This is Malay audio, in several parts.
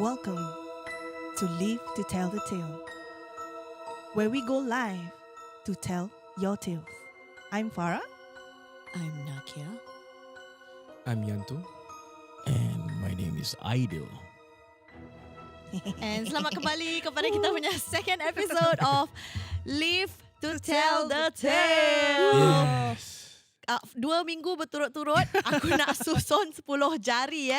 Welcome to Live to Tell the Tale, where we go live to tell your tales. I'm Farah. I'm Nakia. I'm Yanto. And my name is Aidil. And selamat kembali kepada kita punya second episode of Live to Tell the Tale. Yes. 2 minggu berturut-turut aku nak susun 10 jari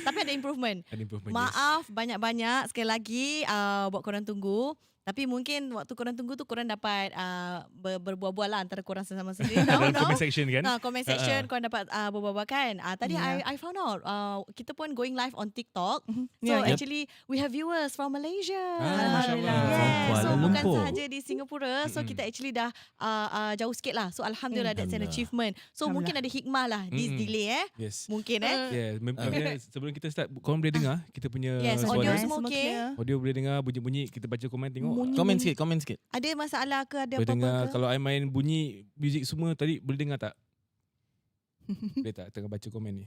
Tapi ada improvement. Ada improvement. Maaf banyak-banyak sekali lagi buat korang tunggu. Tapi mungkin waktu korang tunggu tu korang dapat berbual-bual lah antara korang sesama sendiri. Dalam comment section kan? Comment section korang dapat berbual-bual kan. Tadi Yeah. I found out kita pun going live on TikTok. So Yeah. actually we have viewers from Malaysia. Alhamdulillah. From Kuala So bukan Lumpur. sahaja di Singapura. So kita actually dah jauh sikit lah. So alhamdulillah that's an Alhamdulillah. achievement. So mungkin ada hikmah lah this delay Yes. Mungkin Sebelum kita start, korang boleh dengar kita punya Yes, suara. audio semua okay. Audio boleh dengar bunyi-bunyi, kita baca komen tengok. Komen sikit. Ada masalah ke ada Boleh apa-apa dengar ke? kalau I main bunyi muzik semua tadi, boleh dengar tak? Boleh tak tengah baca komen ni?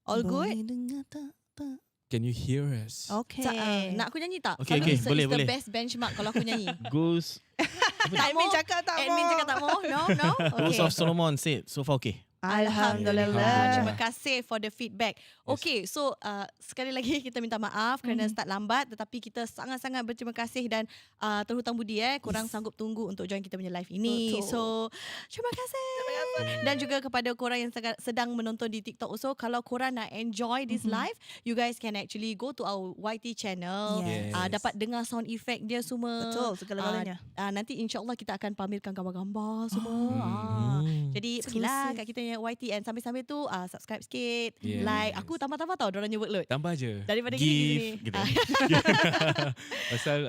All good? Boleh dengar tak? Can you hear us? Okay. Nak aku nyanyi tak? Okay, Selalu okay, it's boleh, the boleh. best benchmark kalau aku nyanyi. Goes Admin cakap tak Admin cakap tak mau? No? Goes Okay. of Solomon said so far okay. Alhamdulillah. Terima kasih for the feedback. Okay, so sekali lagi kita minta maaf kerana start lambat, tetapi kita sangat-sangat berterima kasih dan terhutang budi korang sanggup tunggu untuk join kita punya live ini. Betul. So terima kasih. Dan juga kepada korang yang sedang menonton di TikTok also, kalau korang nak enjoy this live, you guys can actually go to our YT channel. Yes. Dapat dengar sound effect dia semua. Betul, segala-galanya. Nanti insyaAllah kita akan pamerkan gambar-gambar semua. Jadi pergilah kat kita punya YT and sambil-sambil tu subscribe sikit, Yes. like. Aku tambah-tambah tau dorangnya workload. Tambah je. Daripada Give gini. gitu. Pasal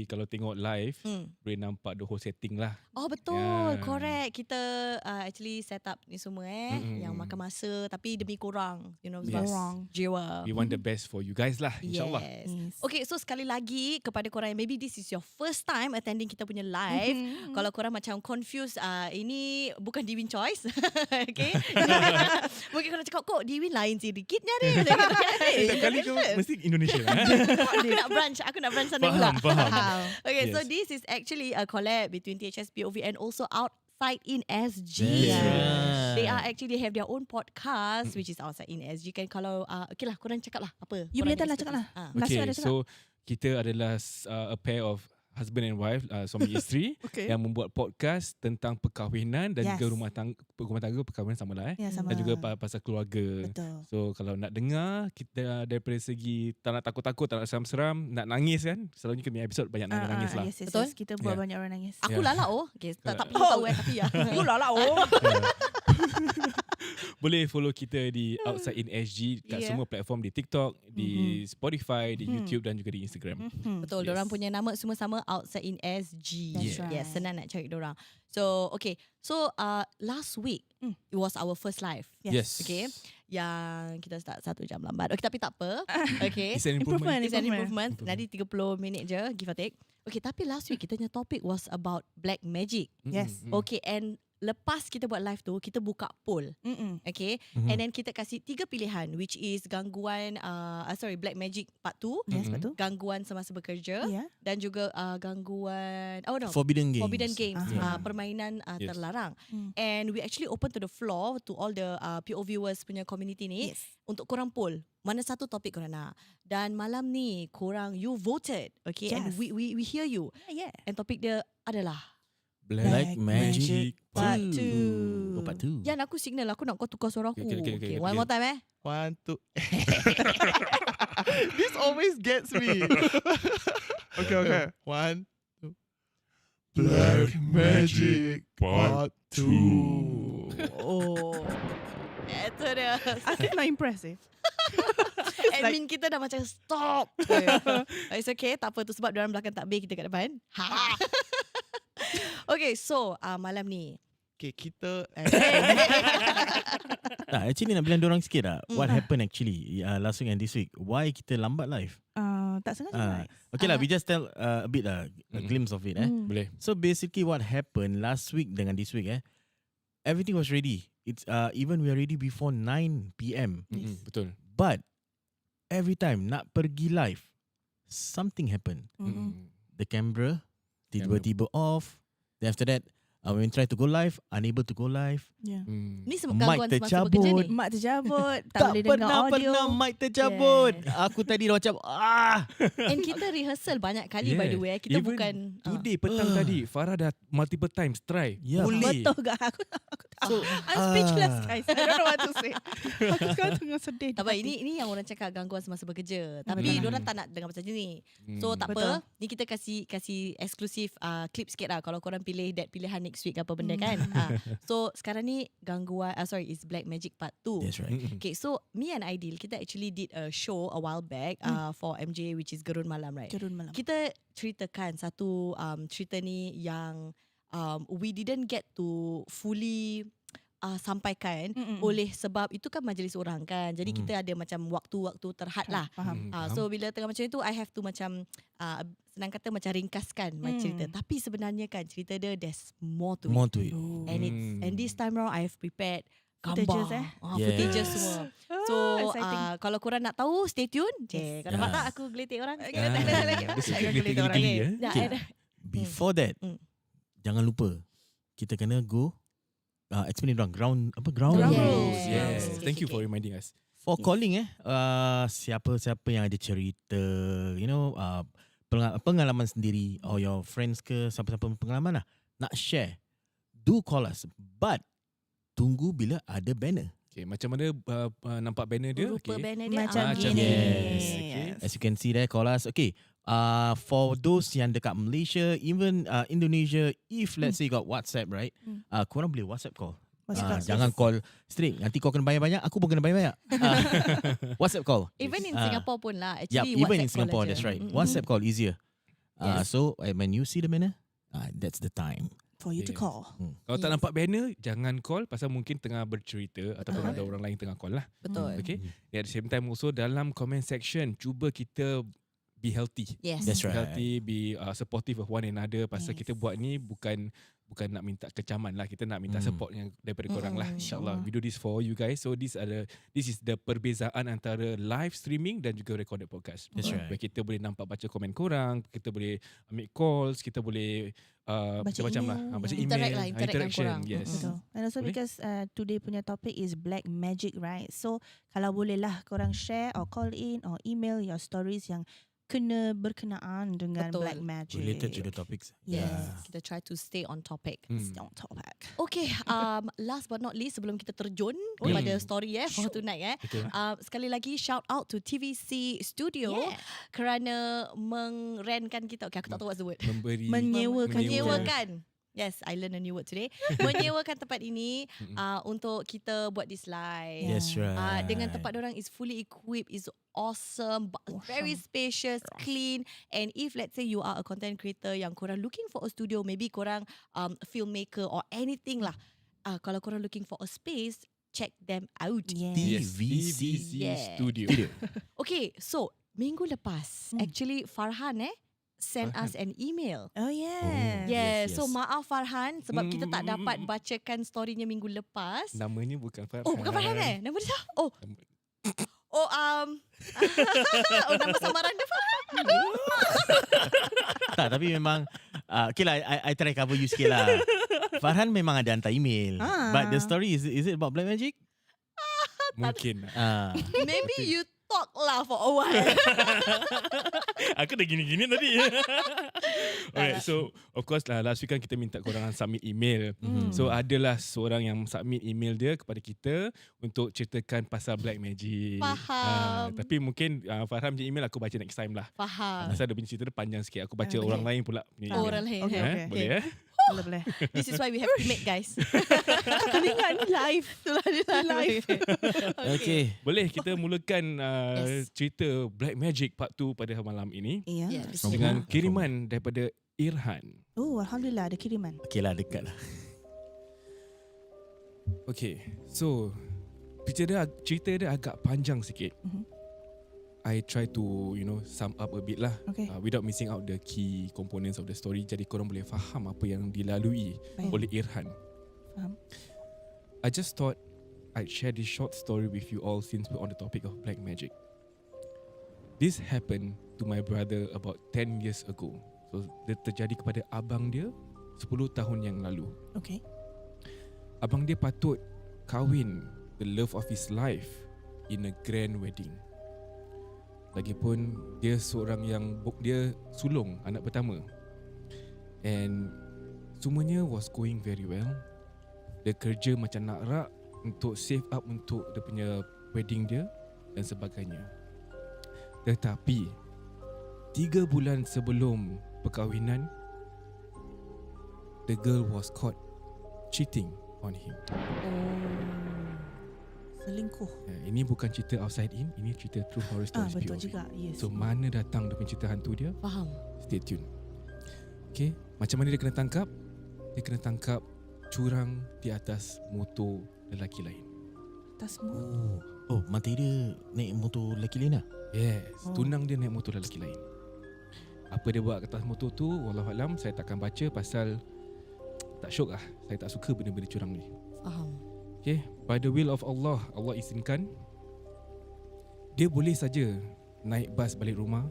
kalau tengok live, boleh nampak the whole setting lah. Oh betul, Yeah. correct. Kita actually set up ni semua yang makan masa tapi demi korang, you know, sebab Yes. jiwa. We want the best for you guys lah, insyaAllah. Yes. Yes. Okay, so sekali lagi kepada korang yang maybe this is your first time attending kita punya live, kalau korang macam confused, ini bukan Diwin choice. Okay. Mungkin korang cakap kok Diwin lain sedikitnya ni. Setiap kali kau mesti Indonesia lah. Aku nak branch sana pula. Faham. Okay, so Yes. this is actually a collab between THS POV and also Outside in SG. That's right. They are actually have their own podcast which is Outside in SG. Kan kalau okay lah, korang cakap lah apa. You korang boleh punya cakap lah. expertise. Nasir Okay, ada cakap. so kita adalah a pair of husband and wife, suami isteri Okay. yang membuat podcast tentang perkahwinan dan Yes. juga rumah tangga perkahwinan sama lah Ya, sama. dan juga pasal keluarga. Betul. So kalau nak dengar kita daripada segi tak nak takut-takut, tak nak seram-seram, nak nangis kan, selalunya kita punya episode banyak nangis lah. Yes, Betul? yes. Kita buat Yeah. banyak orang nangis. Aku Yeah. lah okay, tak perlu Oh. tahu tapi ya. You lah oh. Boleh follow kita di Outside in SG kat Yeah. semua platform, di TikTok, di Spotify, di YouTube dan juga di Instagram. Betul, Yes. dorang punya nama semua sama Outside in SG. That's right. Yes, senang nak cari dorang. So, okay. So, last week it was our first live. Yes. Okay. Yang kita start 1 jam lambat. Okay, tapi tak apa. Okay. It's an improvement. It's an improvement. Nanti 30 minit je, give or take. Okay, tapi last week kita punya topik was about black magic. Yes. Okay, and lepas kita buat live tu, kita buka poll. Okay. And then kita kasih 3 pilihan, which is gangguan, black magic part 2. Yes, betul. Gangguan semasa bekerja. Ya. Dan juga gangguan, Forbidden Games. Forbidden Games, Ah. permainan Yes. terlarang. And we actually open to the floor to all the PO viewers punya community ni untuk korang poll mana satu topik korang nak. Dan malam ni korang you voted, okay, and Yes. we hear you. Yeah. And topik dia adalah Black Magic Part Part 2. 2. Part 2. Jan, aku signal aku nak kau tukar suara aku. Okay, One more time 1, 2. This always gets me. Okay. 1, 2. Black Magic Part 2. Oh. Itu dia. Aku not impressed Admin kita dah macam stop. It's okay, tak apa tu sebab diorang belakang takbir, kita kat depan. Ha. Okay, so malam ni Okay, kita Actually nak bilang dorang sikit tak what happened actually last week and this week. Why kita lambat live? Tak sengaja. Okay lah, we just tell a bit a glimpse of it. Boleh. So basically what happened last week dengan this week everything was ready. It's even we are ready before 9 PM. Betul. But every time nak pergi live, something happen. The camera tiba-tiba off. Then after that, when try to go live, unable to go live. Yeah. Ni sebab Mic gangguan semasa tercabut. bekerja ni. Mak terjabut, tak Tak boleh dengar audio. pernah mic tercabut. Yes. Aku tadi dah macam And kita rehearsal banyak kali by the way. Kita Even bukan today petang tadi Farah dah multiple times try. Ya. Boleh. Betul ke? Aku tak. So, I'm speechless guys. I don't know what to say. Aku sekarang tengah sedih. tak apa, ini yang orang cakap gangguan semasa bekerja. Tapi diorang tak nak dengar pasal ni. So tak Betul. apa, ni kita kasih eksklusif clip sikit lah kalau korang pilih that pilihan next week apa benda kan. So sekarang ni gangguan it's Black Magic Part 2. That's right. Okay, so me and Aidil kita actually did a show a while back for MJ which is Gerun Malam, right? Gerun Malam. Kita ceritakan satu cerita ni yang we didn't get to fully sampaikan oleh sebab itu kan majlis orang kan. Jadi kita ada macam waktu-waktu terhad lah. Faham. So bila tengah macam itu I have to macam senang kata macam ringkaskan my cerita. Tapi sebenarnya kan cerita dia there's more to More it. to it. And this time round I have prepared gambar, Footages, footages Yes. semua. So exciting. kalau korang nak tahu stay tune. Kau nampak tak aku geletek orang? Dia suka geli-geli ya. Before that, jangan lupa kita kena go explain orang ground Ground rules. Yes. Thank you for reminding us. for calling siapa-siapa yang ada cerita, pengalaman sendiri or your friends ke siapa-siapa pengalaman lah nak share, do call us, but tunggu bila ada banner. Okay, macam mana nampak banner dia? Rupa Okay. banner dia Macam Macam gini. Yes. Okay. As you can see there, call us. Okay. For those yang dekat Malaysia, even Indonesia, if let's say you got WhatsApp, right? Korang boleh WhatsApp call. Jangan call straight. Nanti kau kena bayar banyak, aku pun kena bayar banyak. WhatsApp call. Even in Ah. Singapore pun lah. Yeah, Actually, even in WhatsApp call Singapore, aja. that's right. Mm-mm. WhatsApp call easier. Yes. So when you see the banner, that's the time. For you to Yes. call. Kalau tak Yes. nampak banner, jangan call pasal mungkin tengah bercerita ataupun ada orang lain tengah call lah. Betul. Okay. At the same time also dalam comment section, cuba kita be healthy. Yes. That's Be right. healthy, be supportive of one another. Pasal Yes. kita buat ni bukan nak minta kecaman lah. Kita nak minta support yang daripada korang lah. InsyaAllah. We do this for you guys. So this is the perbezaan antara live streaming dan juga recorded podcast. That's right. Where kita boleh nampak baca komen korang, kita boleh ambil calls, kita boleh macam-macam lah. email. Baca Interact email, lah, interact dengan interaction. korang. Yes. Betul. And also Boleh? because today punya topic is black magic, right? So kalau boleh lah korang share or call in or email your stories yang kena berkenaan dengan Betul. black magic. Related to the topics. Yes. Yeah. Kita try to stay on topic. Stay on topic. Okay, last but not least sebelum kita terjun kepada story for tonight Okay. sekali lagi shout out to TVC Studio kerana mengrenkan kita. Okay, aku tak tahu what's the word. Menyewakan kita. Menyewakan. Yes, I learn a new word today. Menyewakan tempat ini untuk kita buat this live. Yes, right. Dengan tempat orang is fully equipped, is awesome, very spacious, clean. And if let's say you are a content creator yang korang looking for a studio, maybe korang filmmaker or anything lah. Kalau korang looking for a space, check them out. Yes. TVC Yes. Studio. Okay, so minggu lepas, actually Farhan send us an email. Oh yeah. Yes. yes. So maaf Farhan sebab kita tak dapat bacakan storynya minggu lepas. Namanya bukan Farhan. Oh, bukan Farhan Nama dia siapa? Oh, nama samaran dia Farhan. Tak, tapi memang okay lah, I try cover you sikit lah. Farhan memang ada hantar email. But the story is it about black magic? Mungkin. Maybe you talk lah for a while. Aku dah gini-gini tadi. Alright, so of course lah last week kan kita minta korang submit email. So adalah seorang yang submit email dia kepada kita untuk ceritakan pasal black magic. Faham. Tapi mungkin Farhan punya email aku baca next time lah. Faham. Pasal dia punya cerita dia panjang sikit. Aku baca Okay. orang lain pula punya email. Orang lain. Okay, okay. Boleh Boleh. This is why we have to make guys. Aku ingat ni live. Itulah dia live. Okay. Boleh kita mulakan Yes. cerita Black Magic Part 2 pada malam ini Yeah. Yes. dengan kiriman daripada Irhan. Oh, alhamdulillah ada kiriman. Okay lah, dekat lah. Okay, so cerita dia agak panjang sikit. I try to sum up a bit lah, Okay. without missing out the key components of the story. Jadi korang boleh faham apa yang dilalui Baik. oleh Irhan. Faham. I just thought I'd share this short story with you all since we're on the topic of black magic. This happened to my brother about 10 years ago. So dia terjadi kepada abang dia 10 tahun yang lalu. Okay. Abang dia patut kahwin the love of his life in a grand wedding. Lagipun dia seorang yang dia sulung anak pertama. And semuanya was going very well. Dia kerja macam nak rak untuk save up untuk dia punya wedding dia dan sebagainya. Tetapi 3 bulan sebelum perkahwinan, the girl was caught cheating on him. Selingkuh. Ini bukan cerita outside in, ini cerita true horror stories Betul POV. juga. Yes. So mana datang dia punya cerita hantu dia? Faham. Stay tune. Okay, macam mana dia kena tangkap? Dia kena tangkap curang di atas motor lelaki lain. Tak semua. Mati dia naik motor lelaki lain lah. Yes, tunang dia naik motor lelaki lain. Apa dia buat kat atas motor tu, wallahualam saya takkan baca pasal tak syok lah. Saya tak suka benda-benda curang ni. Faham. Okay, by the will of Allah, Allah izinkan dia boleh saja naik bas balik rumah,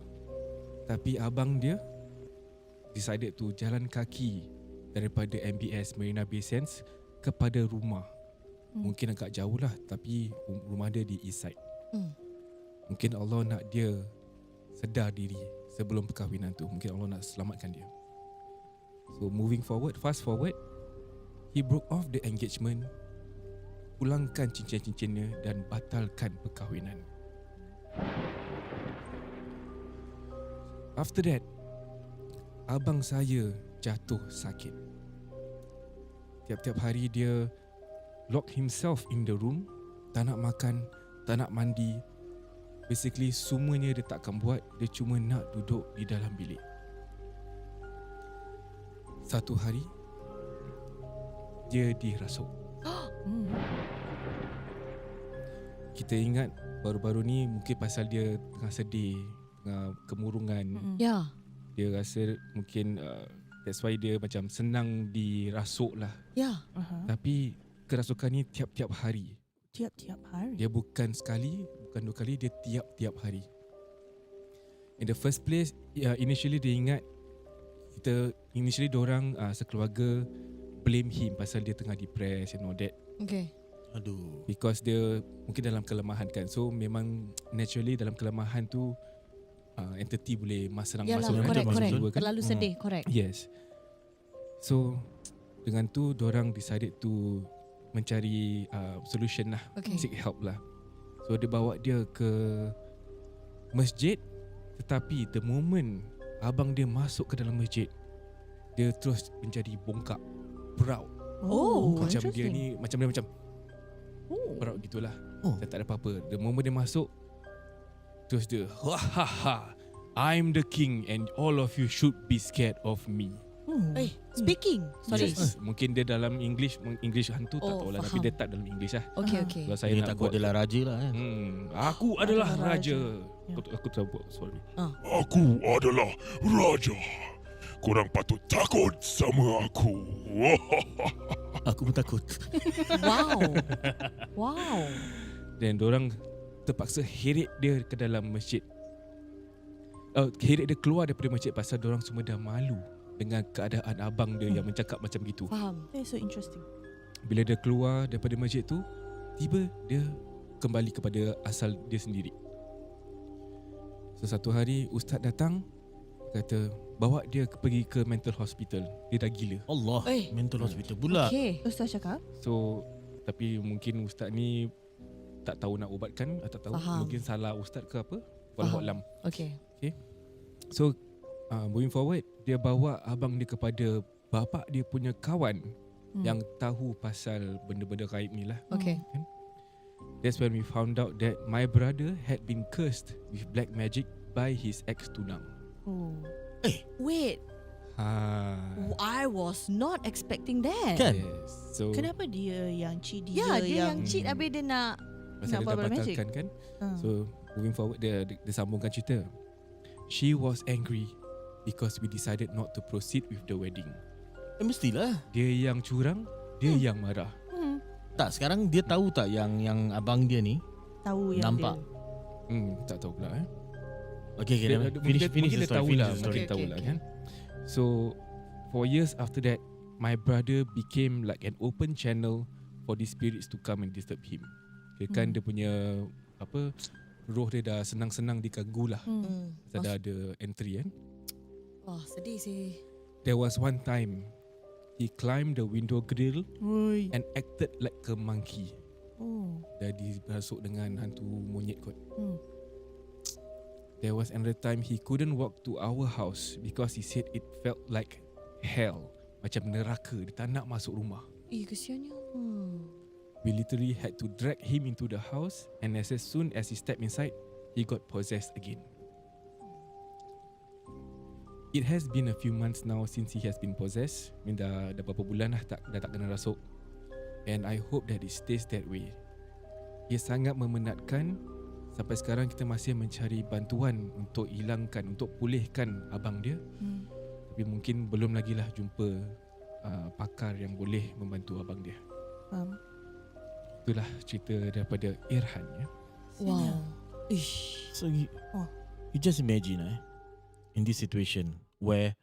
tapi abang dia decided to jalan kaki daripada MBS Marina Bay Sands kepada rumah. Mungkin agak jauh lah, tapi rumah dia di east side. Mungkin Allah nak dia sedar diri sebelum perkahwinan tu. Mungkin Allah nak selamatkan dia. So moving forward, fast forward, he broke off the engagement, pulangkan cincin-cincinnya dan batalkan perkahwinan. After that, abang saya jatuh sakit. Tiap-tiap hari dia lock himself in the room, tak nak makan, tak nak mandi. Basically semuanya dia takkan buat, dia cuma nak duduk di dalam bilik. Satu hari dia dirasuk. Kita ingat baru-baru ni mungkin pasal dia tengah sedih, tengah kemurungan. Ya. Dia rasa mungkin that's why dia macam senang dirasuk lah. Ya. Tapi kerasukan ni tiap-tiap hari. Tiap-tiap hari. Dia bukan sekali, bukan 2 kali, dia tiap-tiap hari. In the first place, initially dia ingat initially diorang sekeluarga blame him pasal dia tengah depressed and all that. Okay. Aduh. Because dia mungkin dalam kelemahan kan. So memang naturally dalam kelemahan tu entity boleh serang Yalah, masuk correct. jiwa kan. Terlalu sedih, correct. Yes. So dengan tu diorang decided to mencari solution lah. Okay. Seek help lah. So dia bawa dia ke masjid, tetapi the moment abang dia masuk ke dalam masjid, dia terus menjadi bongkak, proud. Macam dia ni macam proud gitulah. Dia tak ada apa-apa. The moment dia masuk, terus dia I'm the king and all of you should be scared of me. Speaking. Sorry. Yes. Mungkin dia dalam English hantu tak tahu lah, tapi faham. dia tak dalam English lah. Okay, okay. Kalau saya Dia nak takut buat dia lah raja lah kan. Aku adalah raja. Ya. Aku tak buat, sorry. Aku adalah raja. Korang patut takut sama aku. Aku pun takut. Wow. Dan diorang terpaksa heret dia ke dalam masjid. Heret dia keluar daripada masjid pasal diorang semua dah malu dengan keadaan abang dia yang mencakap macam gitu. Faham. So interesting. Bila dia keluar daripada masjid tu, tiba dia kembali kepada asal dia sendiri. So satu hari ustaz datang, kata bawa dia pergi ke mental hospital. Dia dah gila. Allah. Mental hospital pula. Okay. Ustaz cakap. So tapi mungkin ustaz ni tak tahu nak ubatkan atau tahu. Faham. Mungkin salah ustaz ke apa. Wallahualam. Okay. So moving forward, dia bawa abang dia kepada bapa dia punya kawan yang tahu pasal benda-benda gaib ni lah. Okay. That's when we found out that my brother had been cursed with black magic by his ex-tunang. Wait. I was not expecting that. Kan? Yes. So Kenapa dia yang cheat? Ya, dia yang cheat habis dia nak. pasal dia nak dah buat magic? batalkan kan. So moving forward, dia sambungkan cerita. She was angry because we decided not to proceed with the wedding. Mestilah. Dia yang curang, dia yang marah. Tak, sekarang dia tahu tak yang abang dia ni Tahu yang nampak. dia. Tak tahu pula Okay, finish the story. Okay, tahulah okay. kan. So for years after that, my brother became like an open channel for the spirits to come and disturb him. Kira kan dia punya roh dia dah senang-senang diganggu lah. Dah ada entry kan. Wah, sedih sih. There was one time he climbed the window grill Ui. and acted like a monkey. Oh. Dah dirasuk dengan hantu monyet kot. Hmm. There was another time he couldn't walk to our house because he said it felt like hell. Macam neraka, dia tak nak masuk rumah. Kesiannya. We literally had to drag him into the house, and as soon as he stepped inside, he got possessed again. It has been a few months now since he has been possessed. Dah beberapa bulan dah tak kena rasuk. And I hope that it stays that way. Ia sangat memenatkan. Sampai sekarang kita masih mencari bantuan untuk hilangkan, untuk pulihkan abang dia. Tapi mungkin belum lagi lah jumpa pakar yang boleh membantu abang dia. Itulah cerita daripada Irhan ya. Wow. So you just imagine in this situation where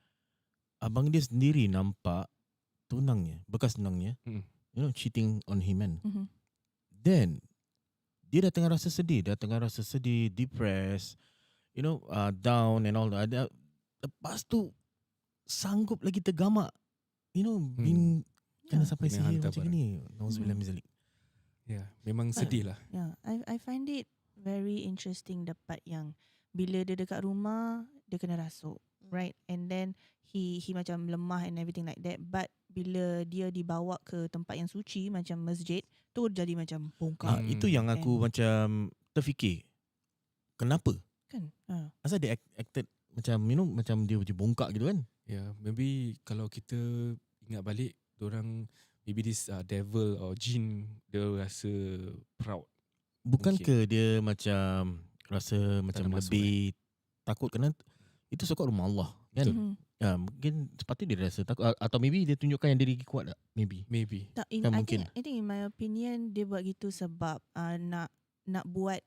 abang dia sendiri nampak tunangnya, bekas tunangnya, cheating on him kan. Then dia dah tengah rasa sedih, depressed, down and all that. Lepas tu sanggup lagi tergamak, kena sampai kena sihir hantar macam ni. Nauzubillah min zalik. Ya, memang sedih lah. Yeah, I find it very interesting the part yang bila dia dekat rumah dia kena rasuk, right? And then he macam lemah and everything like that. But bila dia dibawa ke tempat yang suci macam masjid, tu jadi macam bongkar. Itu yang aku macam terfikir. Kenapa? Kan? Asal dia acted macam macam dia bongkak gitu kan? Ya, maybe kalau kita ingat balik, orang maybe this devil or jin dia rasa proud. Bukan ke dia macam rasa macam nak masuk, lebih takut kerana itu sokong rumah Allah kan? Mhm. Mungkin sepatutnya dia rasa takut, atau maybe dia tunjukkan yang diri kuat tak? Maybe. Tak, Kan I mungkin. think in my opinion dia buat gitu sebab nak buat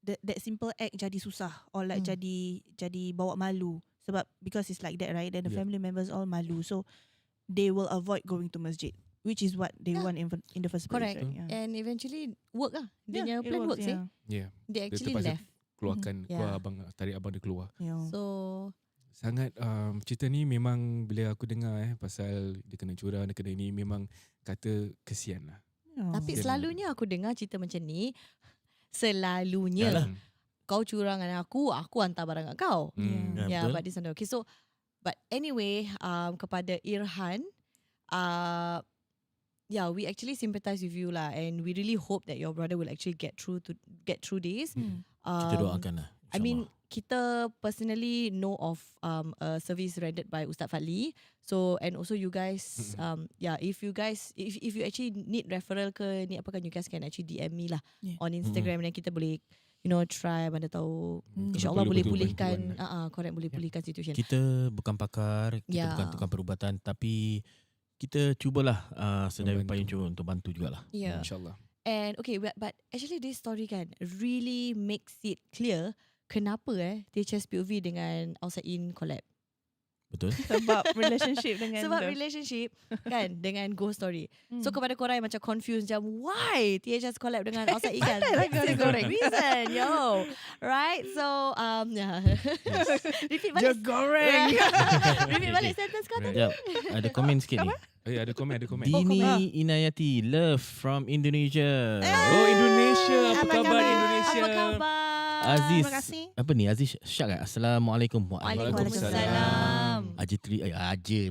that simple act jadi susah or like jadi bawa malu sebab because it's like that, right? Then the family members all malu, so they will avoid going to masjid, which is what they want in the first place. Correct. Right? Yeah. And eventually work lah. Dia punya It plan works yeah. Ya, They dia actually terpaksa left. keluarkan Yeah. tarik abang dia keluar. Yeah. So Sangat cerita ni memang bila aku dengar pasal dia kena curang, dia kena ini, memang kata kesian lah. Yeah. tapi Kesian. selalunya aku dengar cerita macam ni, selalunya Yalah. kau curang dengan aku hantar barang kat kau. Yeah. Yeah, betul. but this one okay. So, but anyway, kepada Irhan, we actually sympathise with you lah, and we really hope that your brother will actually get through this. Kita doakan lah. I mean, kita personally know of a service rendered by Ustaz Fadli. So, and also you guys, if you actually need referral ke ni apa kan, you guys can actually DM me lah on Instagram, dan kita boleh try, mana tahu insyaAllah boleh pulihkan, correct, boleh pulihkan situation. Kita bukan pakar, kita bukan tukang perubatan, tapi kita cubalah sedaya upaya untuk bantu jugalah. Yeah. InsyaAllah. And okay, but actually this story kan really makes it clear kenapa THS POV dengan Outside In collab. Betul? Sebab relationship dengan Sebab relationship kan dengan Ghost Story. So kepada korang yang macam confused macam why THS collab dengan Outside In kan? That's the correct reason. Yo. Right? So repeat balik. goreng. Repeat balik sentence kau tadi. Sekejap, ada komen sikit ni. Ada komen. Dini Inayati, love from Indonesia. Oh, Indonesia. Apa khabar Indonesia? Apa khabar? Aziz, Terima kasih. apa ni? Aziz Syak. Assalamualaikum. Waalaikumsalam. Aja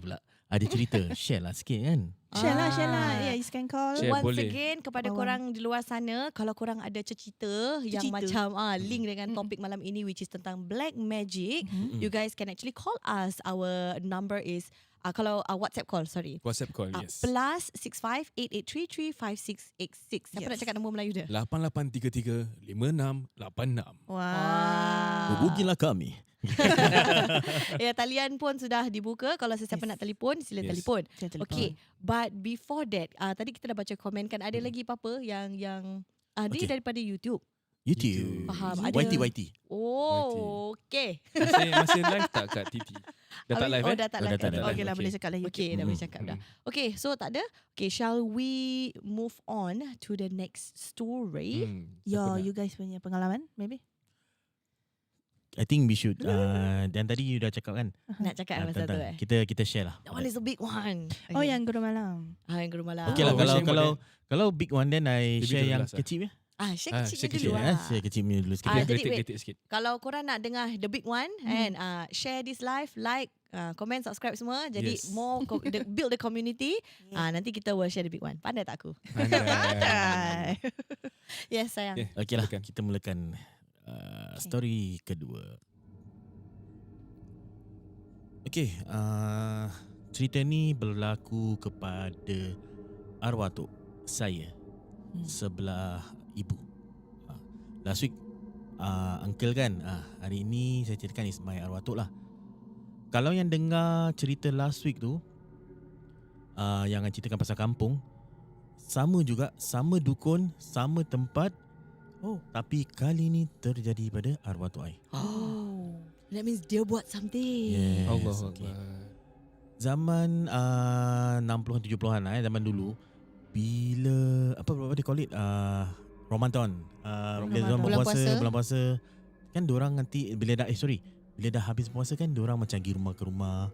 pula. Ada cerita. Share lah sikit kan. Share lah. Yeah, you can call. Share. Once boleh. again kepada korang di luar sana, kalau korang ada cerita yang macam link dengan topik malam ini, which is tentang black magic, you guys can actually call us. Our number is kalau WhatsApp call, WhatsApp call, yes. +6588335686. Siapa nak cakap nombor Melayu dia? 88335686. Wow. Hubungilah kami. Ya, talian pun sudah dibuka. Kalau sesiapa nak telefon, sila telefon. Okay, but before that, tadi kita dah baca komen kan, ada lagi apa-apa yang ni Okay. daripada YouTube. YouTube. Faham. YT. Oh, okay. Masih live tak kat Titi? Dah tak live Oh, dah tak Oh, live. dah tak live. Okay lah, boleh cakap lagi. Okay, dah boleh cakap dah. Okay, so tak ada. Okay, shall we move on to the next story? You guys punya pengalaman, maybe? I think we should dan tadi you dah cakap kan? Nak cakap pasal tu Kita share lah. That one is a big one. Oh, yang guru malam. yang guru malam. Okay lah, share kalau big one then I Lebih share dulu yang lah, sah. kecil ya. Share kecil share dulu kecil, lah. Share kecil punya dulu sikit. Ah, jadi Geletik sikit. Kalau korang nak dengar the big one and share this live, like, comment, subscribe semua. Jadi Yes. more build the community. Nanti kita will share the big one. Pandai tak aku? Pandai. Yes, sayang. Okay. Okay lah, Silakan. kita mulakan story kedua. Okay, cerita ni berlaku kepada arwah tok saya sebelah ibu. Last week uncle kan, hari ni saya ceritakan is my arwah tok lah. Kalau yang dengar cerita last week tu, yang I ceritakan pasal kampung, sama juga, sama dukun, sama tempat. Tapi kali ni terjadi pada arwah tok I. Oh, that means dia buat something. Yes, Allahu okay. Akbar. Zaman 60-an 70-an zaman dulu, bila apa dia call it, Ramadan, bila bulan puasa kan diorang nanti bila dah habis puasa kan diorang macam pergi rumah ke rumah,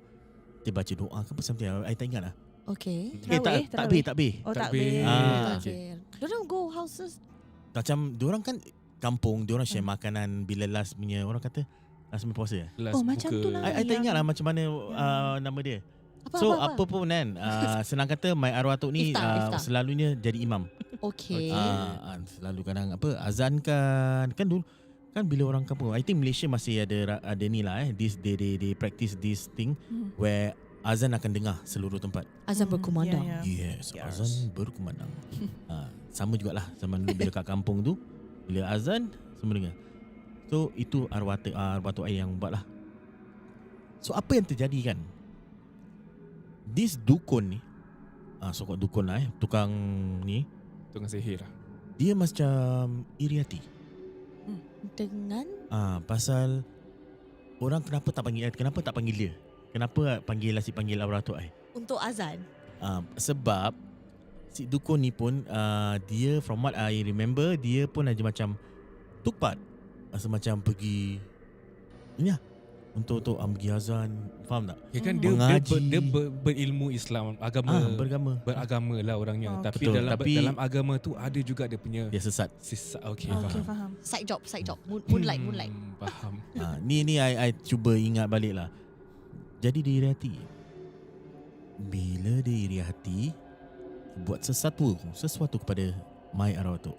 dia baca doa ke apa something. I tak ingat lah. Okay. Takbir. Oh, Takbir. takbir. Okay. Don't go houses. Macam diorang kan kampung, diorang share makanan bila last punya orang kata last punya puasa. Last macam buka. tu lah. I tak ingat lah macam mana nama dia. Apa? Apa pun kan, senang kata my arwah tok ni Iftar. selalunya jadi imam. Okay. Selalu kadang azankan kan dulu kan bila orang kampung, I think Malaysia masih ada ni lah this they practice this thing where azan akan dengar seluruh tempat. Azan berkumandang. Yes, azan berkumandang. Sama jugalah zaman dulu bila kat kampung tu, bila azan semua dengar. So itu arwah tok ai yang buat lah. So apa yang terjadi kan, this dukun ni, so-called dukun lah tukang ni, Tukang sihir lah. dia macam iri hati. Dengan Pasal orang kenapa tak panggil dia? Kenapa panggil arwah tok ai? untuk azan. Sebab si dukun ni pun dia, from what I remember, dia pun ada macam took part, macam pergi ni lah untuk pergi azan, faham tak? Ya kan dia berilmu Islam, beragama lah orangnya. Tapi Betul, dalam agama tu ada juga dia punya Dia sesat. Okay, Okay, faham. faham. Side job. Moonlight. Faham. Ni I cuba ingat balik lah. Jadi dia iri hati. Bila dia iri hati, buat sesuatu kepada my arwah tok.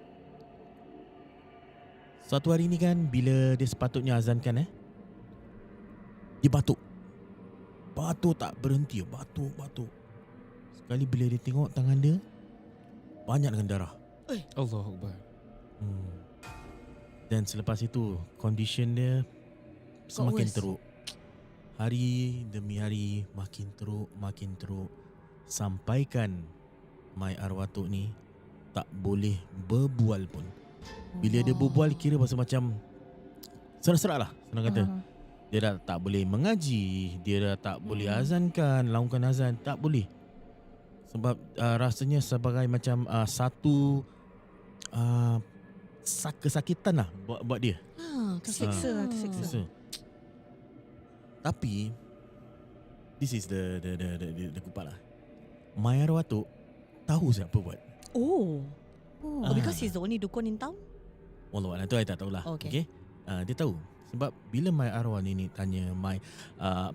Suatu hari ni kan, bila dia sepatutnya azankan dia batuk tak berhenti. Batuk. Sekali bila dia tengok tangan dia banyak dengan darah. Allahu Akbar. Dan selepas itu condition dia semakin teruk. Hari demi hari makin teruk sampaikan my arwah tok ni tak boleh berbual pun. Bila dia berbual kira macam serak-serak lah senang kata. Dia dah tak boleh mengaji, dia dah tak boleh azankan, laungkan azan, tak boleh. Sebab rasanya sebagai macam satu kesakitan lah buat dia. Tersiksa. Tapi this is the kupat lah. My arwah tok tahu siapa buat. Oh, because he's the only dukun in town. Wallahualam, tu I tak tahulah. Okay. Dia tahu. Sebab bila my arwah ni tanya my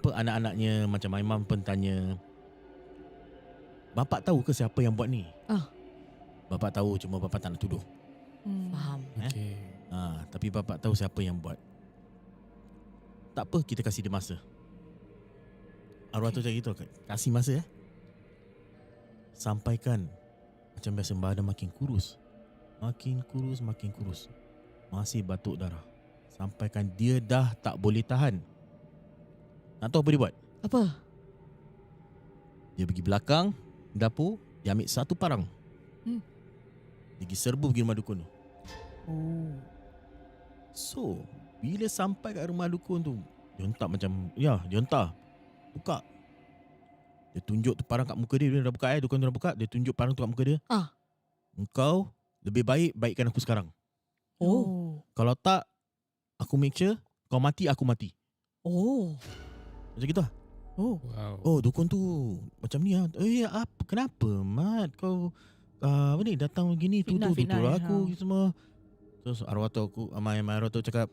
anak-anaknya, macam my mum pun tanya, bapak tahu ke siapa yang buat ni? Bapak tahu, cuma bapak tak nak tuduh. Faham. Okay. Tapi bapak tahu siapa yang buat. Tak apa, kita kasih dia masa. Arwah tu macam gitu, kasih masa sampaikan. Macam biasa badan makin kurus. Masih batuk darah. Sampaikan dia dah tak boleh tahan. Nak tahu apa dia buat? Apa? Dia pergi belakang dapur, dia ambil satu parang. Dia pergi serbu pergi rumah dukun tu. So bila sampai kat rumah dukun tu, dia hentak macam, dia hentak, buka. Dia tunjuk tu parang kat muka dia dah buka, dukun tu dah buka. Dia tunjuk parang tu kat muka dia. Engkau lebih baikkan aku sekarang. Kalau tak, aku make sure kau mati, aku mati. Macam gitu lah. Wow. Dukun tu macam ni lah. Kenapa Mat kau apa ni datang begini, Fitnah tuduh ni, aku semua. Terus arwah tu aku, my arwah tu cakap,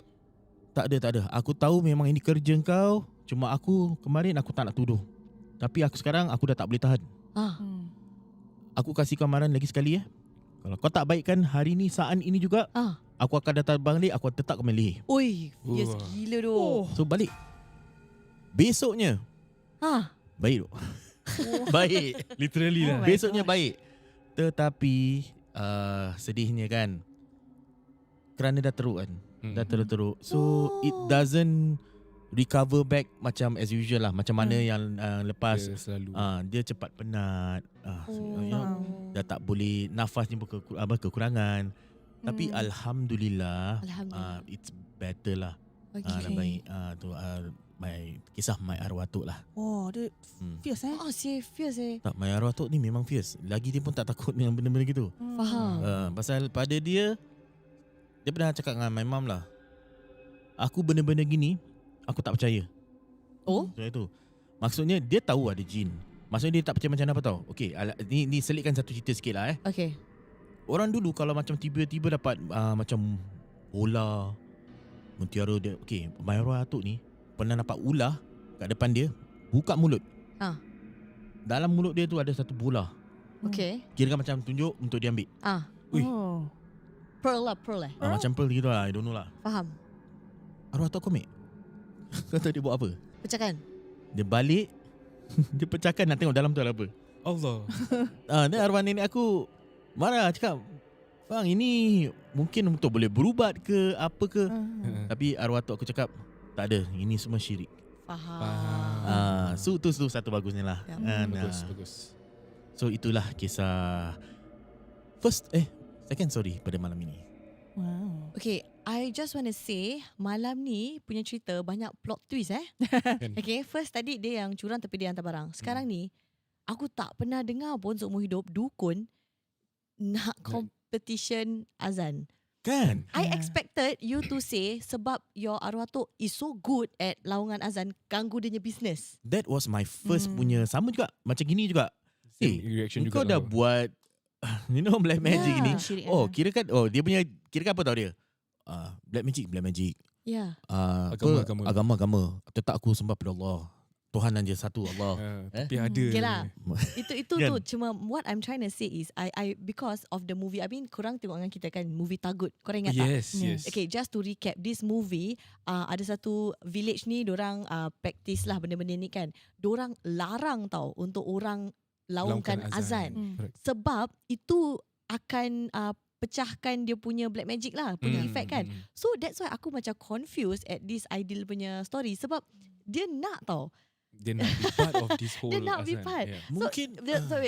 tak ada. Aku tahu memang ini kerja kau. Cuma aku kemarin aku tak nak tuduh. Tapi sekarang aku dah tak boleh tahan. Aku kasih kau amaran lagi sekali. Kalau kau tak baikkan hari ni, saat ini juga, aku akan datang balik, aku akan tetap kau main leher. Oi, yes, gila tu. So balik. Besoknya baik tu. Baik. Literally lah. Besoknya baik. Tetapi sedihnya kan, kerana dah teruk kan. Dah teruk. So it doesn't recover back macam as usual lah. Macam mana yang lepas Dia selalu. dia cepat penat. Dah tak boleh, nafasnya kekurangan. Tapi Alhamdulillah, it's better lah. Dah baik. Tu kisah my arwah tu lah. Dia fierce Fierce. Tak, my arwah tu ni memang fierce. Lagi dia pun tak takut dengan benda-benda gitu. Faham. Pasal pada dia pernah cakap dengan my mum lah, aku benda-benda gini aku tak percaya. So itu maksudnya dia tahu ada jin. Maksudnya dia tak percaya macam apa tau. Okay, ni selitkan satu cerita sikit lah. Okay. Orang dulu kalau macam tiba-tiba dapat macam bola, mutiara dia. Okay, my arwah tu ni pernah dapat ular kat depan dia, buka mulut. Dalam mulut dia tu ada satu bola. Okay. Kira kan macam tunjuk untuk dia ambil. Ui. Pearl. Macam pearl gitu lah, I don't know lah. Faham. Arwah tu komik. Kau tahu dia buat apa? Pecahkan. Dia balik, dia pecahkan nak tengok dalam tu ada apa. Allah. Dan arwah nenek aku marah, cakap, bang, ini mungkin untuk boleh berubat ke apa ke. Tapi arwah tu aku cakap, tak ada, ini semua syirik. Faham. So tu satu bagusnya lah. Bagus. So itulah kisah second story pada malam ini. Wow. Okay, I just want to say malam ni punya cerita banyak plot twist Okay, first tadi dia yang curang tapi dia hantar barang. Sekarang ni aku tak pernah dengar pun seumur hidup dukun nak competition azan. Kan? I expected you to say sebab your arwah tu is so good at laungan azan, ganggu dia punya business. That was my first punya, sama juga macam gini juga. Reaction juga. Kau dah buat black magic ni. Syirik, Kira kan dia punya kira kan apa tau dia? Black magic. Yeah. Agama. Tetap aku sembah pada Allah. Tuhan aja satu, Allah. Tapi ada. Okay lah. Itu Kan? tu. Cuma what I'm trying to say is I because of the movie, I mean korang tengok dengan kita kan movie Tagut. Korang ingat tak? Yes. Okay, just to recap this movie, ada satu village ni dorang practice lah benda-benda ni kan. Dorang larang tau untuk orang laungkan azan. Sebab itu akan pecahkan dia punya black magic lah, punya effect kan. So that's why aku macam confused at this ideal punya story. Sebab dia nak tau. Dia nak be part of this whole Dia nak be azan. part. Yeah. Mungkin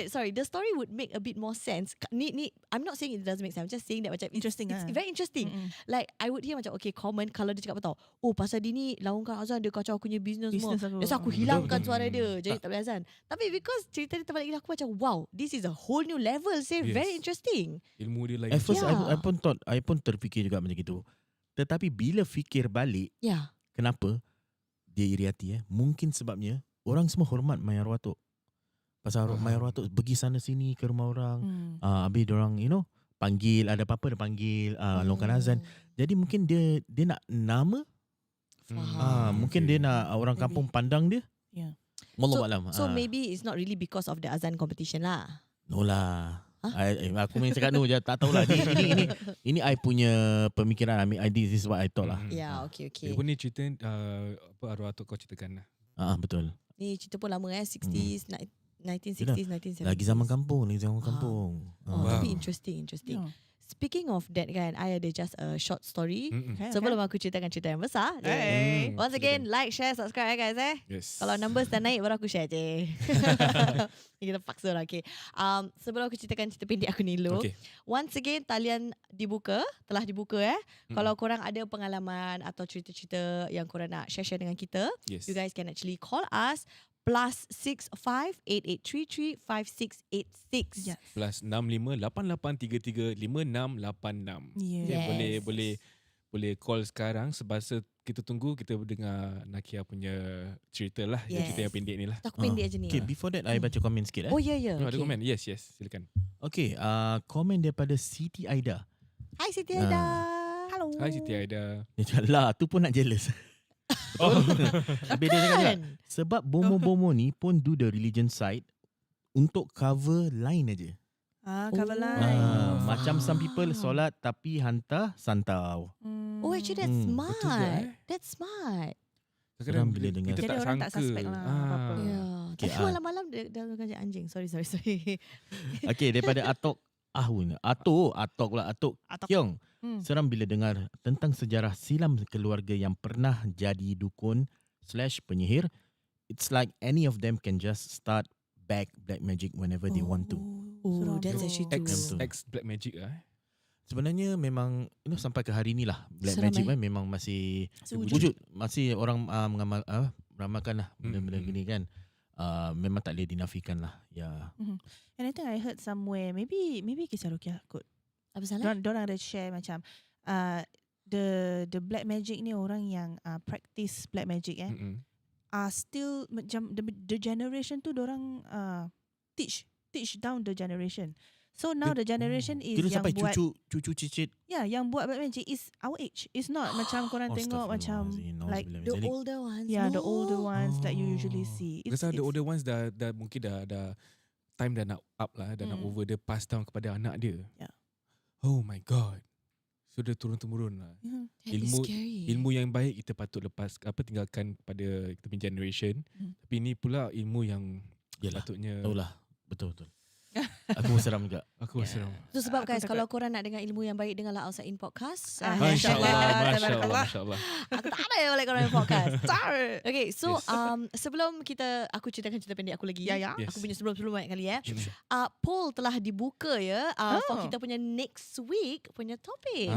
Sorry, the story would make a bit more sense. Ni I'm not saying it doesn't make sense. I'm just saying that macam Interesting it's lah. very interesting. Like I would hear macam okay, common kalau dia cakap apa tau, pasal dia ni laungkan azan, dia kacau aku punya business semua. That's aku hilangkan Betul. suara dia, jadi tak boleh azan. Tapi because cerita dia terbalik, aku macam wow, this is a whole new level. Yes. Very interesting. Ilmu dia lain. at first Yeah. I pun terfikir juga macam gitu. Tetapi bila fikir balik, Yeah. kenapa dia iri hati mungkin sebabnya orang semua hormat my arwah tu. Pasal my arwah tu pergi sana sini ke rumah orang. Habis diorang panggil, ada apa-apa dia panggil, laungkan azan. Jadi mungkin dia nak nama. Mungkin dia nak orang kampung pandang dia. Yeah. Wallahu alam. So maybe it's not really because of the azan competition lah. No lah. Aku main cakap no je, tak tahulah. Ini I punya pemikiran. I mean, this is what I thought lah. Yeah, okay. Dia pun ni cerita apa arwah tu kau ceritakan lah. Betul. Ni cerita pun lama 60s, 1960s, 1970s. Lagi zaman kampung, Tapi interesting. Yeah. speaking of that kan, I ada just a short story. Okay, Sebelum aku ceritakan cerita yang besar. Hey. Once again, like, share, subscribe guys Yes. Kalau numbers dah naik baru aku share je. Kita paksa lah. Okay. Sebelum aku ceritakan cerita pendek aku ni dulu. Okay. Once again, talian telah dibuka Kalau korang ada pengalaman atau cerita-cerita yang korang nak share dengan kita, Yes. you guys can actually call us +65 8833 5686. Yes. Plus 6588335686. Yeah. Boleh call sekarang sebab kita tunggu kita dengar Nakia punya cerita lah. Yes. Cerita yang pendek ni lah. Aku pendek je ni. Okay, before that I baca komen sikit. Oh ya ya. Ada komen? Yes, silakan. Okay, komen daripada Siti Aida. Hai Siti Aida. Hello. Hai Siti Aida. Dia cakap, lah tu pun nak jealous. Oh. Habis dia cakap tak? Sebab bomo-bomo ni pun do the religion side untuk cover line aja. Cover Oh. line. Macam some people solat tapi hantar santau. Oh actually that's smart. betul ke, That's smart. Kadang-kadang bila dengar- kita Jadi tak orang tak sangka. suspect lah apa-apa. Ya. Okay, Tapi malam-malam dalam kerja anjing. Sorry. Okay, daripada Atok Ahun. Atok Kyong. Seram bila dengar tentang sejarah silam keluarga yang pernah jadi dukun / penyihir. It's like any of them can just start back black magic whenever they want to. Oh, that's actually true. X Black Magic lah. Sebenarnya memang sampai ke hari ni lah black Seram, magic kan memang masih wujud. Masih orang meramalkan lah benda-benda gini kan. Memang tak boleh dinafikan lah. Ya. And I think I heard somewhere, maybe Kisah Rukiah kot. Apa salah? Diorang ada share macam the black magic ni orang yang practice black magic still macam the generation tu diorang teach down the generation. So now the generation is Kira yang sampai buat cucu cicit. yang buat black magic is our age. It's not macam korang tengok macam like The older ones. the older ones that you usually see. Because the older ones dah mungkin dah time dah nak up lah, dah nak over, dia pass down kepada anak dia. Yeah. Oh my god. So dia turun-temurun lah. That is scary. Ilmu yang baik kita patut tinggalkan kepada kita punya generation. Tapi ini pula ilmu yang patutnya. Tahu lah. Betul. Aku seram juga. Aku seram. So sebab Aku guys, takut. kalau korang nak dengar ilmu yang baik, dengarlah Outside In Podcast. InsyaAllah. Aku tak ada balik korang yang podcast. Okay, so sebelum aku ceritakan cerita pendek aku lagi. Ya. Yes. Aku punya sebelum banyak kali poll telah dibuka for kita punya next week punya topik.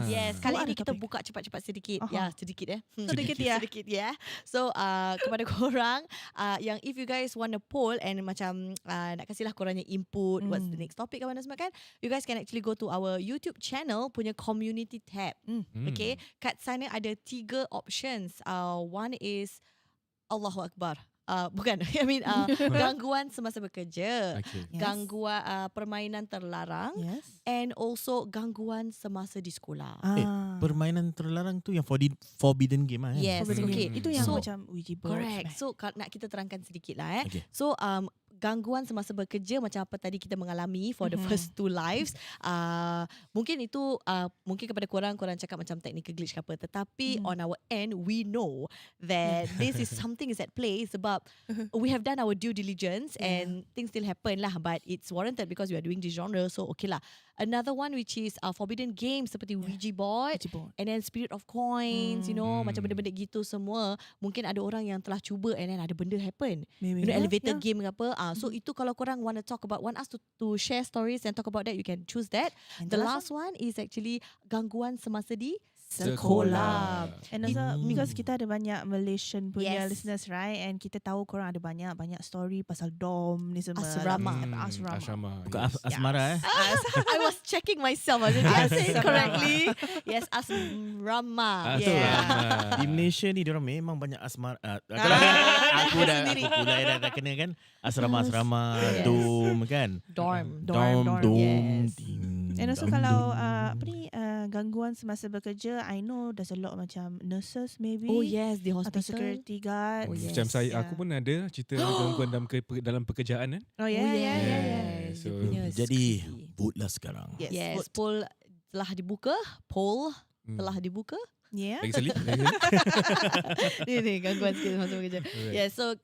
Yes, kali ini kita buka cepat-cepat sedikit. Ya, sedikit Sedikit ya. Sedikit ya. So kepada korang yang if you guys want a poll and macam nak kasihlah korang yang input what's the next topic kawan dan semua kan, you guys can actually go to our YouTube channel punya community tab. Okay, kat sana ada 3 options. One is Allahu Akbar. Bukan, I mean gangguan semasa bekerja, Okay. gangguan permainan terlarang, Yes. and also gangguan semasa di sekolah. Permainan terlarang tu yang forbidden game lah kan? Yes, Forbidden okay. game. Itu yang So, macam Ouija board. Correct. So nak kita terangkan sedikit lah Okay. So gangguan semasa bekerja macam apa tadi kita mengalami for the first 2 lives. Mungkin itu mungkin kepada korang cakap macam technical glitch ke apa, tetapi on our end we know that this is something is at play sebab we have done our due diligence and things still happen lah, but it's warranted because we are doing this genre, so okay lah. Another one which is forbidden games seperti Ouija board. Ouija board. And then Spirit of Coins, you know, macam benda-benda gitu semua. Mungkin ada orang yang telah cuba and then ada benda happen. Maybe. You know, elevator game ke apa. So itu kalau korang want us to share stories and talk about that, you can choose that. And The last one is actually gangguan semasa di sekolah. And also It- because kita ada banyak Malaysian punya Yes. listeners, right? And kita tahu korang ada banyak story pasal dom ni semua. Asrama. Asrama. Bukan asmara I was checking myself. Did I say it correctly? Yes, asrama. Di Malaysia ni diorang memang banyak asmara. Aku dah kena kan. Asrama-asrama, Yes. dom kan. Dorm. Dorm. Yes. And also kalau gangguan semasa bekerja, I know there's a lot macam nurses maybe. Oh yes, di Atau hospital. security guard. Oh, yes. Macam aku pun ada cerita gangguan dalam pekerjaan kan. Oh yeah, yeah. yes. So, Dia punya Jadi skripsi. vote lah sekarang. Yes. Yes, vote. poll telah dibuka. Yeah. Lagi sekali. Ni gangguan sikit masuk kerja. Alright. Yeah, so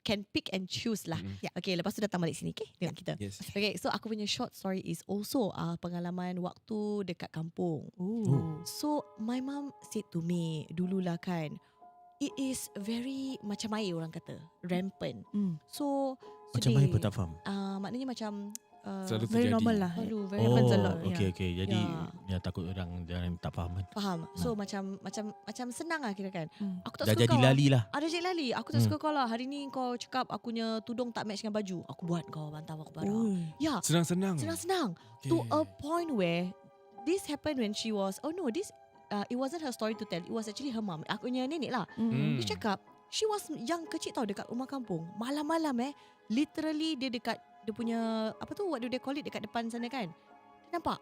can pick and choose lah. Mm-mm. Yeah. Okay, lepas tu datang balik sini, okay? Tengok kita. Yes. Okay, so aku punya short story is also pengalaman waktu dekat kampung. Ooh. So my mom said to me, dululah kan, it is very macam air orang kata, rampant. So Macam mana pun tak faham. maknanya macam Selalu Very terjadi. normal lah. aduh, very happens a rampant. lot. Okay, okay. Jadi Ya. takut orang jangan tak faham kan. Faham. So macam senang lah kira kan. Aku tak Dah suka jadi kau. lali lah. Ada jadi lali. Aku tak suka kau lah. Hari ni kau cakap akunya tudung tak match dengan baju. Aku buat kau bantah aku barang. Ui. Ya, Senang-senang. senang-senang. Okay. To a point where this happened when she was, it wasn't her story to tell. It was actually her mom. Akunya nenek lah. Dia cakap, she was young kecil tau dekat rumah kampung. Malam-malam literally dia dekat dia punya what do they call it dekat depan sana kan. Dia nampak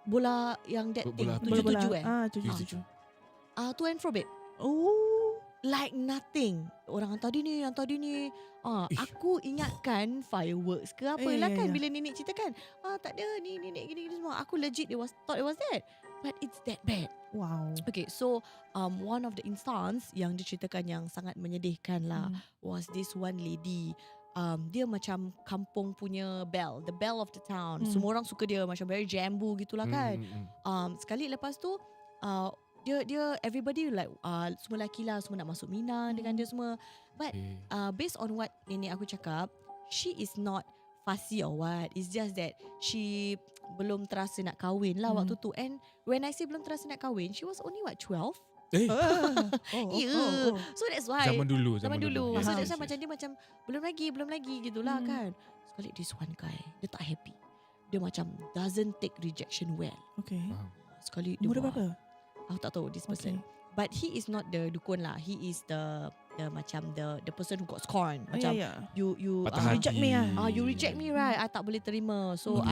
bola yang that thing Bola api. 7-7 7-7. to and fro babe. Oh. Like nothing. Orang yang tadi ni aku ingatkan fireworks ke apalah Ya, ya, kan ya. bila nenek cerita kan. Tak ada ni nenek gini semua. Aku legit thought it was that. But it's that bad. Wow. Okay, so one of the instance yang diceritakan yang sangat menyedihkan lah was this one lady. Dia macam kampung punya belle, the belle of the town. Semua orang suka dia, macam very jambu gitulah kan. Sekali lepas tu dia everybody like semua lelaki lah semua nak masuk minang dengan dia semua. But based on what nenek aku cakap, she is not fussy or what. It's just that she belum terasa nak kahwin lah waktu tu. And when I say belum terasa nak kahwin, she was only 12. Yeah. So that's why Zaman dulu. Zaman dulu. Yes, So yes, that's why yes. macam dia macam belum lagi gitulah kan. Sekali this one guy, dia tak happy. Dia macam doesn't take rejection well. Okay. Sekali dia Umur dia buat. berapa? Aku tak tahu this person. Okay. But he is not the dukun lah. He is the macam the person who got scorned. Oh, Macam yeah. you Patah reject me lah. you reject me right. I tak boleh terima. So Aduh.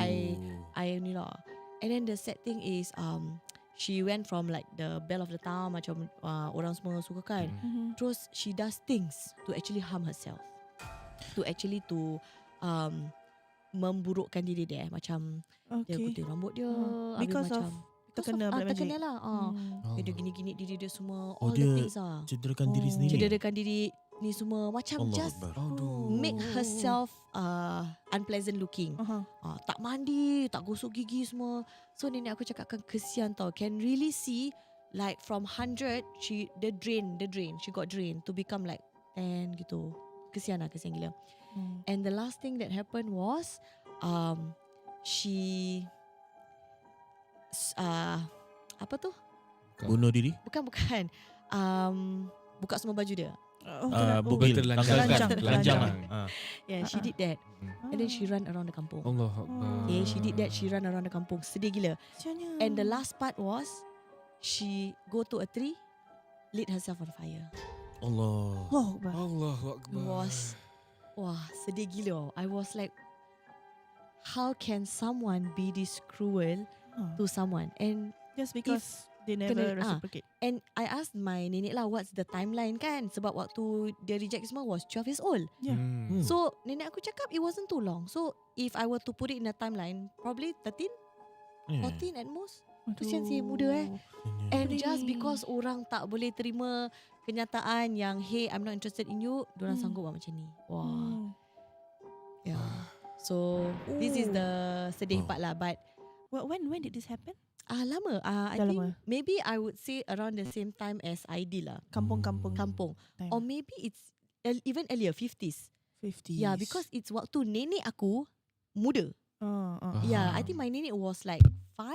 I ni lah. And then the sad thing is she went from like the belle of the town macam orang semua suka kan. Terus she does things to actually harm herself. To actually memburukkan diri dia. Macam dia Okay. gunting rambut dia. habis Because of macam terkena black magic. terkena lah. Oh. Dia gini-gini diri dia semua. Oh, All the dia things lah. Cederakan diri sendiri. Cederakan diri ni semua. Macam Allah just Akbar. make herself unpleasant looking. Tak mandi, tak gosok gigi semua. So nenek aku cakapkan kesian tau. Can really see like from 100 the drain. She got drained to become like 10 gitu. Kesian gila. And the last thing that happened was she apa tu? Bunuh diri. Bukan. Buka semua baju dia. Bugil. Telanjang. Telanjang. Yeah, she did that. And then she run around the kampung. Allah Akbar. Okay, she did that. She run around the kampung. Sedih gila. And the last part was she go to a tree, lit herself on fire. Allah. Allah It Akbar. was sedih gila. I was like, how can someone be this cruel to someone? And Just because they never reciprocate. And I asked my nenek lah, what's the timeline kan? Sebab waktu dia reject semua was 12 years old. Yeah. So nenek aku cakap it wasn't too long. So if I were to put it in a timeline, probably 13, 14 at most. Kesian sih, muda And just because orang tak boleh terima kenyataan yang hey, I'm not interested in you, diorang sanggup buat macam ni. Wah. Yeah. So this is the sedih part lah. But When did this happen? lama. I Dah think lama. maybe I would say around the same time as Aidil lah. Kampung-kampung. Kampung. Time. Or maybe it's even earlier, 50s. 50s. Yeah, because it's waktu nenek aku muda. Yeah, I think my nenek was like 5,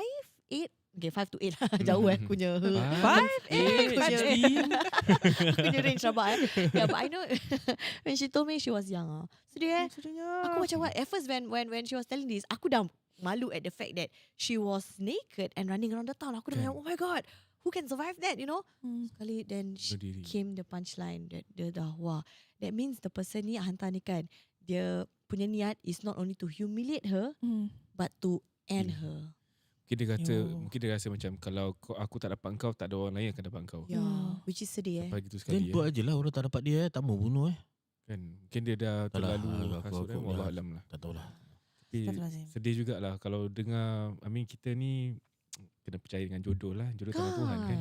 8. Okay, 5 to 8 lah. Jauh punya. 5, 8, Aku punya range rabak Yeah, but I know when she told me she was young. Sedih Aku macam what? At first when she was telling this, aku dah malu at the fact that she was naked and running around the town. Aku dah macam, oh my god, who can survive that, you know? Sekali then Berdiri. came the punchline that dia dah, wah, that means the person ni hantar ni kan, dia punya niat is not only to humiliate her but to end her. Mungkin dia rasa macam kalau aku tak dapat kau, tak ada orang lain yang akan dapat kau. Yeah, which is sedih Sampai gitu Then sekali. buat je lah. Orang tak dapat dia tak mau bunuh Kan. Mungkin dia dah Tak lah, terlalu aku hasut kan. dah- Wallah alam lah. Tak tahulah. Tapi Astagfirullahalazim. sedih jugalah kalau dengar, I mean kita ni kena percaya dengan jodoh lah. Jodoh tangan Tuhan kan.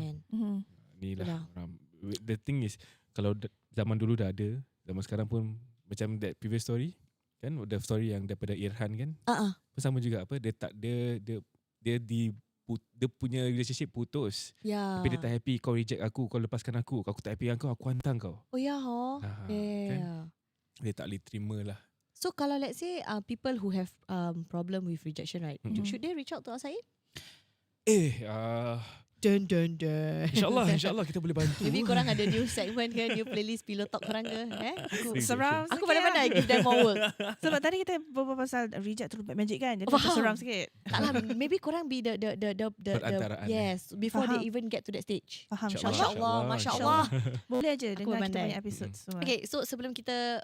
Ni Benar. lah orang. The thing is, kalau zaman dulu dah ada, zaman sekarang pun macam that previous story kan, the story yang daripada Irhan kan, pun sama juga apa, dia tak dia punya relationship putus. Ya. Tapi dia tak happy, kau reject aku, kau lepaskan aku tak happy dengan kau, aku hantar kau. Oh ya, ho. Kan? Yeah. Dia tak boleh terima lah. So kalau let's say people who have problem with rejection, right? Mhm. Should they reach out to us, Said? Dun dun dun. InsyaAllah kita boleh bantu. Maybe korang ada new segment ke, new playlist Pillow Talk korang ke? Seram Aku sikit pandai-pandai give them more work. Sebab tadi kita berbual pasal reject through magic kan. Jadi Faham. macam seram sikit. Tak lah, maybe korang be the Perantaraan. yes, before Faham. they even get to that stage. Faham InsyaAllah. insyaAllah. Masya Allah. Boleh aja Aku dengar kita pandai. punya episode semua. Okay, so sebelum kita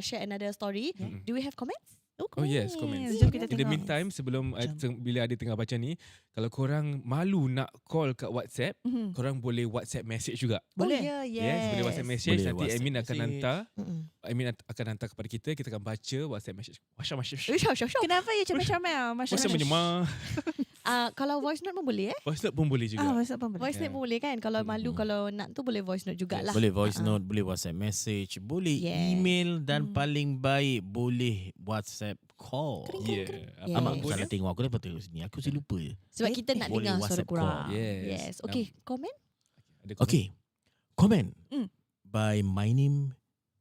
share another story, Mm-mm. do we have comments? Oh yes, comments. Jom kita In the tengok. meantime, sebelum Jom. bila ada tengah baca ni, kalau korang malu nak call kat WhatsApp, Mhm. korang boleh WhatsApp message juga. Boleh. Oh, yeah, yes. Yes, boleh WhatsApp message. Boleh Nanti WhatsApp admin akan message. hantar. Mm-mm. Admin akan hantar kepada kita. Kita akan baca WhatsApp message. Masya. Syok. Kenapa you comel-comel? Masa menyemah. Kalau voice note pun boleh WhatsApp pun boleh juga. WhatsApp pun boleh. Voice note pun boleh kan? Kalau malu, kalau nak tu boleh voice note jugalah. Boleh voice note, boleh WhatsApp message, boleh Yes. email dan paling baik boleh WhatsApp call. Yeah. Yes. Amak pun, salah tengok aku dapat tengok sini. Aku lupa je. Sebab kita nak Boleh dengar suara WhatsApp korang. call. Yes. Okay, komen? Ada komen? Okay. Comment Mm. by my name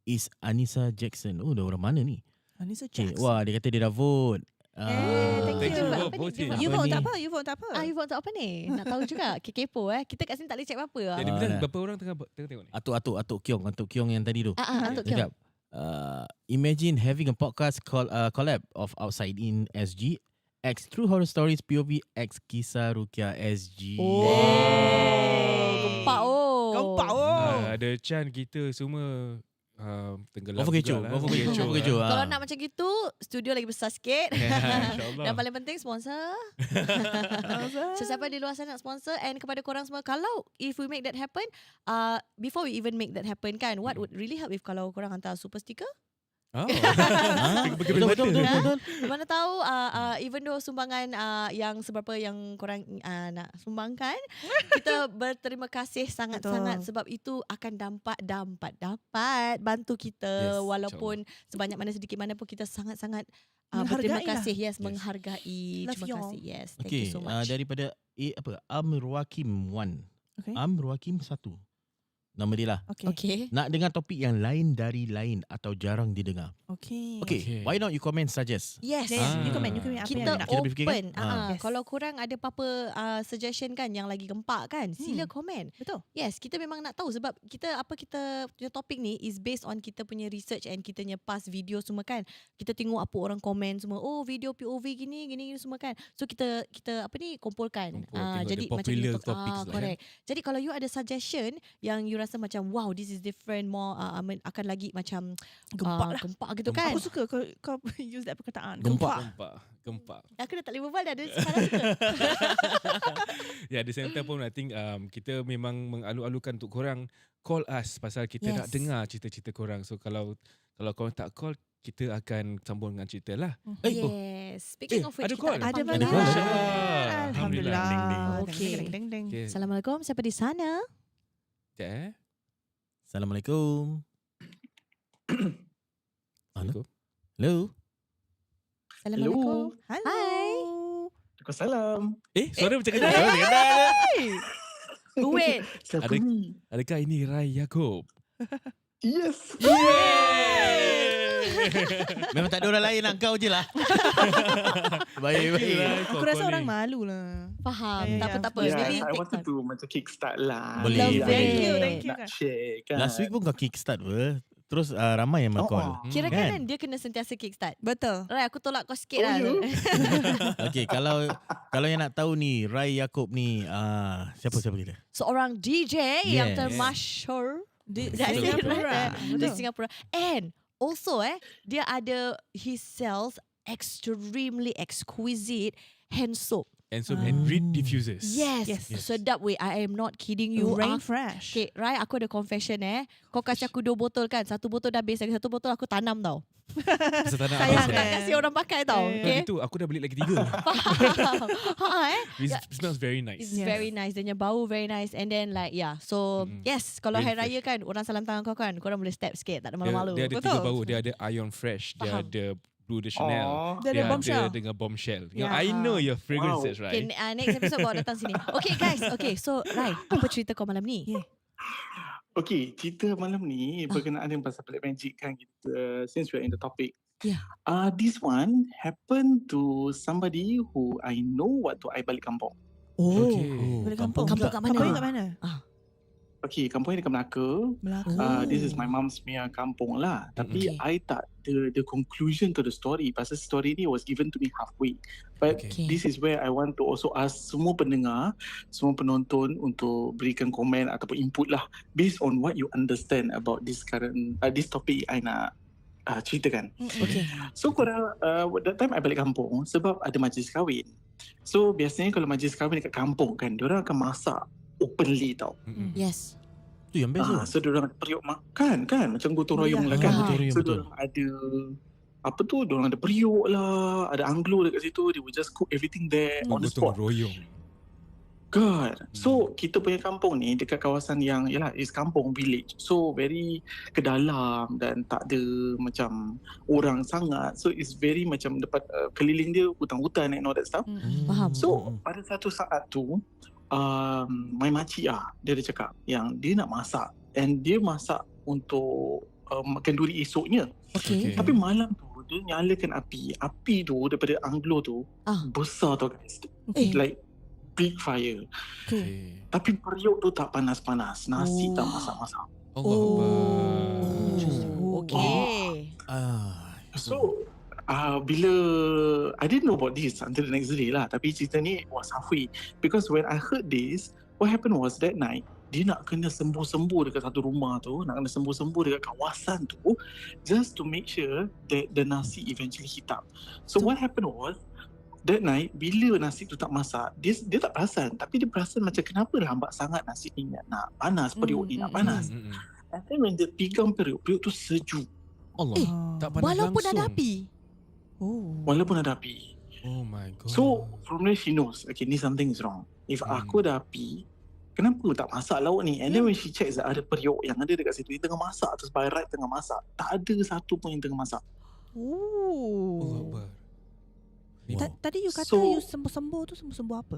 is Anissa Jackson. Oh, dah orang mana ni? Anissa Okay. Jackson. Wah, dia kata dia dah vote. Thank you. Vote, Apa ni? voting. Dia You Apa vote ni? tak apa? You vote tak apa? You vote untuk apa ni? Nak tahu juga. Kepo Kita kat sini tak boleh check apa-apa. Jadi Ah, betul dah. berapa orang tengah tengok ni? Atuk Kiong yang tadi tu. Untuk Cakap, imagine having a podcast collab of Outside In SG X True Horror Stories POV X Kisah Rukia SG. Gempak oh. Gempak oh. Ada Chan kita semua tenggelam Kau kecoh, jugalah. kau kecoh, kau kecoh. Kalau nak macam gitu, studio lagi besar sikit. InsyaAllah. Dan paling penting sponsor. So siapa di luar sana nak sponsor, and kepada korang semua, kalau if we make that happen, before we even make that happen kan, what would really help if kalau korang hantar super sticker? Oh. Betul. Mana tahu even though sumbangan yang seberapa yang korang nak sumbangkan, kita berterima kasih sangat-sangat Betul. sebab itu akan dapat bantu kita, Yes, walaupun sebanyak mana sedikit mana pun kita sangat-sangat Menghargai berterima kasih. Yes. Yes, menghargai. Love Terima you all. kasih. Yes, thank Okay, you so much. daripada Amruakim 1. Okay. Amruakim 1. Nama dia lah. Okay. Nak dengar topik yang lain dari lain atau jarang didengar. Okay. Okay, why not you comment suggest? Yes. Then you comment apa Kita yang nak. Kita boleh fikirkan? open. Yes. Kalau korang ada apa-apa suggestion kan yang lagi gempak kan, sila komen. Betul. Yes, kita memang nak tahu sebab kita punya topik ni is based on kita punya research and kita punya past video semua kan. Kita tengok apa orang komen semua. Oh, video POV gini semua kan. So kita kumpulkan. Tengok Jadi the macam popular you topics lah, correct. Jadi kalau you ada suggestion yang you rasa macam wow, this is different, more akan lagi macam Gempak lah. gempak gitu kan. Aku suka kau use that perkataan. Gempak. Gempak. Aku dah tak boleh berbual dah. Dia sekarang suka. Ya, at the same time pun I think kita memang mengalu-alukan untuk korang call us pasal kita nak Yes. dengar cerita-cerita korang. So kalau korang tak call, kita akan sambung dengan cerita lah. Yes. Speaking of which, ada kita call? ada Ada panggilan. banyak. Alhamdulillah. Alhamdulillah. Ding, ding. Okay. Ding, ding, ding. Okay. Assalamualaikum, siapa di sana? Sekejap Assalamualaikum. Assalamualaikum. Hello. Assalamualaikum. Hello. Hai. Waalaikumsalam. Suara macam kenal. Wait. Siapa Ada- ni? Adakah ini Rai Yaakob? Yes. Memang tak ada orang lain lah, kau je lah. Baik. Aku rasa orang malu lah. Faham. Ya, ya, Tak apa, ya. tak apa. Yeah, Maybe I take wanted time. to macam kickstart lah. Boleh. Love Nak- it. Thank you. Nak share kan. Last week pun kau kickstart apa? Terus ramai yang call. Kira Kan? kan dia kena sentiasa kickstart. Betul. Right, aku tolak kau sikit Oh, lah. ya? Okay, kalau yang nak tahu ni, Rai Yaakob ni, siapa kita? Seorang DJ yang Yes. termasyhur Di dari Singapura. Dari Singapura. And also dia he sells extremely exquisite hand soap. And so and read diffusers. Yes. Yes. Sedap weh. I am not kidding you. Rain fresh. Okay, Rai, aku ada confession Kau kasih aku 2 botol kan. 1 botol dah habis, lagi 1 botol aku tanam tau. Pasal tak nak Sayang habis, tak kasi orang pakai tau. Yeah. Okay. Itu aku dah beli lagi 3. Faham. It smells very nice. It's Yes. very nice. Dia punya bau very nice. And then like so yes, kalau Very hari raya kan orang salam tangan kau kan, korang boleh step sikit, tak ada malu-malu. Dia ada 3 bau. Dia ada Ion Fresh, dia Faham. ada Blue de Chanel, Oh. Dia ada bombshell. dengan Bombshell. You know, Yeah. I know your fragrances, Wow. right? Okay, next episode kau datang sini. Okay guys, okay, so Rai, apa cerita kau malam ni? Yeah. Okay, cerita malam ni berkenaan dengan pasal Black Magic kan kita, since we're in the topic. Yeah. This one happened to somebody who I know waktu I balik kampung. Oh. Okay. Balik kampung. Kampung kat mana? Kampung kat mana? Okay, kampung ni dekat Melaka. Melaka. This is my mom's punya kampung lah. Tapi Okay. I tak the conclusion to the story. Pasal story ni was given to me halfway. But Okay. this is where I want to also ask semua pendengar, semua penonton untuk berikan komen ataupun input lah based on what you understand about this current this topic I nak ceritakan. Okay. So korang that time I balik kampung sebab ada majlis kahwin. So biasanya kalau majlis kahwin dekat kampung kan, diorang akan masak openly tau. Yes. Tu yang best tu. So diorang ada periuk makan kan, macam gotong royong lah kan. Gotong royong, So betul. diorang ada apa tu, diorang ada periuk lah, ada anglo dekat situ, they will just cook everything there on the Gotong spot. royong. Kan. So kita punya kampung ni dekat kawasan yang yalah is kampung village. So very ke dalam dan tak ada macam orang sangat. So it's very macam dapat keliling dia hutan-hutan and all that stuff. Faham. So pada satu saat tu my makcik dia ada cakap yang dia nak masak and dia masak untuk kenduri esoknya. Okay. Tapi malam tu dia nyalakan api. Api tu daripada anglo tu besar tau guys. Like big fire. Okay. Tapi periuk tu tak panas-panas. Nasi tak masak-masak. Okay. So bila I didn't know about this until the next day lah. Tapi cerita ni was halfway. Because when I heard this, what happened was that night, dia nak kena sembuh-sembuh dekat satu rumah tu, nak kena sembuh-sembuh dekat kawasan tu, just to make sure that the nasi eventually heat up. So what happened was, that night, bila nasi tu tak masak, dia tak perasan. Tapi dia perasan macam kenapa lambat sangat nasi ni nak panas, periuk ni nak panas. And then when dia pegang periuk tu sejuk. Allah. Tak panas Walaupun langsung. ada api. Walaupun ada api. Oh my god. So from there she knows, okay, ni something is wrong. If aku ada api, kenapa tak masak lauk ni? And then when she checks ada periuk yang ada dekat situ, dia tengah masak terus by right tengah masak. Tak ada satu pun yang tengah masak. Allah Akbar. Tadi you kata So- you sembuh-sembuh tu sembuh-sembuh apa?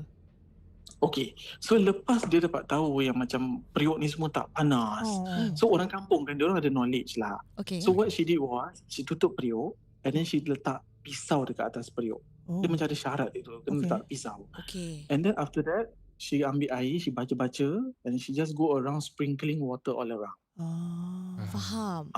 Okay, so lepas dia dapat tahu yang macam periuk ni semua tak panas. So orang kampung kan, dia orang ada knowledge lah. Okay. So what she did was, she tutup periuk and then she letak pisau dekat atas periuk. Dia macam ada syarat itu, kena Okay. letak pisau. Okay. And then after that, she ambil air, she baca-baca and she just go around sprinkling water all around. Faham.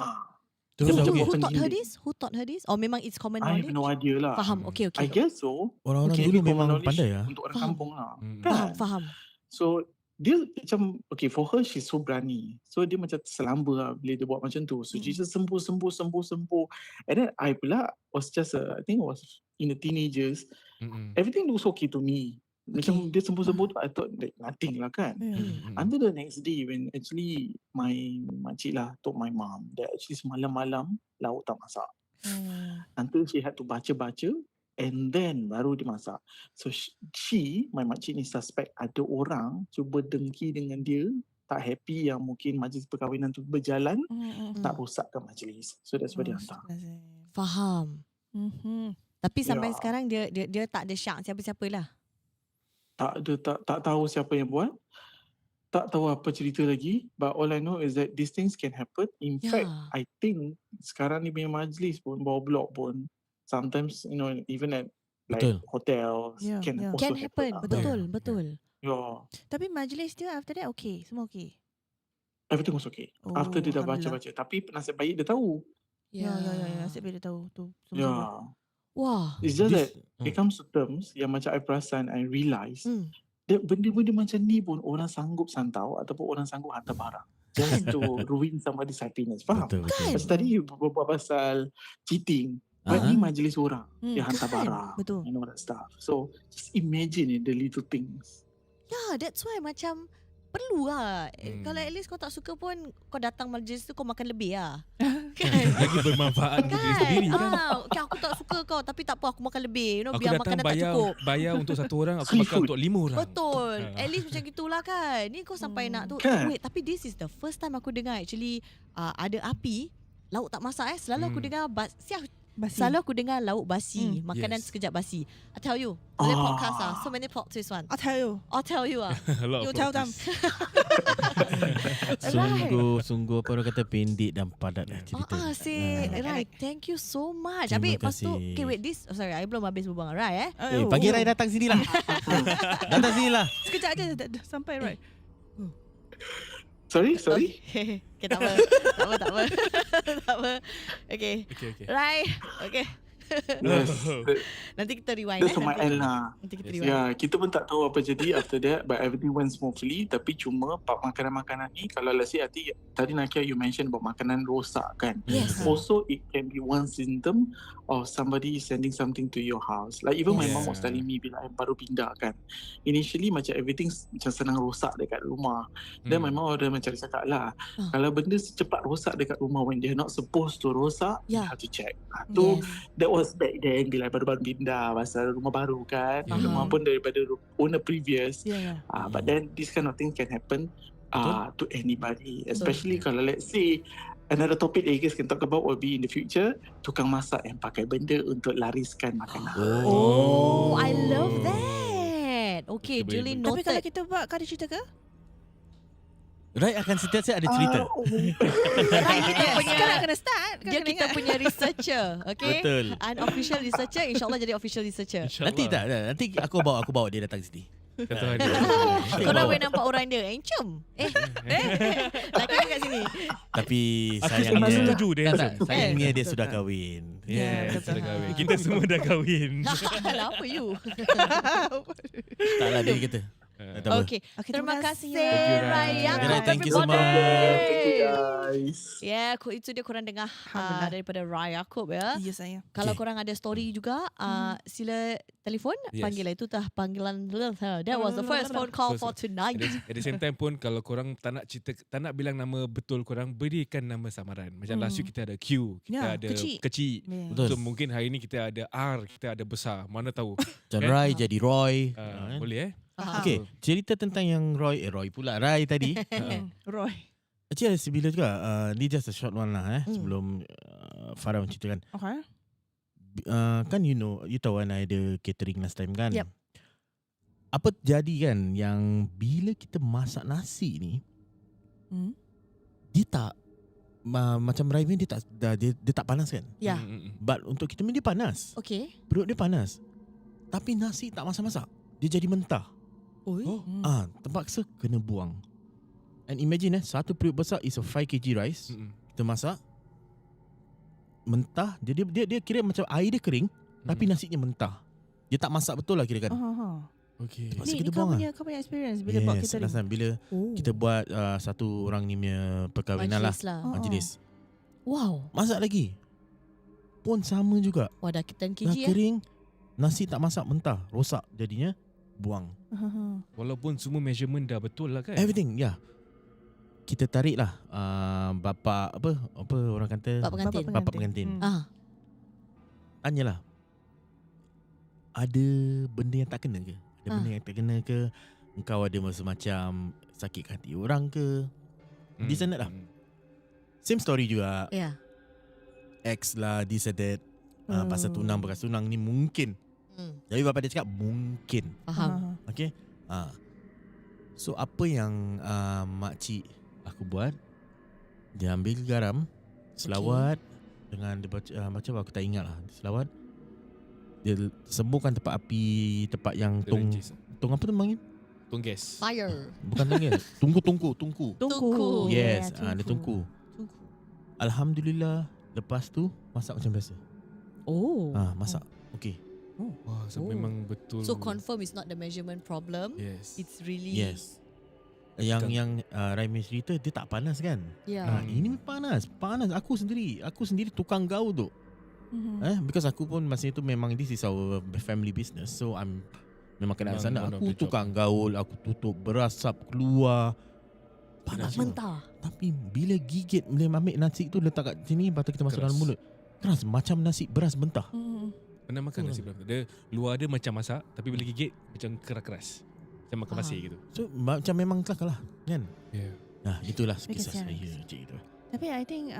Terus Dia Who, macam okay. who open taught her gini. this? Who taught her this? Or memang it's common I knowledge? have no idea lah. Faham. Okay, okay. I guess so. Orang-orang Okay, dulu ni common memang knowledge pandai lah. untuk orang Faham. kampung lah. Faham, Kan? faham. So dia macam, okay, for her she's so berani. So dia macam terselamba lah bila dia buat macam tu. So she just sembuh. And then I pula was just I think was in the teenagers. Everything looks okay to me. Macam dia sembuh tu, I thought like nothing lah kan. Until the next day when actually my makcik lah told my mom that actually semalam-malam lauk tak masak. Until she had to baca-baca and then baru dia masak. So my makcik ni suspect ada orang cuba dengki dengan dia, tak happy yang mungkin majlis perkahwinan tu berjalan, tak rosakkan majlis. So that's why dia hantar. Faham. Tapi sampai Ya. sekarang dia tak ada syak siapa-siapa lah. Tak tahu siapa yang buat. Tak tahu apa cerita lagi. But all I know is that these things can happen. In Ya. fact, I think sekarang ni punya majlis pun, bawah blok pun, sometimes, you know, even at like Betul. hotels, Yeah, can yeah. also Can happen. lah. Betul. Yeah. Tapi majlis dia after that okay, semua okay. Everything was okay. After dia dah Alhamdulillah. baca-baca. Tapi nasib baik dia tahu. Ya, nasib baik dia tahu tu. Yeah. Semua. Wah. It's just that This- it comes to terms yang macam I perasan, I realise, Hmm. benda-benda macam ni pun orang sanggup santau ataupun orang sanggup hantar barang. Just to ruin somebody's happiness. Faham? Betul, betul. Pasal tadi you berbual pasal cheating. But ni majlis orang. Dia hantar kan? barang. Betul. And all that stuff. So just imagine the little things. Yeah, that's why macam perlu lah. Kalau at least kau tak suka pun kau datang majlis tu kau makan lebih lah. Lagi bermanfaat untuk diri sendiri kan. Okay, aku tak suka kau, tapi tak apa, aku makan lebih. Aku Biar datang makanan tak cukup. bayar untuk satu orang, aku Free makan food. untuk 5 orang. Betul. At least macam gitulah kan. Ni kau sampai nak tu. Kan? Wait, tapi this is the first time aku dengar actually ada api, lauk tak masak Selalu aku dengar Basi. Selalu aku dengar lauk basi, makanan Yes. sekejap basi. I tell you, oleh Ah. podcast so many plot twist one. I'll tell you. I'll tell you A lot You of tell them. Sungguh apa orang kata pendek dan padat lah cerita. Right. Thank you so much. Terima Habis lepas tu, kasih. okay wait this. Sorry, I belum habis berbual. Right Panggil Rai datang sini lah. Datang sini lah. Sekejap je dah sampai right. Sorry. Okay, tak apa. Tak apa. Okay. Okay. Right. Okay. Yes. Nanti kita rewind. That's on my end lah. Nanti kita rewind. Ya, kita pun tak tahu apa jadi after that, but everything went smoothly. Tapi cuma makanan-makanan ni, kalau let's say tadi Nakia you mention about makanan rosak kan. Yes. Also, it can be one symptom of somebody sending something to your house. Like even my Yes. mom was telling me bila I baru pindah kan. Initially macam everything macam senang rosak dekat rumah. Then my mom ada macam cakap lah, kalau benda secepat rosak dekat rumah when they're not supposed to rosak, you Yeah. have to check. Tu Yes. that was back then bila I baru-baru pindah pasal rumah baru kan. Faham. Rumah pun daripada owner previous. Yeah. But then this kind of thing can happen to anybody, especially kalau let's say another topic that you guys can talk about will be in the future, tukang masak yang pakai benda untuk lariskan makanan. Oh, I love that. Okay, Kita duly boleh- Tapi kalau noted. kita buat, kau ada cerita ke? Rai akan sentiasa ada cerita. Dia Kau nak kena start. Kau Dia kena kita ingat. punya researcher, okay? Betul. Unofficial researcher, insyaAllah jadi official researcher. Nanti tak, nanti aku bawa dia datang sini. Satu hari. Korang boleh nampak orang dia. Encem. Laki dia kat sini. Tapi Aku sayangnya setuju dia. tak, sayangnya dia sudah kahwin. Yes, betul. sudah kahwin. Kita semua dah kahwin. Kenapa you? Taklah dia kata. Tak apa. Okay. Okay, Terima kasih Thank you, Rai. Raya. Rai, thank you so much. Thank you guys. Yeah, itu dia korang dengar Alhamdulillah. daripada Rai Yaakob ya. Ya saya. Kalau Okay. korang ada story juga, sila telefon, Yes. panggil lah. Itu dah panggilan. That was the first phone call for tonight. At the same time pun kalau korang tak nak cerita, tak nak bilang nama betul korang, berikan nama samaran. Macam last week kita ada Q, kita Ya, ada kecil. kecil. Betul. So mungkin hari ni kita ada R, kita ada besar. Mana tahu. Macam Rai jadi Roy. Boleh Faham. Okay, cerita tentang yang Roy pula, Rai tadi. Roy. Actually ada sebila juga, ni just a short one lah sebelum Farah menceritakan. Okay. Kan you tahu kan I ada catering last time kan. Yep. Apa jadi kan yang bila kita masak nasi ni, dia tak macam Rai ni dia tak panas kan. Ya. But untuk kita ni dia panas. Okay. Perut dia panas. Tapi nasi tak masak-masak. Dia jadi mentah. Oi. Terpaksa kena buang. And imagine satu periuk besar is a 5 kg rice. Kita masak mentah. Jadi dia kira macam air dia kering tapi nasinya mentah. Dia tak masak betul lah kira kan. Okay. Terpaksa Ni kita kau buang lah. punya experience bila buat Yes, catering. last time bila kita buat satu orang ni punya perkahwinan lah. Majlis lah. Majlis. Wow. Masak lagi. Pun sama juga. Wah, dah 10 Dah kg ya. kering. Nasi tak masak mentah. Rosak jadinya. Buang. Walaupun semua measurement dah betul lah kan. Everything, ya. Kita tarik lah bapa apa orang kata Bapa pengantin. bapa pengantin. Tanyalah. Ada benda yang tak kena ke? Ada benda yang tak kena ke? Engkau ada macam sakit hati orang ke? Di sana lah. Same story juga. Ya. Ex lah, this and that. Pasal tunang bekas tunang ni mungkin. Jadi bapa dia cakap mungkin. Faham. Okay. So apa yang makcik aku buat, dia ambil garam, selawat dengan dia baca aku tak ingat lah. Selawat. Dia sembuhkan tempat api, tempat yang tung apa tu panggil? Tung gas. Fire. Bukan tung. Tungku. Tungku. Yes, dia tungku. Alhamdulillah, lepas tu masak macam biasa. Oh. Masak. Okay. Wah, so memang betul. So confirm it's not the measurement problem. Yes. It's really. Yes. Yang Raimi cerita dia tak panas kan? Yeah. Ini panas. Aku sendiri tukang gaul tu. Because aku pun masa itu memang this is our family business. So I'm memang kena Memang sana. one of Aku the job. tukang gaul, aku tutup berasap keluar. Panas. Mentah. Tapi bila gigit, bila ambil nasi tu letak kat sini, lepas tu kita masuk Keras. dalam mulut. Keras macam nasi beras mentah. Pernah makan nasi beras? Dia luar dia macam masak, tapi bila gigit macam keras-keras. Macam makan pasir gitu. So macam memang kelakar lah kan. Yeah. Nah, itulah Makes kisah sense. saya cik tu. Tapi I think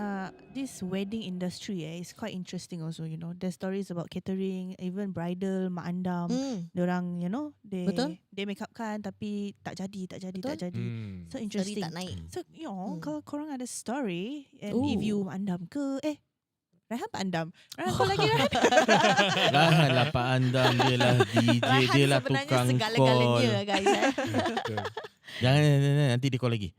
this wedding industry is quite interesting also, you know. There's stories about catering, even bridal, mak andam. Diorang, you know, Betul. they make up kan tapi tak jadi. So Story interesting. tak naik. So, you know, kalau korang ada story and Ooh. if you mak andam ke, Rehan Pak Andam. Rehan kau lagi Rehan. Rahan lah Pak Andam, dia lah DJ, Raihan dia lah sebenarnya tukang call. segala-galanya guys. Jangan, nanti dia call lagi.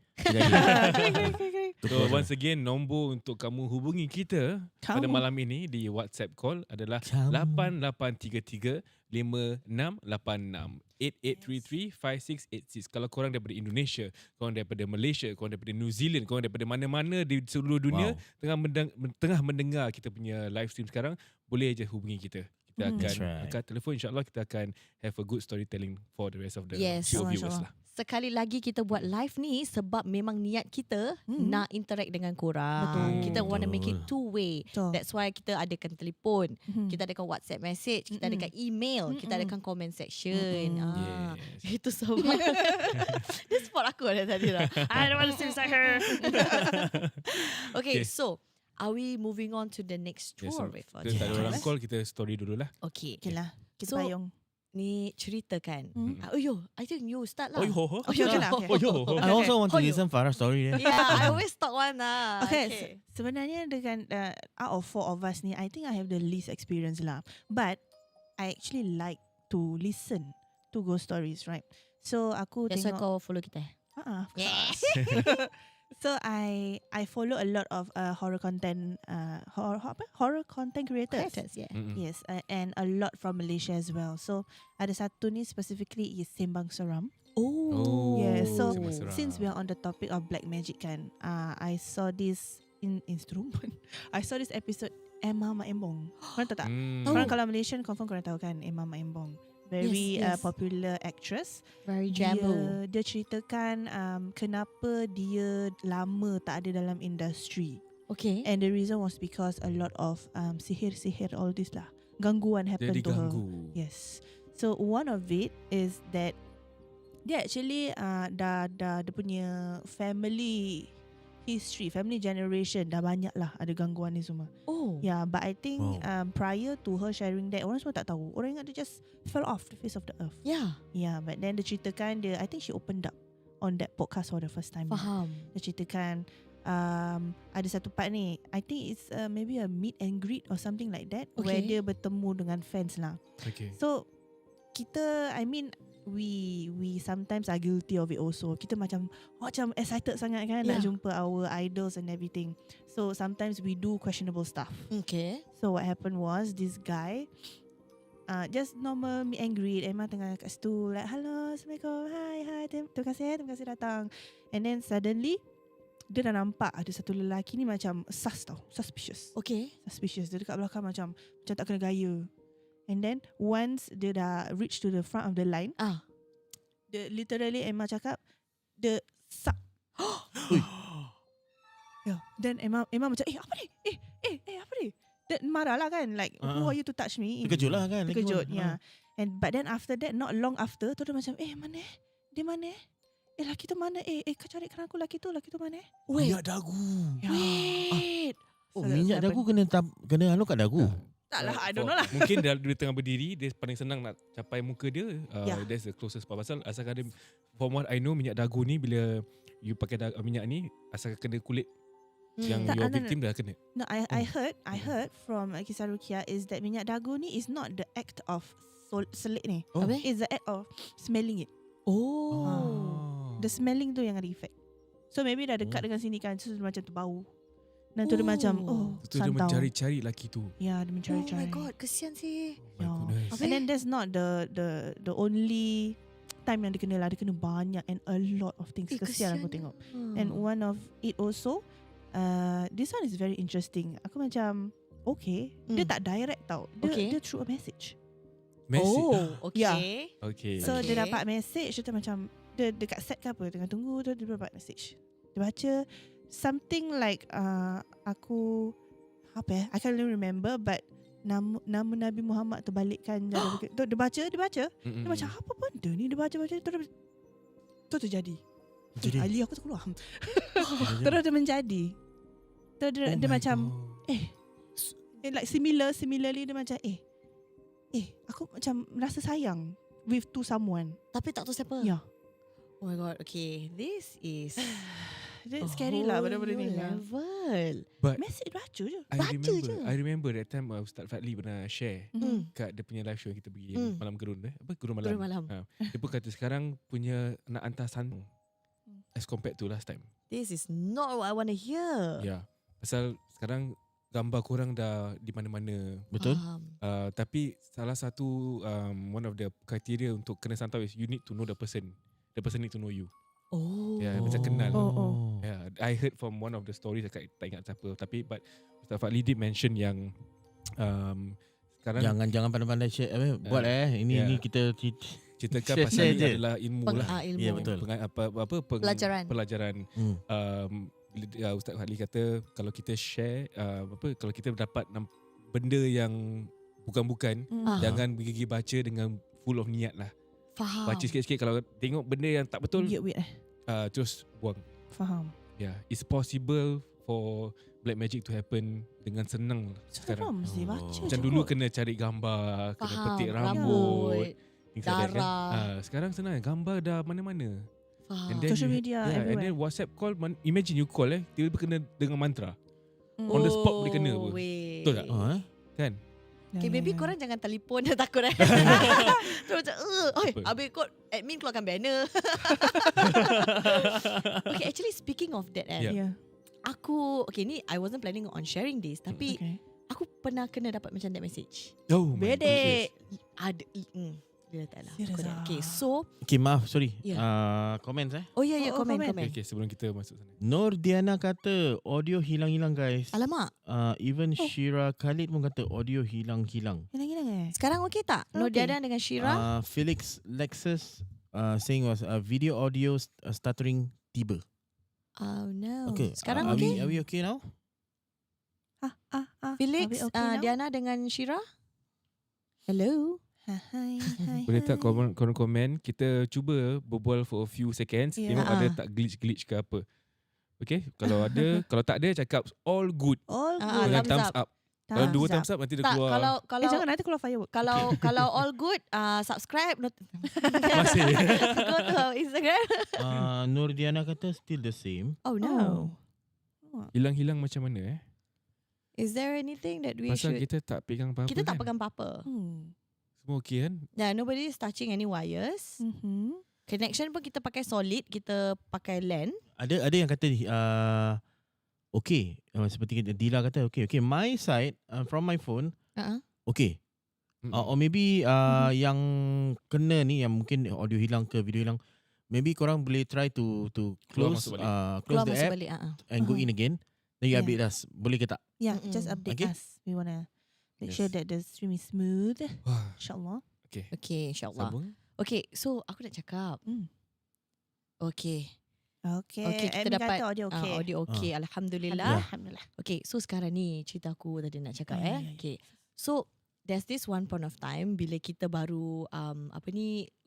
So once again, nombor untuk kamu hubungi kita pada malam ini di WhatsApp call adalah 8833 5686 8833 5686. Kalau korang daripada Indonesia, korang daripada Malaysia, korang daripada New Zealand, korang daripada mana-mana di seluruh dunia tengah mendengar kita punya live stream sekarang, boleh je hubungi kita. Kita akan angkat telefon, insyaAllah kita akan have a good storytelling for the rest of the show viewers lah. Sekali lagi kita buat live ni sebab memang niat kita nak interact dengan korang. Betul. Kita want to make it two-way. Betul. That's why kita adakan telefon, kita adakan WhatsApp message, kita adakan email, kita adakan comment section. Yes. Itu sebab dia support aku dah tadi lah. I don't want to sing like her. Okay, so are we moving on to the next story? Kita tak ada orang call, kita story dulu lah. Okay. Okay lah. Kita So, payung. Ni ceritakan. I think you start lah. Okay lah. Okay. I also want to listen Farah story. Yeah, I always talk one lah. Okay. Sebenarnya dengan out of 4 of us ni, I think I have the least experience lah. But I actually like to listen to ghost stories, right? So aku That's why tengok. kau follow kita. Yes. So I follow a lot of horror content, horror content creators. Yeah. Yes, and a lot from Malaysia as well. So ada satu ni specifically is Sembang Seram. Yeah, so Sembang Seram. since we are on the topic of black magic kan, I saw this instrument. I saw this episode Emma Mak Embong. Korang tahu tak? Korang kalau Malaysian confirm korang tahu kan Emma Mak Embong. Very Yes. Popular actress. Very jambu. Dia ceritakan kenapa dia lama tak ada dalam industri. Okay. And the reason was because a lot of sihir-sihir all this lah. Gangguan Dia happened to her. diganggu. Yes. So one of it is that dia actually dah dia punya family history, family generation dah banyak lah ada gangguan ni semua. Yeah, but I think prior to her sharing that, orang semua tak tahu. Orang ingat dia just fell off the face of the earth. Yeah. Yeah, but then dia ceritakan I think she opened up on that podcast for the first time. Faham. Dia ceritakan ada satu part ni, I think it's maybe a meet and greet or something like that, where Okay. dia bertemu dengan fans lah. Okay. So kita, I mean, we sometimes are guilty of it also. Kita macam excited sangat kan nak jumpa our idols and everything. So sometimes we do questionable stuff. Okay. So what happened was this guy just normal meet and greet. Emma tengah kat situ like, hello, Assalamualaikum, hi, terima kasih datang. And then suddenly dia dah nampak ada satu lelaki ni macam suspicious. Okay. Suspicious. Dia dekat belakang macam tak kena gaya. And then once dia dah reach to the front of the line, dia literally Emma cakap dia suck. Yeah. Then Emma macam apa ni? Apa ni? Dia marah lah kan, like who are you to touch me? Terkejut lah kan. Terkejut, yeah. And but then after that, not long after tu dia macam mana? Dia mana? Laki tu mana? Kau carikan aku laki tu mana? Minyak dagu. Wait. Oh, minyak dagu kena anu kat dagu. Tak lah, I don't know lah. Mungkin dia tengah berdiri, dia paling senang nak capai muka dia. That's the closest part. Pasal asalkan dia, from what I know, minyak dagu ni bila you pakai minyak ni, asalkan kena kulit yang your victim dah kena. No, I heard from Kisah Rukia is that minyak dagu ni is not the act of selit ni. It's the act of smelling it. The smelling tu yang ada effect. So maybe dah dekat dengan sini kan, so macam terbau. Dan tu dia macam Tu dia santau. mencari-cari lelaki tu. Ya, dia mencari-cari. Oh my god, kesian sih. Oh my goodness. And then that's not the only time yang dia kena lah. Dia kena banyak and a lot of things. Kesian aku tengok. And one of it also, this one is very interesting. Aku macam okay, dia tak direct tau. Dia through a message. Okay. Okay. So dia dapat message, dia macam dia dekat set ke apa, tengah tunggu tu dia dapat message. Dia baca something like aku apa I can't really remember, but nama Nabi Muhammad terbalikkan. Dia baca Dia macam apa benda ni, dia baca tu terjadi. Jadi Ali aku terkeluar. Terus dia menjadi. Terus dia macam like similarly dia macam aku macam rasa sayang to someone. Tapi tak tahu siapa. Ya. Oh my god. Okay, this is It's scary lah benda-benda ni. level. But Message baca je. I remember that time Ustaz Fadli pernah share kat dia punya live show yang kita pergi malam gerun gerun malam. Gerun malam. Dia pun kata sekarang punya nak hantar santang as compared to last time. This is not what I want to hear. Ya. Pasal sekarang gambar korang dah di mana-mana. betul. Tapi salah satu one of the criteria untuk kena santau is you need to know the person. The person need to know you. Oh. Ya, macam kenal. Oh. Yeah, I heard from one of the stories, tak ingat siapa, tapi but Ustaz Fadli did mention yang sekarang Jangan pandai-pandai share buat ini kita ceritakan share pasal ini je. adalah ilmu lah. Ilmu. Ya, betul. Pelajaran. Ustaz Fadli kata kalau kita share kalau kita dapat benda yang bukan-bukan, jangan pergi baca dengan full of niat lah. Faham. Baca sikit-sikit, kalau tengok benda yang tak betul, Wait. terus buang. Faham. Yeah, it's possible for black magic to happen dengan senang sekarang. Seram mesti baca. Macam dulu kena cari gambar, kena Faham. petik rambut, things like that kan. darah. Sekarang senang, gambar dah mana-mana. Faham. And then Social you- media and everywhere. then WhatsApp call, imagine you call tiba-tiba kena dengan mantra. On the spot boleh kena pun. weh. Betul tak? Kan? Okay, baby korang jangan telefon dah takut Terus macam habis kot admin keluarkan banner. Okay, actually speaking of that Yeah. aku ni I wasn't planning on sharing this, tapi Okay. aku pernah kena dapat macam that message. Oh my Bedek. Ada dia tak lah. Serious Aku tak. ah? Okay, so Okay, maaf, sorry. Yeah. Comments oh ya komen. komen. Okay, sebelum kita masuk sana. Nur Diana kata audio hilang-hilang guys. Alamak, Even Shira Khalid pun kata audio hilang-hilang. Hilang-hilang sekarang okey tak? Nur Okay. Diana dengan Shira? Felix Lexus saying was video audio stuttering tiba. Oh no. Okay. Sekarang are okey? Are we okay now? Felix, Are we okay now? Diana dengan Shira? Hello. Hai. Boleh tak korang komen? Kita cuba berbual for a few seconds. Yeah. Tengok ada tak glitch ke apa. Okay? Kalau ada, kalau tak ada, cakap all good. All Ah, good. Dengan thumbs thumbs up. Kalau dua thumbs up, nanti dia Tak, keluar. kalau Jangan nanti keluar firework. kalau all good, subscribe. Masih. Go to our Instagram. Nur Diana kata still the same. Oh no. Hilang-hilang macam mana Is there anything that we Pasal should? kita tak pegang apa-apa Kita tak kan? pegang apa-apa. Semua okay kan? Yeah, nobody is touching any wires. Connection pun kita pakai solid, kita pakai LAN. Ada yang kata okay, seperti Dila kata okay. My side from my phone okay. Or maybe yang kena ni yang mungkin audio hilang ke video hilang, maybe korang boleh try to Keluar close masuk balik. close Keluar the masuk app balik. and go in again. Then you Yeah. update us. Boleh ke tak? Yeah, just update Okay. us. We wanna make Yes. sure that the stream is smooth. Wah, InsyaAllah. Okay, insyaAllah. sambung. Okay, so aku nak cakap. Okay. Okay. Okay, kita Admin dapat kata audio okay. audio okay. Alhamdulillah. Alhamdulillah. Okay, so sekarang ni cerita aku tadi nak cakap Ya. Okay. So there's this one point of time bila kita baru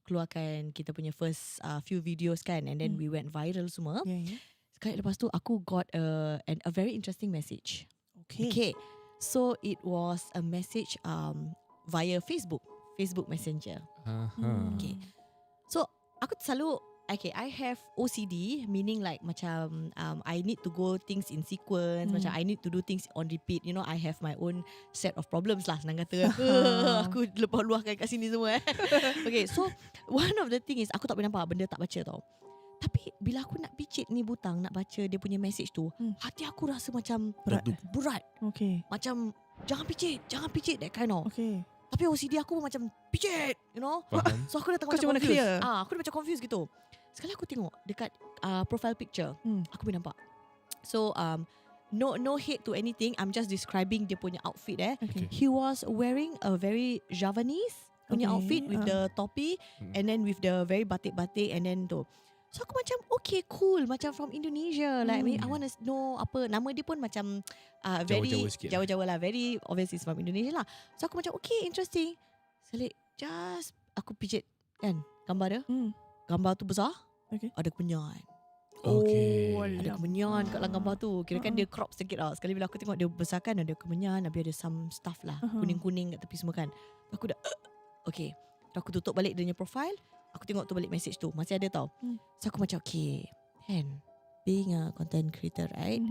keluarkan kita punya first few videos kan, and then we went viral semua. Yeah. Sekali lepas tu aku got a very interesting message. Okay. Okay. So it was a message via Facebook Messenger. Okay. So aku selalu I have OCD, meaning like macam I need to go things in sequence, macam I need to do things on repeat. You know, I have my own set of problems lah, senang kata. Aku luahkan kat sini semua. Okay, so one of the thing is aku tak boleh nampak benda tak baca tau. Tapi bila aku nak picit ni butang nak baca dia punya message tu, hati aku rasa macam berat. Okay. Macam jangan picit that kind of. Okay. Tapi OCD aku pun macam picit, you know. Faham. So aku dah tengok Kau macam cuma nak confused. clear. Aku dah macam confused gitu. Sekali aku tengok dekat profile picture, aku boleh nampak. So no hate to anything, I'm just describing dia punya outfit Okay. He was wearing a very Javanese punya Okay. outfit with the topi and then with the very batik-batik and then tu. So aku macam okay cool, macam from Indonesia. Like I want to know apa nama dia pun macam very Jawa-Jawa sikit lah. Jawa-Jawa lah, very obviously from Indonesia lah. So aku macam okay, interesting. Sekali just aku pijit kan gambar dia. Gambar tu besar. Okay. Ada kemenyan. Okay. Ada kemenyan kat dalam gambar tu. Kira kan dia crop sedikit lah. Sekali bila aku tengok dia besarkan, ada kemenyan, habis ada some stuff lah. Kuning-kuning kat tepi semua kan. Aku dah okay. Aku tutup balik dia punya profile. Aku tengok tu balik message tu. Masih ada tau. So aku macam okay. Kan, being a content creator, right?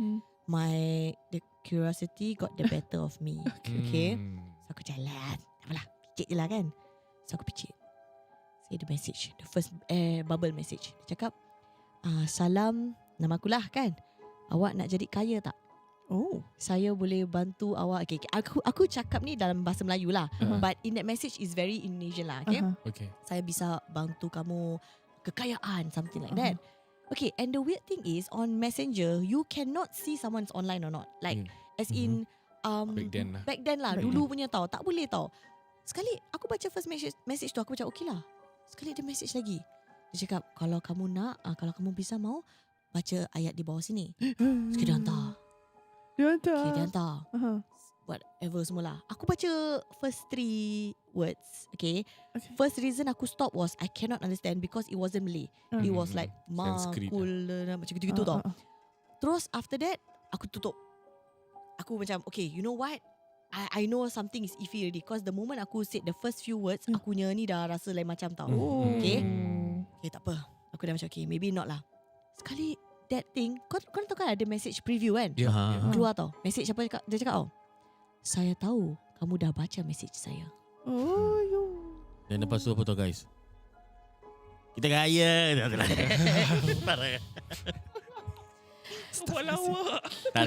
The curiosity got the better of me. Okay. So aku jalan. Tak apalah. Picit je lah kan. So aku picit. Saya ada message. The first bubble message. Dia cakap, salam, nama aku lah kan. Awak nak jadi kaya tak? Oh. Saya boleh bantu awak. Okay. Aku cakap ni dalam bahasa Melayu lah. But in that message is very Indonesian lah. Okay. Okay. Saya bisa bantu kamu kekayaan, something like that. Okay, and the weird thing is on Messenger you cannot see someone's online or not. Like as in back then lah dulu punya tau, tak boleh tau. Sekali aku baca first message tu aku macam okay lah. Sekali dia message lagi. Dia cakap kalau kamu nak, kalau kamu bisa mau baca ayat di bawah sini. Sekali dia hantar. Okay, dia hantar. Whatever semualah. Aku baca first 3 words. Okay. First reason aku stop was I cannot understand because it wasn't Malay. It was like ma, Sanskrit kul, macam gitu-gitu tau. Terus after that aku tutup. Aku macam okay, you know what? I know something is iffy already because the moment aku said the first few words, aku ni dah rasa lain macam tau. Okay. Okay, tak apa. Aku dah macam okay, maybe not lah. Sekali that thing, kau tahu kan ada message preview kan? Keluar tau. Message apa dia cakap tau? Saya tahu kamu dah baca message saya. Dan lepas tu apa tau guys? Kita kaya.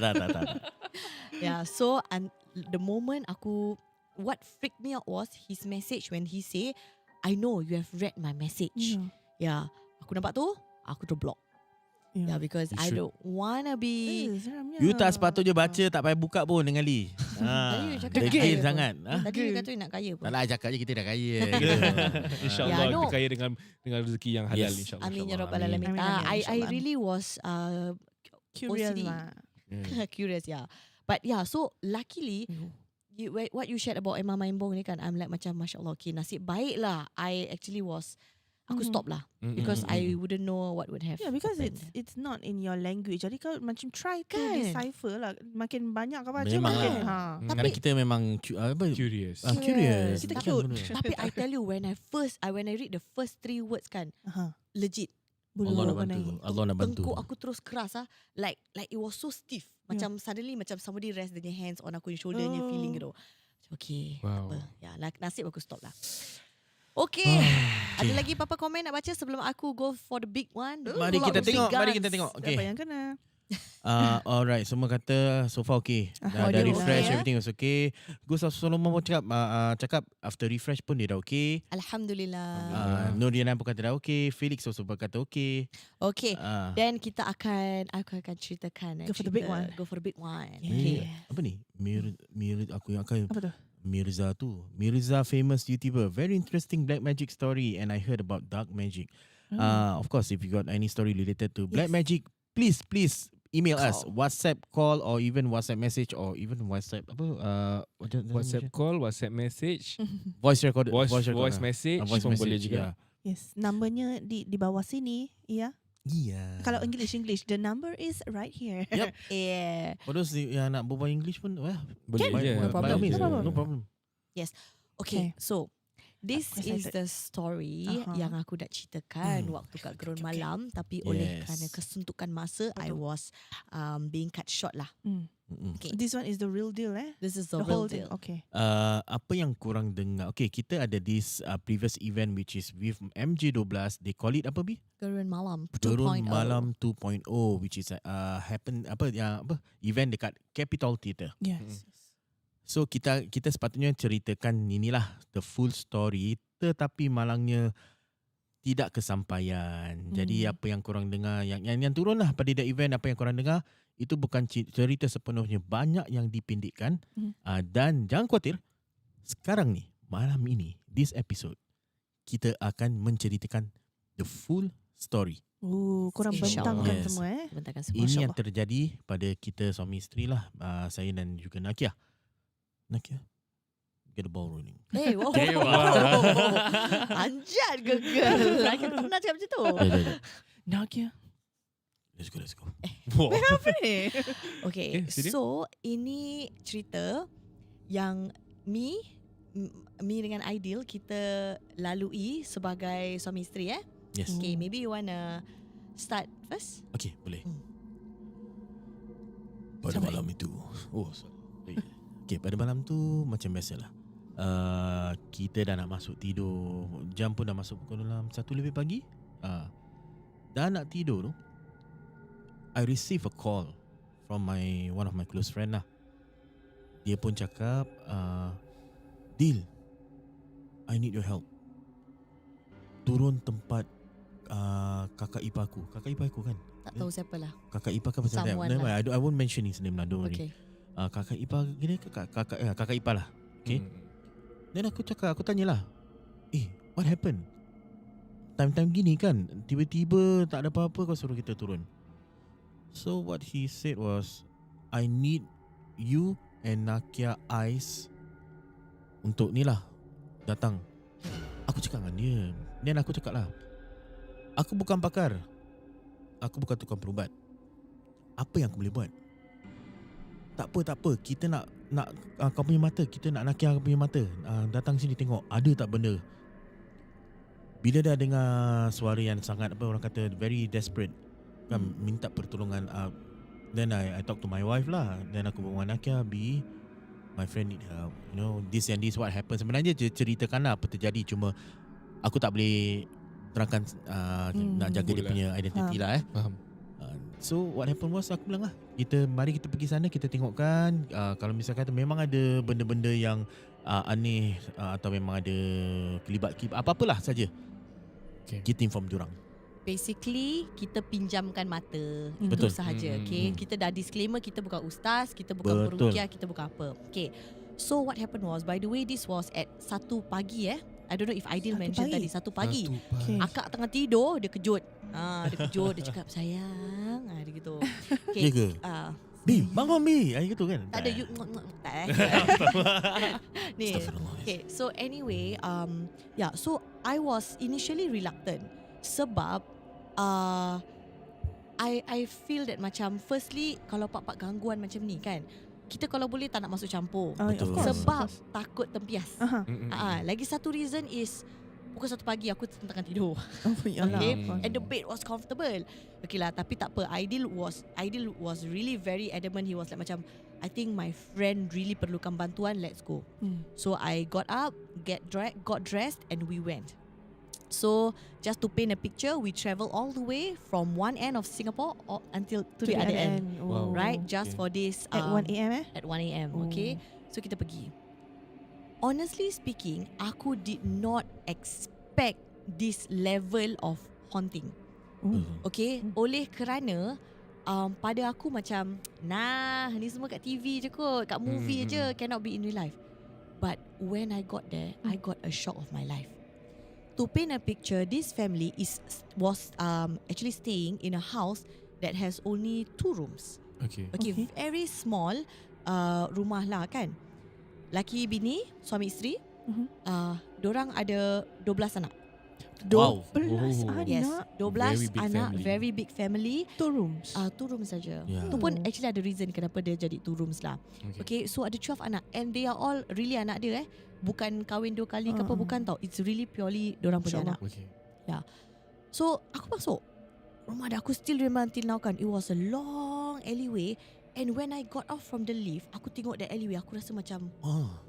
Tak. Yeah, so and the moment what freaked me out was his message when he say, I know you have read my message. Yeah, aku nampak tu, aku tu block. Yeah, because I don't wanna be. You tak sepatutnya baca, tak payah buka pun dengan Lee. Tadi you cakap Degil kaya sangat. Tadi you kata you nak kaya pun. Tak lah, cakap je kita dah kaya. InsyaAllah Yeah, kita kaya dengan rezeki yang halal Yes. insyaAllah. Amin ya InsyaAllah. rabbal alamin. Amin, amin, I insyaAllah. really was Curious OCD. lah. Curious, yeah. But yeah, so luckily what you shared about Emma Maimbong ni kan, I'm like macam Masya Allah, okay, nasib baik lah. I actually was aku stop lah because I wouldn't know what would have. Yeah, because happened. it's not in your language. Jadi kau macam try to Kan? decipher lah. Makin banyak kau baca Memang makin. lah. Tapi- Kerana kita memang Curious. curious. Kita Tapi- cute. Tapi I tell you when I read the first 3 words kan, legit Allah nak bantu. Allah nak bantu. tengkuk aku terus keras like it was so stiff. Macam suddenly macam somebody rest their hands on aku shoulder punya feeling gitu. Okay, Wow. apa? Ya, nasib aku stop lah. Okay. Ada lagi apa-apa komen nak baca sebelum aku go for the big one? Mari kita tengok. Siapa yang kena? Alright, semua kata so far okay. Dah audio refresh, okay. everything was okay. Gus Solomon pun cakap after refresh pun dia dah okay. Alhamdulillah. Nuriana pun kata dah okay. Felix also pun kata okay. Okay. Then aku akan ceritakan. Go for the big one. Go for the big one. Okay. Okay. Apa ni? Aku yang akan Apa tu? Mirza famous YouTuber. Very interesting black magic story, and I heard about dark magic. Of course, if you got any story related to black magic, please email us, WhatsApp call, or even WhatsApp message, or even WhatsApp WhatsApp call, WhatsApp message, voice record, voice message voice pun message boleh juga. Yes, numbernya di bawah sini. Ya. Yeah. Kalau English, the number is right here. Yep. Yeah. For those yang nak berbual English pun, Boleh je. no problem. No problem. Okay. So this Aku is excited. the story yang aku nak ceritakan waktu kat Gerun Malam, tapi oleh kerana kesuntukan masa, I was being cut short lah. Okay. This one is the real deal, This is the whole real deal. Okay. Apa yang korang dengar? Okay, kita ada this previous event which is with MJ12. They call it apa, Bi? Gerun Malam 2.0. Gerun Malam 2.0, which is event dekat Capitol Theatre. Yes. So kita sepatutnya ceritakan inilah the full story, tetapi malangnya tidak kesampaian. Jadi apa yang korang dengar, yang turunlah pada the event, apa yang korang dengar itu bukan cerita sepenuhnya, banyak yang dipendekkan. Dan jangan khawatir, sekarang ni, malam ini, this episode, kita akan menceritakan the full story. Korang InsyaAllah. bentangkan Yes. semua Bentangkan semua. Ini Masya yang terjadi pada kita suami isteri lah. Saya dan juga Nakia. Nakia, get the ball rolling. Wow. Okay, wow. Anjat ke girl. Lagi pernah cakap macam tu. Nakia. Let's go. Wow. Apa ni? Okay, Okay, sini. so ini cerita yang mi dengan Aidil kita lalui sebagai suami isteri Yes. Okay, maybe you wanna start first? Okay, boleh. Hmm. Pada Sampai. malam itu. Sorry. Okay, pada malam tu macam biasalah. Kita dah nak masuk tidur. Jam pun dah masuk pukul dalam 1 lebih pagi. Dah nak tidur tu, I receive a call from one of my close friend lah. Dia pun cakap, Dil, I need your help. Turun tempat kakak ipar aku. Kakak ipar aku kan? Tak tahu siapa lah. Kakak ipar ke pasal Someone Never lah. mind, I won't mention his name lah, don't worry. Okay. Kakak ipar gini, kakak ipar lah. Okay. Then aku tanyalah, what happened? Time-time gini kan, tiba-tiba tak ada apa-apa kau suruh kita turun. So what he said was, I need you and Nakia Ais untuk ni lah datang. Aku cakap dengan dia. Then aku cakap lah, aku bukan pakar, aku bukan tukang perubat. Apa yang aku boleh buat? Tak apa. Kita nak kau punya mata. Kita nak Nakia punya mata. Datang sini tengok ada tak benda. Bila dah dengar suara yang sangat orang kata very desperate, kan, minta pertolongan. Then I talk to my wife lah. Then aku berbual dengan Nakia, B, my friend need help. You know, this and this what happened. Sebenarnya ceritakan lah apa terjadi. Cuma aku tak boleh terangkan nak jaga dia Betul punya identiti lah. Faham. So what happened was, aku bilang lah, mari kita pergi sana, kita tengokkan. Kalau misalkan memang ada benda-benda yang aneh, atau memang ada kelibat apa-apalah saja, Okay. kita inform diorang. Basically, kita pinjamkan mata. Betul. Itu sahaja. Okay. Kita dah disclaimer, kita bukan ustaz, kita bukan Betul. perukia, kita bukan apa. Okay. So what happened was, by the way, this was at 1 pagi I don't know if Aidil 1 mention pagi? tadi 1 pagi. Okay. Akak tengah tidur, dia kejut. Dia kejut, dia cakap, sayang. Dia gitu. Ya ke? B, bangun B. Gitu kan? Tak ada you. Tak Ni. Astaghfirullah. Okay, so anyway, so I was initially reluctant sebab I feel that macam firstly kalau pak-pak gangguan macam ni kan, kita kalau boleh tak nak masuk campur. Betul. Of course. Sebab takut tempias. Aha. Lagi satu reason is pukul 1 pagi aku tengah tidur. Oh, ya Allah. Okay, Hmm. and the bed was comfortable. Okay lah, tapi tak apa. Aidil was really very adamant. He was like macam, I think my friend really perlukan bantuan. Let's go. So I got up, got dressed, and we went. So just to paint a picture, we travel all the way from one end of Singapore until to the other end. Oh. Right, just Okay. for this At 1 a.m. At 1 a.m. Okay, so kita pergi. Honestly speaking, aku did not expect this level of haunting. Okay, oleh kerana pada aku macam, nah, ni semua kat TV je kot, kat movie je, cannot be in real life. But when I got there, I got a shock of my life. To paint a picture, this family was actually staying in a house that has only 2 rooms. Okay. Okay, Okay. very small rumah lah kan. Laki bini, suami isteri, dorang ada 12 anak. 12 Oh. anak. Yes, 12 Very big anak, family. very big family. 2 rooms. 2 rooms saja. Yeah. Tu pun actually ada reason kenapa dia jadi 2 rooms lah. Okay, so ada 12 anak and they are all really anak dia bukan kahwin 2 kali ke apa, bukan tau. It's really purely dorang punya anak. Okay. So aku masuk rumah dia, aku still remember until now kan. It was a long alleyway, and when I got off from the lift, aku tengok that alleyway, aku rasa macam Oh.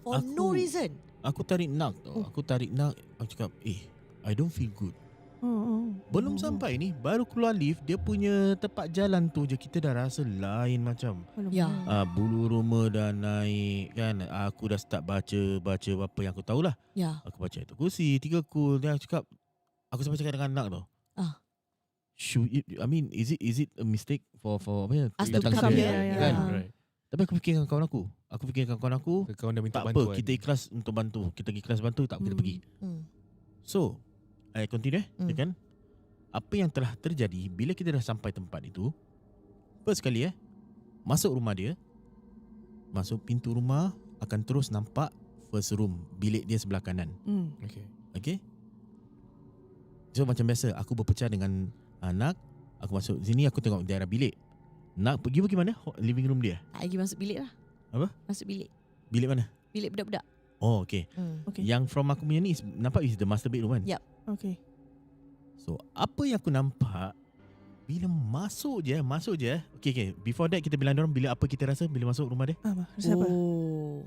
for no reason. Aku tarik nak tau. Aku cakap, I don't feel good. Belum sampai ni, baru keluar lift, dia punya tepat jalan tu je kita dah rasa lain macam. Ya. Bulu roma dah naik kan. Aku dah start baca apa yang aku tahulah. Ya. Aku baca Ayatul Kursi, 3 kul. Dia cakap, aku sampai cakap dengan anak tau. Is it a mistake for apa ya? Us to datang come sini, here, kan? yeah. Right. Tapi aku fikirkan kawan aku. Kawan dah minta Tak apa, bantuan. kita ikhlas untuk bantu. Kita ikhlas bantu, tak kita pergi. So continue kan? Apa yang telah terjadi bila kita dah sampai tempat itu, first kali masuk rumah dia, masuk pintu rumah akan terus nampak first room, bilik dia sebelah kanan. Okay. So macam biasa, aku berpecah dengan Nak. Aku masuk sini, aku tengok daerah bilik. Nak pergi mana? Living room dia. Tak lagi masuk bilik lah. Apa? Masuk bilik. Bilik mana? Bilik budak-budak. Oh, okay. Okay. Yang from aku punya ni nampak is the master bedroom kan? Yep. Okay. So apa yang aku nampak bila masuk je. Okay. Before that kita bilang dorang bila apa kita rasa bila masuk rumah dia. Siapa? Oh.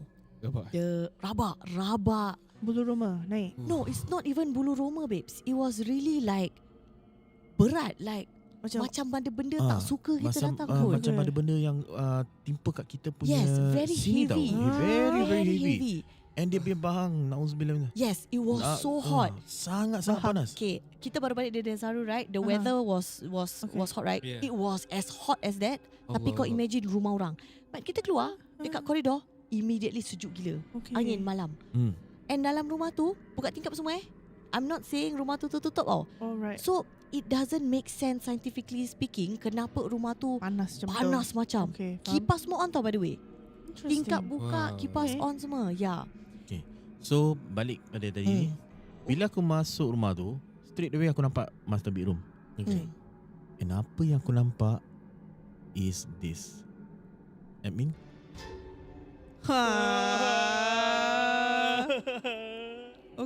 The rabak. Bulu roma naik. No, it's not even bulu roma, babes. It was really like berat, like macam benda-benda tak suka kita datang kot. Macam ada benda yang timpa kat kita punya Yes, very sini heavy. tau. Very heavy. heavy. And dia punya bahang, na'udzubillah. Yes, it was so hot. Sangat panas. Okay, kita baru balik dari Desaru, right? The weather was hot, right? Yeah. It was as hot as that. Tapi kau imagine rumah orang. But kita keluar dekat koridor, immediately sejuk gila. Okay. Angin malam. And dalam rumah tu, buka tingkap semua I'm not saying rumah tu tertutup tau. Alright. So, it doesn't make sense scientifically speaking kenapa rumah tu Panas macam. Okay, faham. Kipas semua on tau by the way. Interesting. Tingkap buka, kipas on semua. Ya. Okay. So balik pada tadi ni, bila aku masuk rumah tu, straight away aku nampak master bedroom. Okay. And apa yang aku nampak is this. Admin?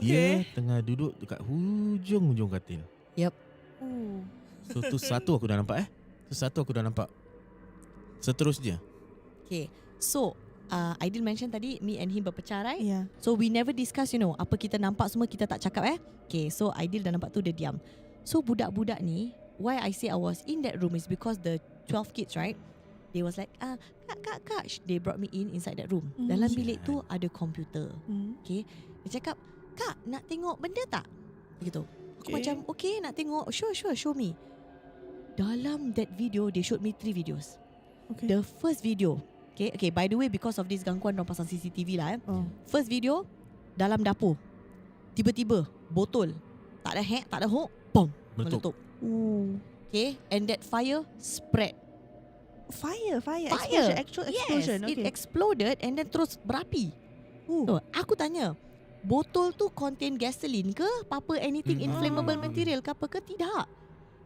Dia tengah duduk dekat hujung katil. So tu satu aku dah nampak Seterusnya. Okay. So, Aidil mention tadi me and him berpecah, right? Yeah. So we never discuss, apa kita nampak semua kita tak cakap Okay, so Aidil dah nampak tu dia diam. So budak-budak ni, why I say I was in that room is because the 12 kids, right? They was like, kak, they brought me inside that room. Dalam bilik tu ada komputer. Okay. Dia cakap, kak nak tengok benda tak? Begitu. Aku macam, okay nak tengok. Sure, show me. Dalam that video, they showed me 3 videos. Okay. The first video, okay, by the way, because of this gangguan orang pasang CCTV lah First video, dalam dapur. Tiba-tiba, botol. Tak ada hack, tak ada hook, pom, meletup. Okay, and that fire spread. Fire. Fire. Actual Yes, explosion. it exploded and then terus berapi. So, aku tanya, botol tu contain gasoline ke? Apa anything inflammable material ke apa ke? Tidak.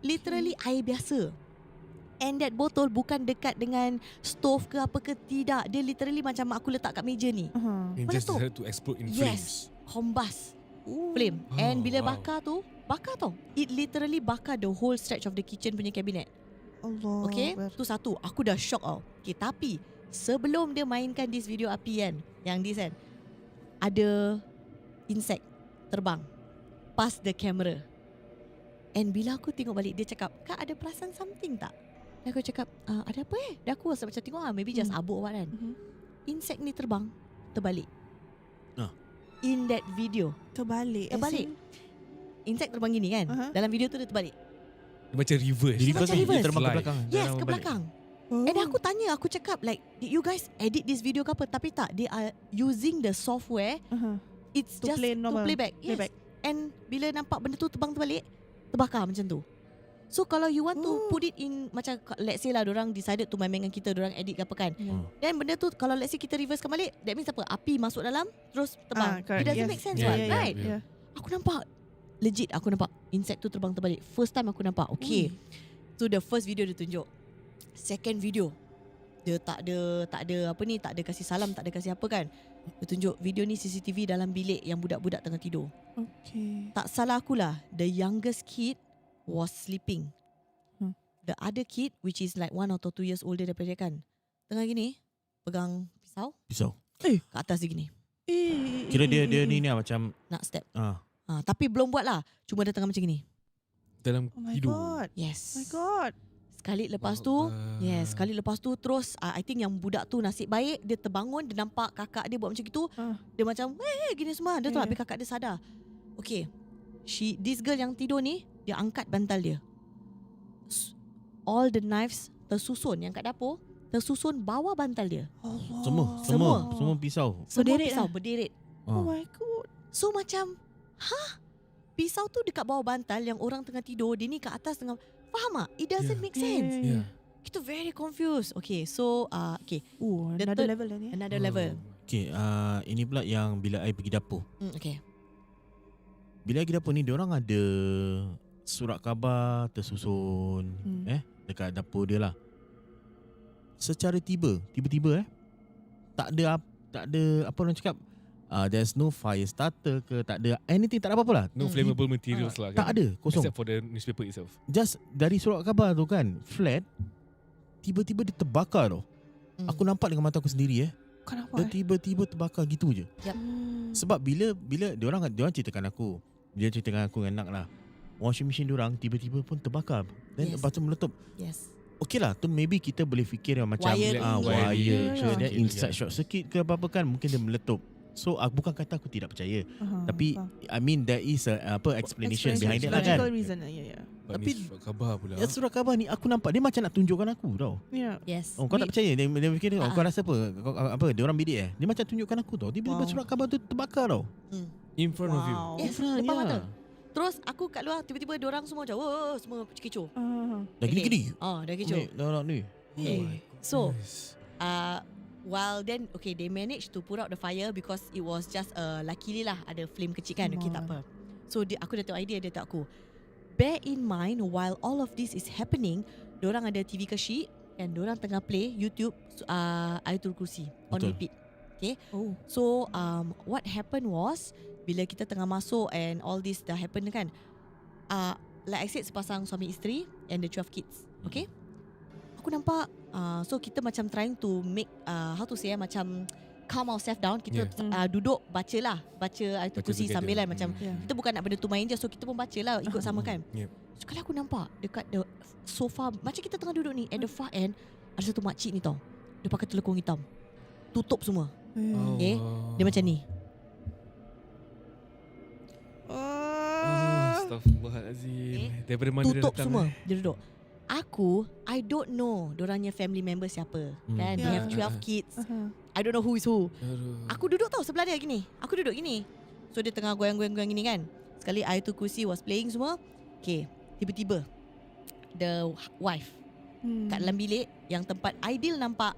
Literally air biasa. And that botol bukan dekat dengan stove ke apa ke? Tidak. Dia literally macam aku letak kat meja ni. It just Meletup. decided to explode in Yes, combust. Flame. And bila bakar tau. It literally bakar the whole stretch of the kitchen punya cabinet. Allah. Okay, tu satu. Aku dah shock tau. Okay, tapi sebelum dia mainkan this video api kan, yang this kan, ada insect terbang past the camera. And bila aku tengok balik, dia cakap, kak ada perasan something tak? Dan aku cakap, ada apa Dan aku rasa macam tengok maybe just abuk what kan. Insect ni terbang, terbalik. In that video. Terbalik. Insect terbang gini kan. Dalam video tu dia terbalik. Dia macam reverse. Macam Dia reverse. terbang ke Fly. belakang. Yes, Jalan ke balik. belakang. And aku tanya, aku cakap like, did you guys edit this video ke apa? Tapi tak, they are using the software. It's To just play to normal. playback. Yes. Playback. And bila nampak benda tu terbang-terbalik, terbakar macam tu. So kalau you want to put it in, macam let's say lah dorang decided to main-main dengan kita, dorang edit ke apa kan. Then benda tu kalau let's say kita reverse balik, that means apa? Api masuk dalam terus terbang. correct. It doesn't Yes. make sense, Yeah, right? yeah, Right? Yeah. Aku nampak legit, aku nampak insect tu terbang terbalik. First time aku nampak. Okay. So the first video dia tunjuk. Second video dia tak ada apa ni, tak ada kasih salam, tak ada kasih apa kan. Dia tunjuk video ni CCTV dalam bilik yang budak-budak tengah tidur. Okay. Tak salah akulah, the youngest kid was sleeping. The other kid, which is like 1 atau 2 years older daripada dia kan, tengah gini pegang pisau kat atas dia gini Kira dia ni macam nak step. tapi Tapi belum buat lah, cuma dia tengah macam gini. Dalam Oh my tidur. god. Yes. My god. Sekali lepas tu, sekali lepas tu terus I think yang budak tu nasib baik, dia terbangun, dia nampak kakak dia buat macam gitu. Dia macam gini semua. Dia tu habis kakak dia sadar. Okay, this girl yang tidur ni, dia angkat bantal dia. All the knives tersusun yang kat dapur, tersusun bawah bantal dia. Semua pisau. Semua Berderet pisau lah. berderet. Oh my god. So macam, pisau tu dekat bawah bantal yang orang tengah tidur, dia ni kat atas tengah. Faham tak? It doesn't make sense. Yeah. Kita very confused. Okay, so okay, The Another third- level lah ni. another level. Okay, ini pula yang bila I pergi dapur. Okay. Bila I pergi dapur ni, diorang ada surat khabar tersusun dekat dapur dia lah. Secara tiba-tiba tak ada apa orang cakap, there's no fire starter ke, tak ada anything, tak ada apa-apa lah. No flammable materials lah kan. Tak ada, kosong. Except for the newspaper itself. Just dari surat khabar tu kan, flat, tiba-tiba dia terbakar tau. Aku nampak dengan mata aku sendiri Kenapa? dia tiba-tiba terbakar gitu je. Sebab bila diorang ceritakan aku, dia ceritakan aku dengan Nak lah, washing machine diorang tiba-tiba pun terbakar. Dan Yes. lepas tu meletup. Yes. Okey lah, tu maybe kita boleh fikir yang macam Wiring. wire, Yeah. dia Sikit, inside short circuit ke apa-apa kan, mungkin dia meletup. So bukan kata aku tidak percaya, tapi I mean there is a explanation behind it lah kan. Logical reason lah, ya. Tapi ni surat khabar pula. Ya, surat khabar ni aku nampak dia macam nak tunjukkan aku tau. Ya. Yes. Oh, kau tak percaya? Dia fikir kau rasa apa? Apa? Dia orang bidik Dia macam tunjukkan aku tau. Tiba-tiba Wow. surat khabar tu terbakar tau. In front of you. Wow. Yes, Different, depan ya. mata. Terus aku kat luar, tiba-tiba diorang semua macam semua kecoh. Dah gini-gini. Dah kecoh. Ni. Okay. So while then they managed to put out the fire because it was just luckily lah ada flame kecil kan. Okay, tak apa. So aku dah tahu idea dia tak aku. Bear in mind while all of this is happening, diorang ada TV kecil and diorang tengah play YouTube Ayatul Kursi on Betul. repeat. Okay. Oh. So what happened was bila kita tengah masuk and all this dah happen kan, like I said, sepasang suami isteri and the 12 kids. Okay. Aku nampak so kita macam trying to make how to say macam calm ourselves down. Kita duduk baca Ayatul Baca Kursi together. sambil lah macam Yeah. kita bukan nak benda tu main je, so kita pun baca lah ikut sama kan. Yep. Sekali aku nampak dekat the sofa, macam kita tengah duduk ni, at the far end ada satu makcik ni tau, dia pakai telekung hitam, tutup semua. Okay. Dia macam ni. Astaghfirullahalazim. Daripada mana dia Tutup datang? semua. Dia duduk. I don't know dorangnya family member siapa. Kan? They have 12 kids. I don't know who is who. Aku duduk tau sebelah dia gini. Aku duduk gini. So dia tengah goyang-goyang gini kan. Sekali Ayatul Kursi was playing semua. Okay. Tiba-tiba the wife kat dalam bilik yang tempat Aidil nampak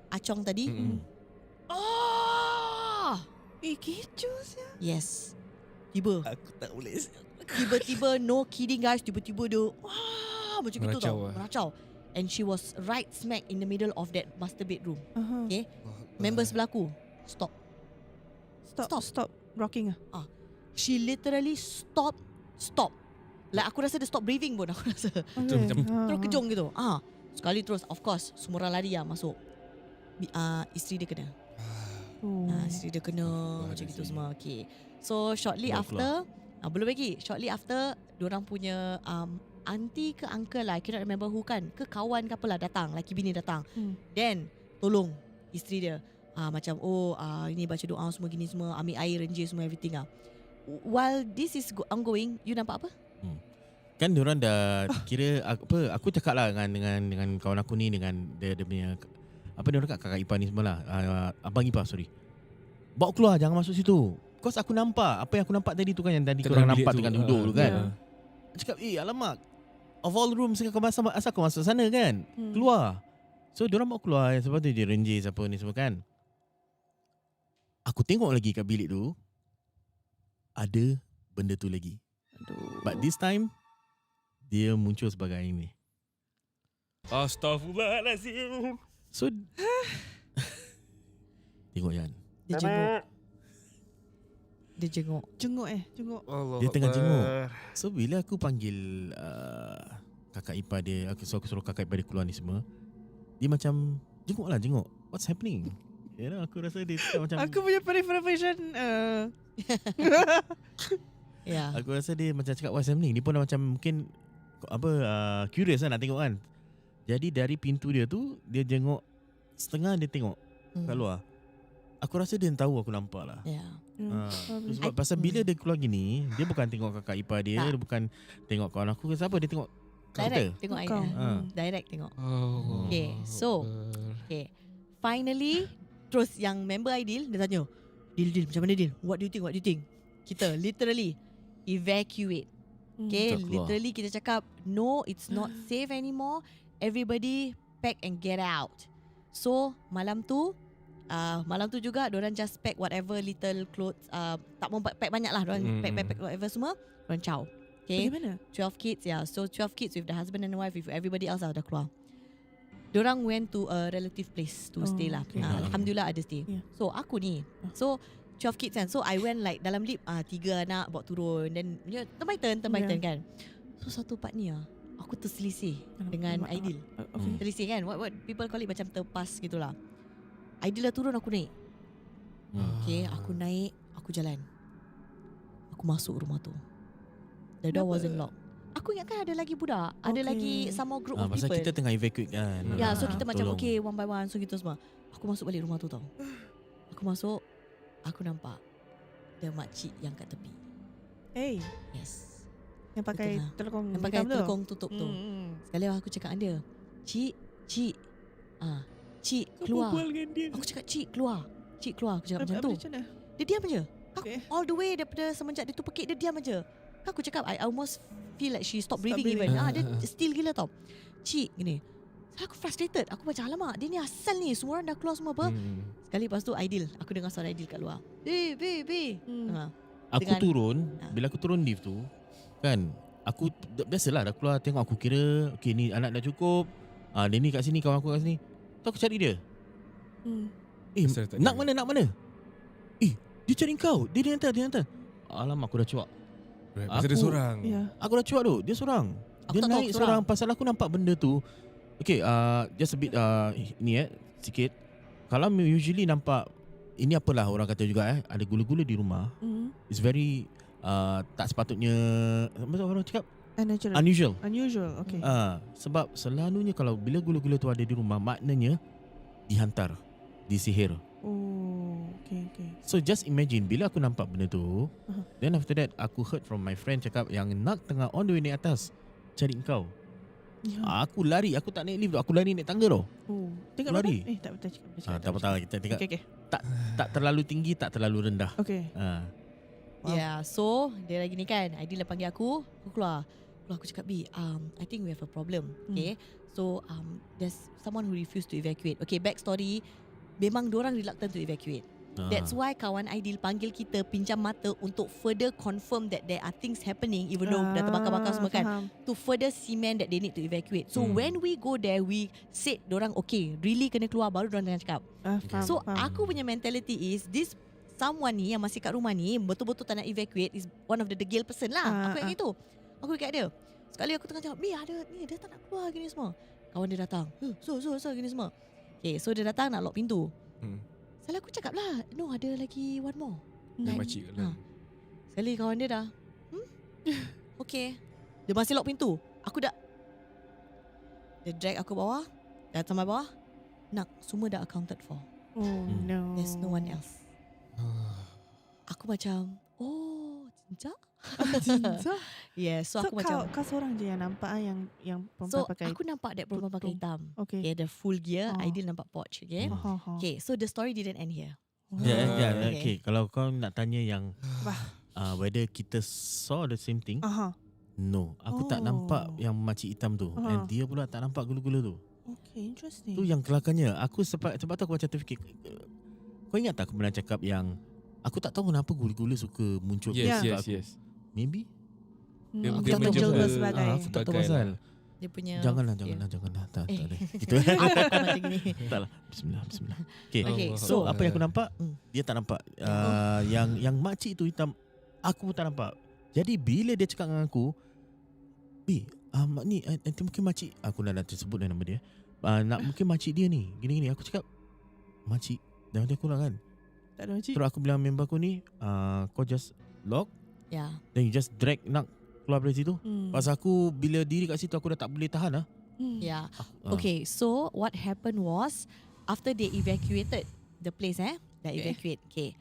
Acong tadi. Kecoh sia. Yes. Tiba. Aku tak boleh. Tiba-tiba, no kidding guys, tiba-tiba dia macam gitu Meracau tau. lah. Meracau. And she was right smack in the middle of that master bedroom. Okay. Ah. Members sebelah aku, stop. Stop rocking ah. She literally stop. Like aku rasa dia stop breathing pun, aku rasa. Terus kejung gitu. Sekali terus, of course, semua orang lari lah masuk. Isteri dia kena. Isteri dia kena macam gitu semua. Okay. So shortly Baru after, belum lagi. Shortly after, diorang punya auntie ke uncle lah, I cannot remember who kan, ke kawan ke apalah datang, laki bini datang. Then tolong isteri dia. Macam ini baca doa semua gini semua, ambil air renjir semua everything lah. While this is ongoing, you nampak apa? Kan diorang dah kira aku cakap lah dengan kawan aku ni, dengan dia punya apa dia orang kat kakak ipar ni semua lah, abang ipar bawa keluar, jangan masuk situ. Because aku nampak apa yang aku nampak tadi tu kan, yang tadi korang nampak tengah duduk tu kan. Cakap alamak, of all rooms kau asal kau masuk sana kan, keluar. So diorang bawa keluar, sebab tu dia renjir apa ni semua kan. Aku tengok lagi kat bilik tu, ada benda tu lagi. But this time dia muncul sebagai ini. Astaghfirullahalazim. So tengok Yan, Dia jenguk. Jenguk. dia tengah jenguk. So bila aku panggil kakak ipar dia, aku suruh kakak ipar dia keluar ni semua, dia macam jenguk. What's happening? Aku rasa dia macam Aku punya peripheral vision Ya. aku rasa dia macam cakap what's happening. Dia pun dah macam mungkin curious lah nak tengok kan. Jadi dari pintu dia tu, dia jenguk setengah, dia tengok kat luar. Aku rasa dia tahu aku nampak lah. Ya. Sebab pasal bila dia keluar gini, dia bukan tengok kakak ipar dia, Tak. dia bukan tengok kawan aku ke siapa, dia tengok kita. Direct tengok Kau. Aida. Direct tengok. Oh. Okay, so okay. Finally, terus yang member Aidil dia tanya, Dil, macam mana Dil? What do you think? Kita literally evacuate. Okay, Tak keluar. literally kita cakap no, it's not safe anymore. Everybody pack and get out. So malam tu juga diorang just pack whatever little clothes. Tak mau pack banyak lah, diorang pack whatever semua. Diorang ciao. Okay, Bagaimana? 12 kids, so 12 kids with the husband and the wife, with everybody else dah keluar. Diorang went to a relative place to stay lah. Okay. Alhamdulillah ada stay. Yeah. So aku ni, so 12 kids kan. So I went like dalam lift 3 anak bawa turun. Then turn by turn kan. So satu part ni aku terselisih dengan Aidil. Okay. Terselisih kan, what people call it, macam terpas gitulah. Aidil dah turun, aku naik. Okay, aku naik, aku jalan. Aku masuk rumah tu. The door wasn't locked. Aku ingatkan ada lagi budak, ada lagi some more group of Pasal people. kita tengah evacuate kan. Ya, so kita macam Tolong. okay, one by one, so gitu semua. Aku masuk balik rumah tu tau. Aku masuk, aku nampak the makcik yang kat tepi. Hey, Yes. yang pakai Betul lah. telekong Yang pakai hitam tu. telekong tutup tu. Sekali aku cakap dengan dia, Cik, Cik keluar. Aku cakap Cik keluar. Cik keluar, aku cakap macam tu. Macam mana? Dia diam je. Okay. All the way daripada semenjak dia tu pekik, dia diam je. Aku cakap, I almost feel like she stopped breathing breathing. even. Dia still gila tau. Cik gini. Aku frustrated. Aku macam alamak, dia ni asal ni. Semua orang dah keluar semua apa. Sekali lepas tu Aidil, aku dengar suara Aidil kat luar. Be. Aku Dengan- turun, bila aku turun lift tu, kan, aku biasalah dah keluar tengok, aku kira okay ni anak dah cukup. Dia ni kat sini, kawan aku kat sini. Tu aku cari dia. Pasal tak Nak ada. mana? Dia cari kau. Dia hantar. Alamak, aku dah cuak. Pasal dia Aku- seorang. Ya. Aku dah cuak tu. Dia seorang. Aku Dia tak tahu naik aku seorang. Pasal aku nampak benda tu. Okay, just a bit ni sikit. Kalau usually nampak, ini apalah orang kata juga ada gula-gula di rumah. It's very tak sepatutnya, macam orang cakap, Unusual. unusual. Okay. Sebab selalunya kalau bila gula-gula tu ada di rumah, maknanya dihantar, disihir. Oh, okay. So just imagine bila aku nampak benda tu, Uh-huh. then after that aku heard from my friend cakap yang nak tengah on the way naik atas cari kau. Ya. Aku lari, aku tak naik lift tu, aku lari naik tangga tau. Oh, tengok lari. mana? Tak betul cakap. Tak apa, kita tengok Okay. tak terlalu tinggi, tak terlalu rendah. Okay. Yeah, so dia lagi ni kan, Aidil dah panggil aku keluar. Aku cakap, B, I think we have a problem. Okay, so there's someone who refused to evacuate. Okay, backstory, memang diorang reluctant to evacuate. That's why kawan Aidil panggil kita pinjam mata untuk further confirm that there are things happening even though dah terbakar-bakar semua kan. Faham. To further cement that they need to evacuate. So when we go there, we said dorang okay, really kena keluar, baru dorang jangan cakap. Faham, So faham. aku punya mentality is this someone ni yang masih kat rumah ni betul-betul tak nak evacuate is one of the degil person lah. Aku yang itu. Aku dekat dia. Sekali aku tengah cakap, Mi ada ni, dia tak nak keluar gini semua. Kawan dia datang. So gini semua. Okay, so dia datang nak lock pintu. Sekali aku cakap lah, no, ada lagi one more. Yang makcik kat dalam. Sekali kawan dia dah okay, dia masih lock pintu. Aku dah, dia drag aku bawah. Dah sampai bawah. Nak, semua dah accounted for. Oh no. There's no one else. Aku macam, oh, cincak. Cinta. Yeah, so, So aku macam, kau seorang je yang nampak yang perempuan so pakai. aku nampak that perempuan pakai hitam. Okay. Okay, the full gear. Oh. Aidil nampak pouch. Okay. Okay, so the story didn't end here. Okay. Okay. Kalau kau nak tanya yang Wah. whether kita saw the same thing, no, aku tak Oh. nampak yang makcik hitam tu, Aha. and dia pula tak nampak gula-gula tu. Okay, interesting. Tu yang kelakarnya. Aku sebab tu aku macam terfikir, kau ingat tak aku pernah cakap yang aku tak tahu kenapa gula-gula suka muncul kat Yes. aku. Maybe Dia- Aku dia tak tahu menjumpa- ke sebagai. aku tak tahu Sebagai pasal. Dia punya Janganlah. Tak Eh. ada. Gitu. Apa macam gini. Tak lah. Bismillah. Okay. Okay, So so apa yang aku nampak, dia tak nampak. Yang makcik tu hitam, aku pun tak nampak. Jadi bila dia cakap dengan aku, ni nanti mungkin makcik, aku nak tersebut nama dia. Mungkin makcik dia ni gini-gini. Aku cakap, makcik, dah nanti aku lah kan. Tak ada makcik. Terus aku bilang member aku ni, kau just lock, yeah. then you just drag nak keluar dari situ. Hmm. Pasal aku bila diri kat situ aku dah tak boleh tahan lah. Yeah. Okay, so what happened was after they evacuated the place, dah evacuate. Okay.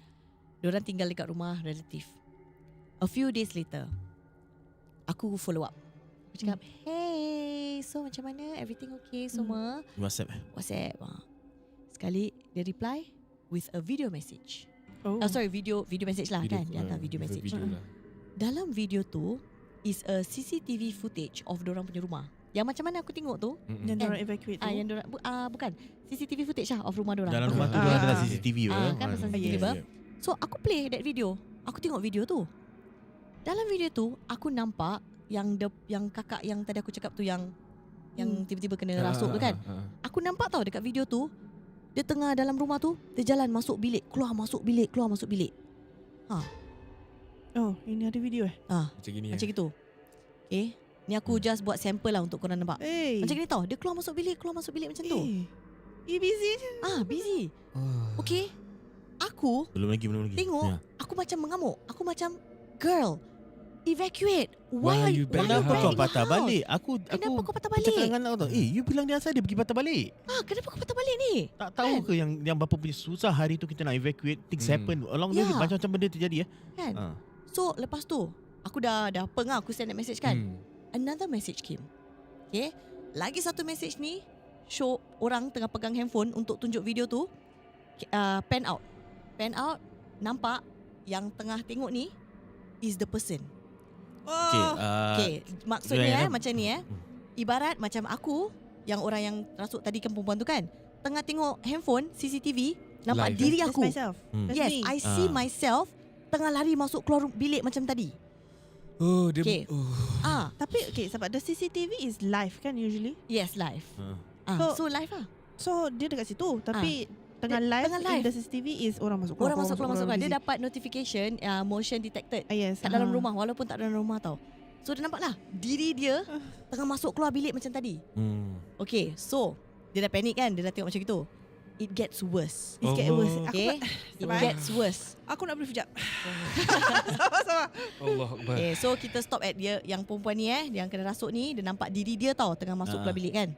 Diorang tinggal dekat rumah relative. A few days later, aku follow up. Aku cakap, hey, so macam mana? Everything okay semua? WhatsApp. WhatsApp. Sekali dia reply with a video message. Oh. Sorry, video message lah kan. Dia hantar video message. Video lah. dalam video tu is a CCTV footage of dorang punya rumah. Yang macam mana aku tengok tu, Yang diorang evacuate tu. yang dorang bukan CCTV footage lah of rumah dorang. Dalam rumah tu Ah. adalah CCTV Kan pasal CCTV apa? So aku play that video. Aku tengok video tu. Dalam video tu aku nampak yang kakak yang tadi aku cakap tu yang tiba-tiba kena rasuk tu kan. Aku nampak tau dekat video tu, dia tengah dalam rumah tu, dia jalan masuk bilik, keluar masuk bilik, keluar masuk bilik. Oh, ini ada video Macam gini Macam gitu. Okay, ni aku just buat sampel lah untuk korang nampak. Macam gini tau, dia keluar masuk bilik macam tu. busy je. Busy. Okay, aku Belum lagi tengok, Ya. aku macam mengamuk. Aku macam, girl, evacuate. Why are you back Kenapa the kau house? patah balik? Aku Kenapa kau patah cakap balik? dengan kau tau. You bilang dia asal dia pergi patah balik. Kenapa kau patah balik ni? Tak tahu ke yang bapa punya susah hari tu kita nak evacuate, things happen. Along the way Ya. macam-macam benda terjadi ya. Kan? Ha. So lepas tu aku dah peng lah, aku send that message kan. Another message came. Okay, lagi satu message ni show orang tengah pegang handphone untuk tunjuk video tu. Pan out nampak yang tengah tengok ni is the person. Okay, Okay, maksudnya Juliana. macam ni ibarat macam aku yang orang yang rasuk tadi kan, perempuan tu kan, tengah tengok handphone CCTV, nampak Live, diri That's aku. myself. That's Yes, me. I see myself tengah lari masuk keluar bilik macam tadi. Oh, dia Okay. Tapi sebab the CCTV is live kan usually. Yes, live. So- So live lah. So dia dekat situ tapi tengah live, tengah live. in the CCTV is orang masuk Orang masuk keluar. Dia busy. dapat notification motion detected Yes. kat dalam rumah, walaupun tak dalam rumah tau. So dia nampak lah diri dia tengah masuk keluar bilik macam tadi. Okay, so dia dah panik kan, dia dah tengok macam gitu. It gets worse. It's get worse. Okay, it gets worse. Aku nak beli sekejap. Allah Akbar. Okay, so kita stop at dia yang perempuan ni yang kena rasuk ni, dia nampak diri dia tau tengah masuk keluar bilik kan.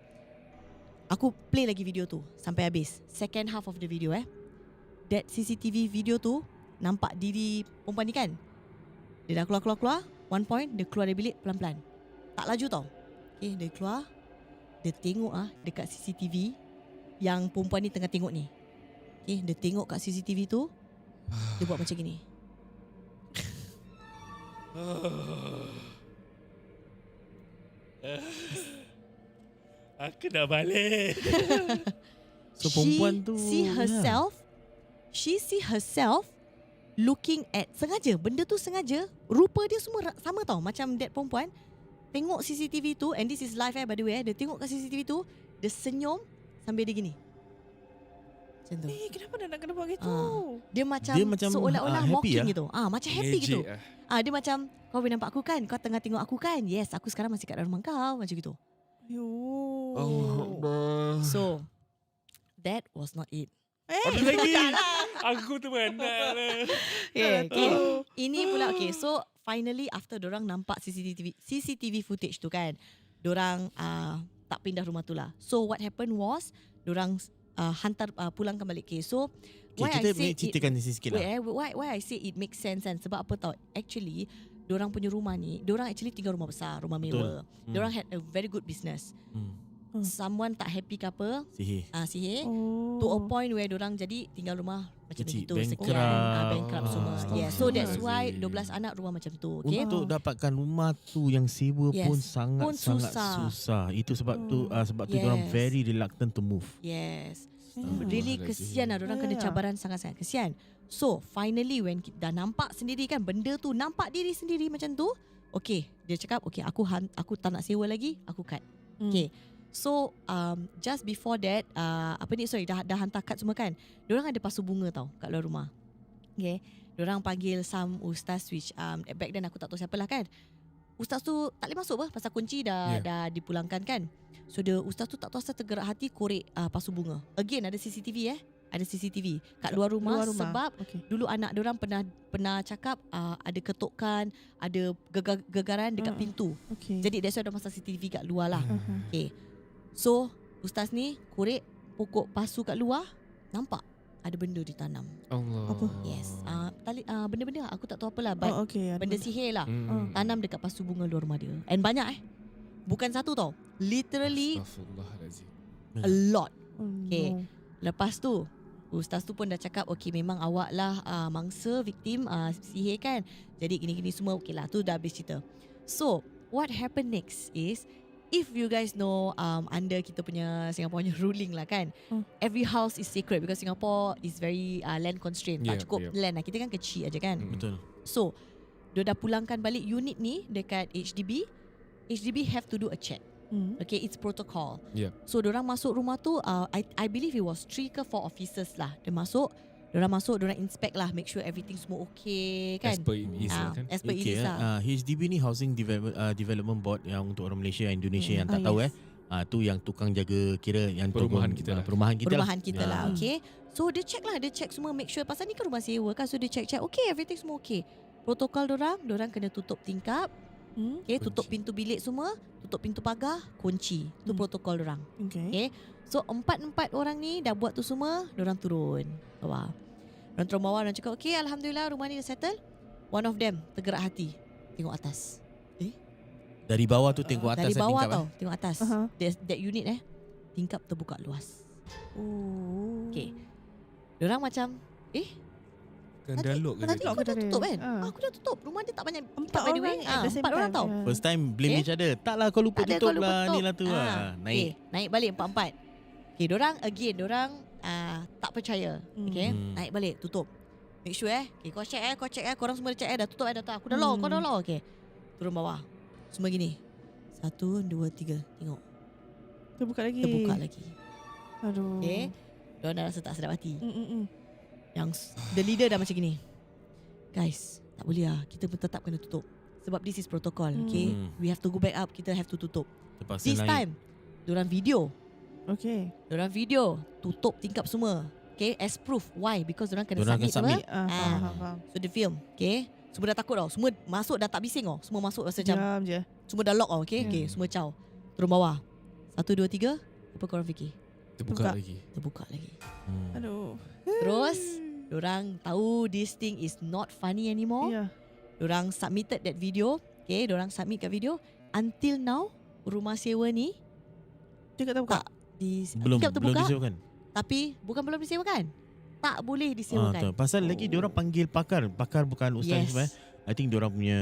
Aku play lagi video tu sampai habis. Second half of the video that CCTV video tu nampak diri perempuan ni kan. Dia dah keluar. One point dia keluar dari bilik pelan-pelan. Tak laju tau. Okay, dia keluar. Dia tengok dekat CCTV yang perempuan ni tengah tengok ni. Okay, dia tengok kat CCTV tu. Dia buat macam gini. Aku dah balik. So perempuan tu She see herself looking at, sengaja, benda tu sengaja, rupa dia semua sama tau. Macam that perempuan tengok CCTV tu, and this is live by the way, dia tengok kat CCTV tu, dia senyum sambil dia gini. Macam tu. Kenapa dia nak kena buat gitu? Dia macam seolah-olah happy mocking lah. gitu. Macam happy gitu. Magic Dia macam, kau boleh nampak aku kan? Kau tengah tengok aku kan? Yes, aku sekarang masih kat dalam rumah kau. Macam gitu. Allah Akbar. So, that was not it. Ada lagi. Aku tu mana lah. Okay. Ini pula so finally after dorang nampak CCTV footage tu kan, dorang tak pindah rumah tu lah. So what happened was dorang hantar pulangkan balik kes. So why I say ceritakan di sini sikit lah. why I say it makes sense kan, sebab apa tau, actually dorang punya rumah ni, dorang actually tinggal rumah besar, rumah mewah. Dorang had a very good business. Someone tak happy ke apa, sihir to a point where dorang jadi tinggal rumah macam Kecil, begitu, bankrupt. sekian bankrupt semua. Yeah, so that's Astaghfirullahalazim. why 12 anak rumah macam tu. Okay. Untuk dapatkan rumah tu yang sewa Yes, pun sangat susah. Itu sebab tu orang Yes. very reluctant to move. Yes. Really kesian lah, dorang kena cabaran sangat-sangat kesian. So finally when kita dah nampak sendiri kan benda tu, nampak diri sendiri macam tu, okay, dia cakap okay, aku tak nak sewa lagi, aku cut. Okay. So just before that dah hantar kad semua kan. Diorang ada pasu bunga tau kat luar rumah. Okay. Diorang panggil some ustaz which back then aku tak tahu siapa lah kan. Ustaz tu tak boleh masuk pasal kunci dah dipulangkan kan. So the ustaz tu tak tahu asal tergerak hati korek pasu bunga. Again ada CCTV ada CCTV kat luar rumah. Sebab dulu anak diorang pernah cakap ada ketukan, ada gegaran dekat pintu. Jadi that's why diorang pasang CCTV kat luar lah. Okay. So ustaz ni korek pokok pasu kat luar, nampak ada benda ditanam. Allah. Apa? Yes. Benda-benda aku tak tahu apalah, but benda sihir lah. Tanam dekat pasu bunga luar rumah dia. And banyak bukan satu tau. Literally Astaghfirullahalazim. a lot. Okay. Lepas tu Ustaz tu pun dah cakap okay memang awak lah mangsa victim sihir kan. Jadi gini-gini semua okay lah, tu dah habis cerita. So what happened next is, if you guys know under kita punya Singapore punya ruling lah kan, every house is sacred because Singapore is very land constrained. Tak cukup land lah, kita kan kecil aja kan. Betul. So dia dah pulangkan balik unit ni dekat HDB. HDB have to do a check. Okay, it's protocol. Yeah. So diorang masuk rumah tu, I believe it was 3 ke 4 officers lah. Diorang masuk, diorang inspect lah, make sure everything semua okay kan. As per ISA kan. As per Okay, ISA. HDB ni Housing Development Board yang untuk orang Malaysia, Indonesia yang tak tahu yes. tu yang tukang jaga kira yang Perumahan tolong, kita lah. Perumahan kita lah. Okay. So dia check semua, make sure pasal ni kan rumah sewa kan. So dia check okay, everything semua okay. Protokol diorang kena tutup tingkap. Okay, tutup pintu bilik semua, tutup pintu pagar, kunci. Itu protokol diorang. Okay. So 4 orang ni dah buat tu semua, diorang turun bawah. Diorang turun bawah, diorang cakap okay, alhamdulillah rumah ni dah settle. One of them tergerak hati, tengok atas. Dari bawah tu tengok atas Dari bawah tingkap, tau, tengok atas. That unit tingkap terbuka luas. Okay. Diorang macam Kan dialog ke Tadi dia? aku dah tutup kan? Aku dah tutup. Rumah dia tak banyak tingkap by the way. at the same 4 orang time, tau. yeah. First time blame Okay. each other. Taklah kau lupa Tak ada, tutup kau lupa lah tutup. ni lah tu lah. Naik. Okay, naik balik 4-4. Okay, diorang tak percaya. Okay, naik balik, tutup. Make sure okay, kau check korang semua dah check dah tutup dah tak. Aku dah lock, kau dah lock. Okay, turun bawah. Semua gini. 1, 2, 3. Tengok. Terbuka lagi. Terbuka lagi. Aduh. Okay. Diorang dah rasa tak sedap hati. Mm-mm. Yang the leader dah macam gini. Guys, tak boleh lah. Kita pun tetap kena tutup. Sebab this is protocol. Okay. We have to go back up. Kita have to tutup. Terpaksa This naik. time, diorang video. Okay. Diorang video. Tutup tingkap semua. Okay. As proof. Why? Because diorang kena Diorang akan submit. submit. Faham. So dia film. Okay. Semua dah takut tau. Semua masuk dah tak bising tau. Semua masuk rasa macam Jam je. semua dah lock tau. Okay. Okay. Semua caw. Turun bawah. 1, 2, 3. Apa korang fikir? Terbuka Buka. lagi. Terbuka lagi. Aduh. Terus diorang tahu this thing is not funny anymore. Ya. Diorang submitted that video. Okay, diorang submit kat video. Until now, rumah sewa ni Dia tak buka. tak Belum tingkap terbuka. disewakan. Tapi bukan belum disewakan. Tak boleh Betul. disewakan. Pasal lagi diorang panggil pakar. Pakar bukan ustaz Yes. sebenarnya. I think diorang punya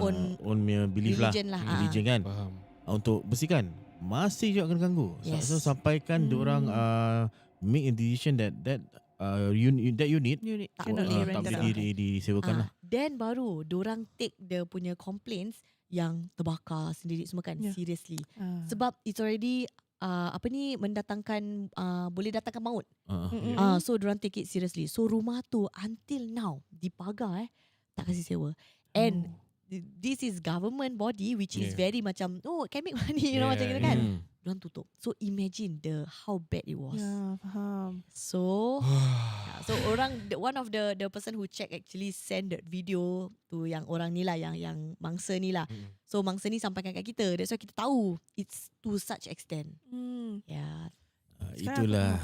Own punya belief lah. religion lah, Religion kan. Faham. Untuk bersihkan. Masih juga kena ganggu. Yes. So sampaikan diorang make a decision that unit Unit. Tak Cannot boleh be tak rented boleh out. disewakan lah. Then baru diorang take the punya complaints yang terbakar sendiri semua kan. Yeah. Seriously. Ah. Sebab it's already mendatangkan boleh datangkan maut. Mm-mm. So diorang take it seriously. So rumah tu until now dipagar tak kasih sewa. And this is government body which is very macam can make money you know macam gitu kan. Diorang tutup. So imagine how bad it was. Ya, faham. So so one of the person who check actually send that video to yang orang ni lah, yang mangsa ni lah. So mangsa ni sampaikan kat kita. That's why kita tahu it's to such extent. Yeah. Itulah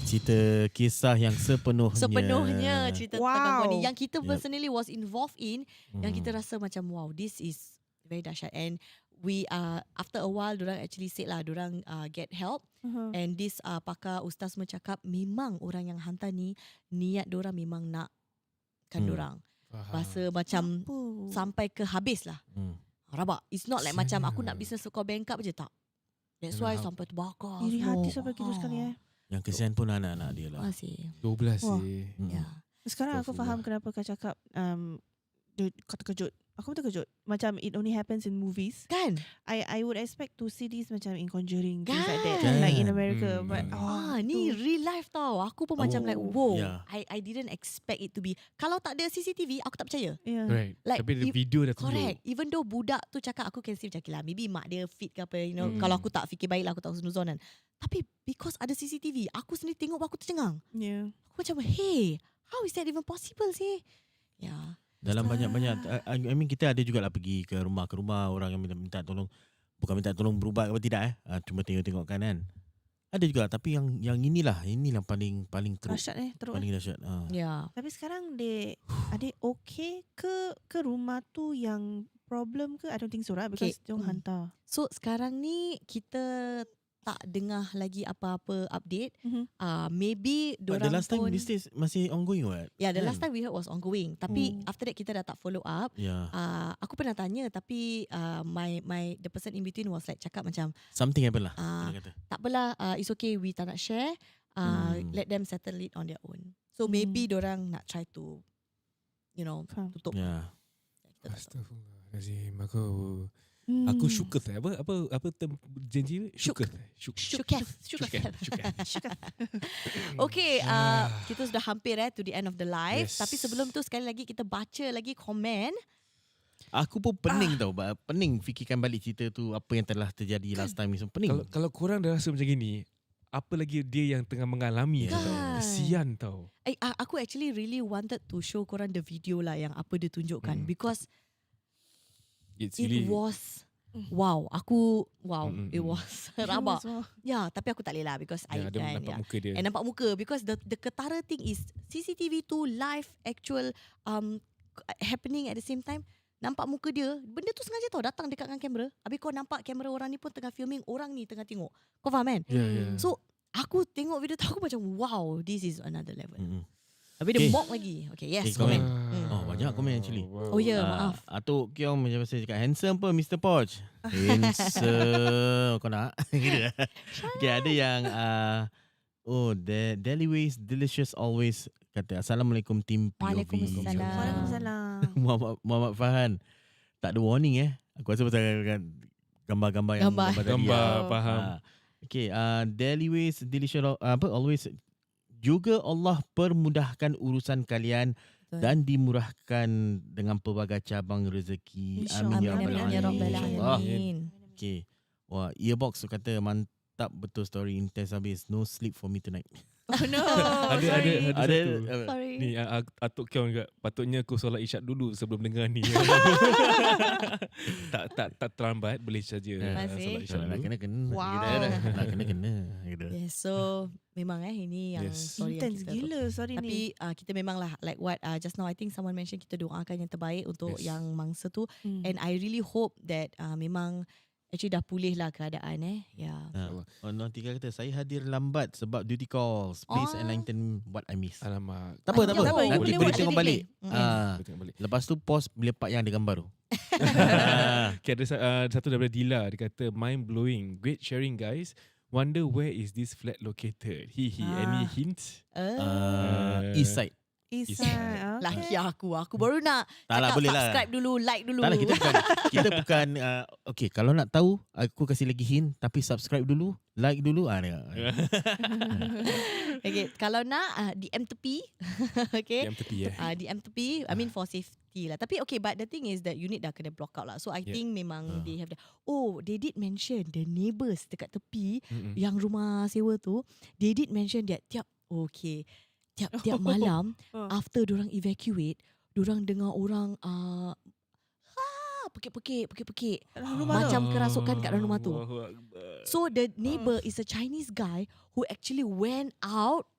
cerita kisah yang sepenuhnya Cerita Wow. tentang kau ni yang kita Yep. personally was involved in, yang kita rasa macam wow, this is very dahsyat. And we after a while diorang actually said lah, diorang get help. And this pakar ustaz cakap memang orang yang hantar ni niat diorang memang nakkan diorang rasa macam sampai ke habis lah. Rabak. It's not like macam aku nak business kau backup je, tak. That's why sampai terbakar. Iri semua. hati sampai gitu sekali Yang kesian pun anak-anak dia lah. Masih. 12 Wah. sih. Ya. Sekarang aku faham kenapa kau cakap dia kau terkejut. Aku pun terkejut. Macam it only happens in movies. Kan? I would expect to see this macam in Conjuring, things like that. Kan? Like in America. Hmm. But Ni real life tau. Aku pun macam like wow. Yeah. I didn't expect it to be. Kalau tak ada CCTV, aku tak percaya. yeah. Right. Like, Tapi the video dah tunjuk. Correct. Even though budak tu cakap aku can see macam okay lah, maybe mak dia fit ke apa, you know. Kalau aku tak fikir baik lah, aku tak husnuzon kan. Tapi because ada CCTV, aku sendiri tengok aku tercengang. Yeah. Aku macam hey, how is that even possible sih? Yeah. Dalam banyak-banyak I mean kita ada jugalah pergi ke rumah orang yang minta tolong, bukan minta tolong berubat apa tidak cuma tengok kan. Ada juga, tapi yang inilah paling teruk, Dahsyat teruk. paling dahsyat. Yeah. Tapi sekarang are they okay ke rumah tu yang problem ke? I don't think so right, because Okay. diorang hantar. So sekarang ni kita tak dengar lagi apa-apa update. Mhm. Maybe But dorang the last time pun this is masih ongoing what? the Kan? last time we heard was ongoing. Tapi after that kita dah tak follow up. Yeah. Aku pernah tanya tapi the person in between was like cakap macam Something happen lah. dia kata. tak apalah, it's okay, we tak nak share. Let them settle it on their own. So maybe dorang nak try to Faham. tutup. Yeah. Kita tak tahu. Astagfirullahalazim. Aku syukur apa term janji syukur. Syuketh. Okay, kita sudah hampir to the end of the live. Yes. Tapi sebelum tu sekali lagi kita baca lagi komen. Aku pun pening tau. Pening fikirkan balik cerita tu, apa yang telah terjadi last time ni. So, pening. Kalau korang dah rasa macam gini, apa lagi dia yang tengah mengalami tu Kan. tau. Kesian tau. Aku actually really wanted to show korang the video lah yang apa dia tunjukkan. Because It's it really was wow, it was rabak. Ya, tapi aku tak boleh lah because I ada kan. nampak muka dia. And nampak muka because the ketara thing is CCTV tu live actual happening at the same time. Nampak muka dia, benda tu sengaja tau datang dekat dengan kamera. Habis kau nampak kamera orang ni pun tengah filming, orang ni tengah tengok. Kau faham kan? Yeah. So aku tengok video tu aku macam wow, this is another level. Habis dia Okay. mock lagi. Okay, yes, komen. komen. Oh, banyak komen actually. Oh ya, maaf. Atuk Kiong macam biasa cakap, handsome apa Mr. Poch? Handsome. Kau nak? Gitu. Okay, ada yang Deli Ways Delicious Always kata Assalamualaikum tim POV. Waalaikumsalam. Muhammad Fahan. Tak ada warning Aku rasa pasal gambar-gambar yang Gambar. tadi. Gambar, faham. Okay, Deli Ways Delicious always juga Allah permudahkan urusan kalian Betul. dan dimurahkan dengan pelbagai cabang rezeki. Amin ya Amin, rabbal amin, ya rabbal alamin. InsyaAllah. alamin. Okay. Wah, Earbox tu kata mantap betul story intense habis. No sleep for me tonight. Oh no. Ada satu. Sorry. Ni Atuk Kiong juga. Patutnya aku solat isyak dulu sebelum dengar ni. tak terlambat, boleh saja Masih. solat isyak Nak dulu. kena. Wow. Nak kena. Gitu. Yes, so memang ini yang Yes. story yang Intense kita tu. gila sorry Tapi ni. kita memanglah like what just now I think someone mentioned kita doakan yang terbaik untuk Yes. yang mangsa tu. Hmm. And I really hope that memang actually dah pulih lah keadaan Yeah. Oh, Nautica kata saya hadir lambat sebab duty calls. Please Oh. enlighten what I miss. Alamak. Tak apa. tak apa. Nanti Boleh boleh watch tengok the balik. replay. Kita tengok balik. Lepas tu pause bila part yang ada gambar tu. Okay, ada satu daripada Dila. Dia kata mind blowing. Great sharing guys. Wonder where is this flat located? Any hints? East side. Isa. Laki aku baru nak Tak lah, cakap boleh lah. subscribe dulu, like dulu. Tak lah, kita bukan okay, kalau nak tahu aku kasih lagi hint, tapi subscribe dulu, like dulu. Okay, kalau nak DM tepi. Okay. Yang tepi DM tepi, I mean for safety lah. Tapi okay, but the thing is that unit dah kena block out lah. So I think memang they have they did mention the neighbours dekat tepi yang rumah sewa tu, they did mention that tiap malam after dorang evacuate, dorang dengar orang pekik-pekik macam kerasukan kat dalam rumah tu. So the neighbour is a Chinese guy who actually went out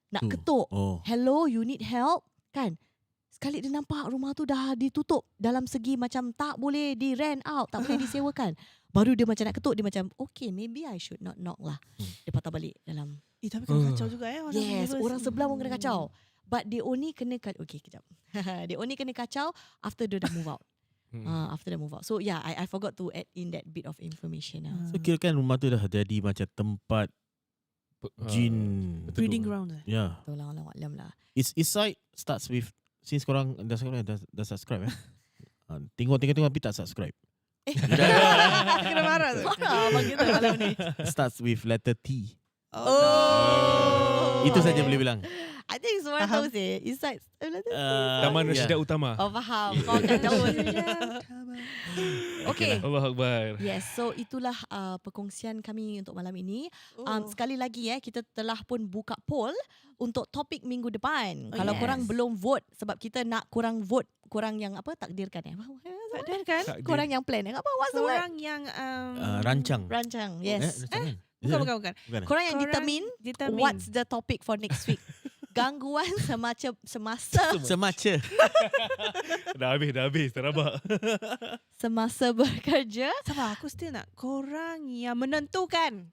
nak ketuk. Hello, you need help? Kan? Sekali dia nampak rumah tu dah ditutup dalam segi macam tak boleh di rent out, tak boleh disewakan. Baru dia macam nak ketuk, dia macam okay, maybe I should not knock lah. Dia patah balik dalam. Tapi kena kacau juga orang Yes, neighbours. orang sebelah pun kena kacau. But they only kena okay, kejap. They only kena kacau after dia dah move out. After they move out. So yeah, I forgot to add in that bit of information. So kira kan rumah tu dah jadi macam tempat jin. Breeding ground. Ya. Betul lah, alam lah. East side starts with, since korang dah subscribe tengok tapi tak subscribe. Kena marah tu. Mana abang kita malam ni? Starts with letter T. Oh. Itu saja boleh bilang. I think semua orang tahu sih. Inside. Taman Rashidat Utama. Oh faham. Kau akan tahu. Okay. Allah Akbar. Yes, so itulah perkongsian kami untuk malam ini. Sekali lagi kita telah pun buka poll untuk topik minggu depan. Kalau korang belum vote, sebab kita nak korang vote, korang yang takdirkan Takdirkan. korang yang plan. What's the word? Korang yang Rancang. Yes. bukan. Korang yang determine what's the topic for next week. gangguan semasa Dah habis. Terabak. semasa bekerja. Sabar, aku still nak korang yang menentukan.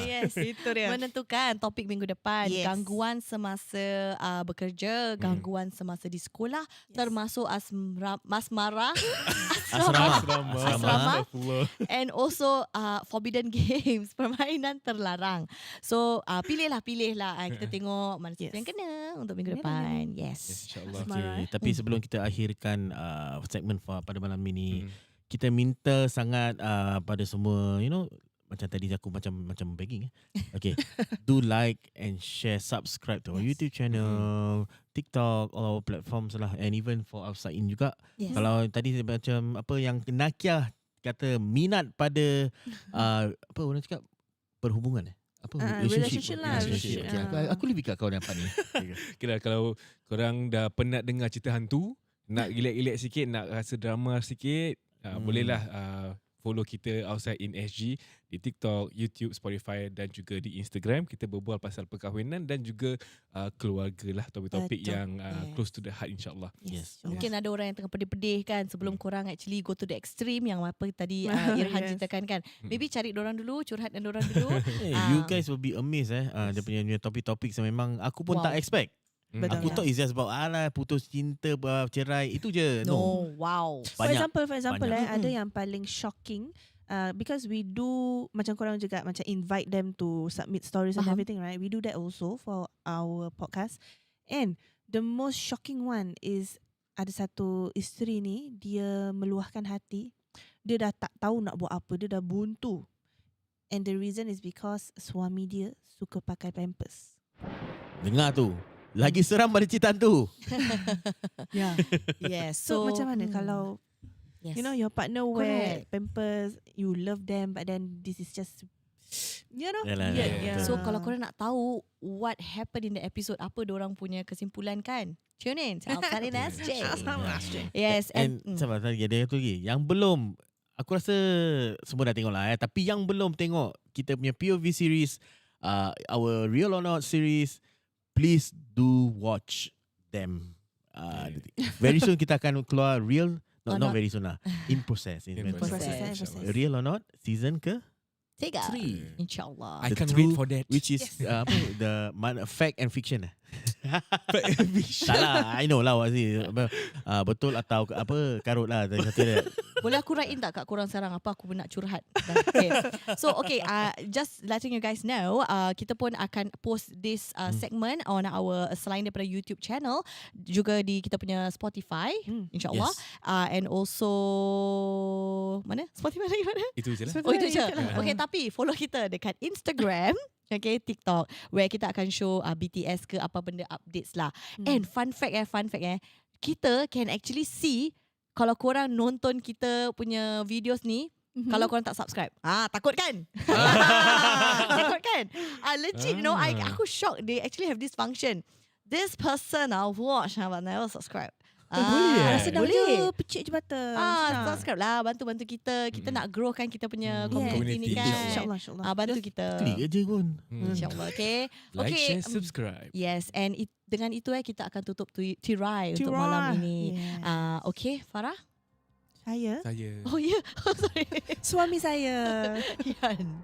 Yes. Itu dia. Menentukan topik minggu depan. Yes. Gangguan semasa bekerja, gangguan semasa di sekolah, termasuk asmara, Asrama. Astagfirullah. and also forbidden games, permainan terlarang. So pilihlah. Kita tengok mana siapa yang kena untuk minggu depan. Yes. InsyaAllah. Okay, tapi sebelum kita akhirkan segmen pada malam ini, kita minta sangat pada semua, macam tadi aku macam begging. Okay, do like and share, subscribe to our YouTube channel, TikTok, all our platforms lah, and even for outside in juga. Yes. Kalau tadi macam apa yang Nakia kata minat pada apa orang cakap perhubungan apa relationship lah, relationship. Okay, aku lebih kat kau dapat ni. Kira kalau korang dah penat dengar cerita hantu, nak relax-relax sikit, nak rasa drama sikit, bolehlah follow kita Outside in SG di TikTok, YouTube, Spotify dan juga di Instagram. Kita berbual pasal perkahwinan dan juga keluarga lah, topik-topik Betul. yang close to the heart, insyaAllah. Yes. Mungkin ada orang yang tengah pedih-pedih kan sebelum korang actually go to the extreme yang apa tadi Irhan Yes. ceritakan kan. Maybe cari dorang dulu, curhat dengan dorang dulu. Hey, you guys will be amazed dia punya topik-topik yang memang aku pun Wow. tak expect. Betul. Aku thought it's just about putus cinta, cerai, itu je. No, wow. For example, banyak. ada yang paling shocking. Because we do macam korang juga macam invite them to submit stories and Faham. everything, right? We do that also for our podcast. And the most shocking one is ada satu isteri ni, dia meluahkan hati. Dia dah tak tahu nak buat apa, dia dah buntu. And the reason is because suami dia suka pakai pampers. Dengar tu. Lagi seram pada cerita tu. Yeah. Yes. So macam mana kalau yes. your partner wear Correct. pampers, you love them, but then this is just Yalah, weird. yeah. So kalau korang nak tahu what happened in the episode, apa dorang punya kesimpulan kan, tune in to Outside in SJ. Yes. And sabar tadi ada satu lagi. Yang belum, aku rasa semua dah tengok lah tapi yang belum tengok kita punya POV series, our Real or Not series, please do watch them. Very soon kita akan keluar Real Or not Not. very soon lah. In process. In process. Real or Not season ke? 3 InsyaAllah. I The can't true- wait for that. Which is fact and fiction. Tak lah, I know lah what is it. Betul atau karut lah. Boleh aku write in tak kat korang sekarang apa aku pun nak curhat. Okay. So just letting you guys know, kita pun akan post this segment on our selain daripada YouTube channel, juga di kita punya Spotify, insyaAllah. And also mana? Spotify lagi mana? Itu je lah. Oh itu je. Okay, tapi follow kita dekat Instagram, okay, TikTok, where kita akan show BTS ke apa benda updates lah. And fun fact, kita can actually see kalau korang nonton kita punya videos ni, kalau korang tak subscribe. Takut kan? Takut kan? Legit, aku shocked they actually have this function. This person watch but never subscribe. boleh Sedang je pecik je bata. Subscribe lah, bantu-bantu kita. Kita nak grow kan kita punya community ni Community, kan. InsyaAllah. Bantu kita. Klik aja pun. InsyaAllah, okay. Like, Okay. share, subscribe. Yes, and dengan itu kita akan tutup tirai untuk malam ini. Yeah. Okay, Farah? Saya Saya. Oh ya, sorry. suami saya. Yan.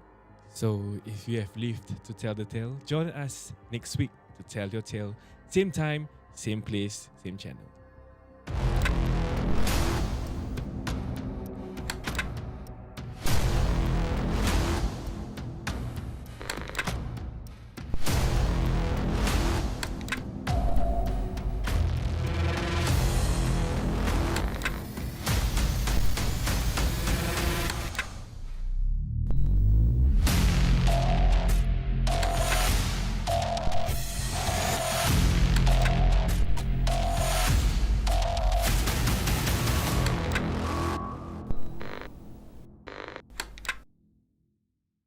So, if you have lived to tell the tale, join us next week to tell your tale. Same time, same place, same channel.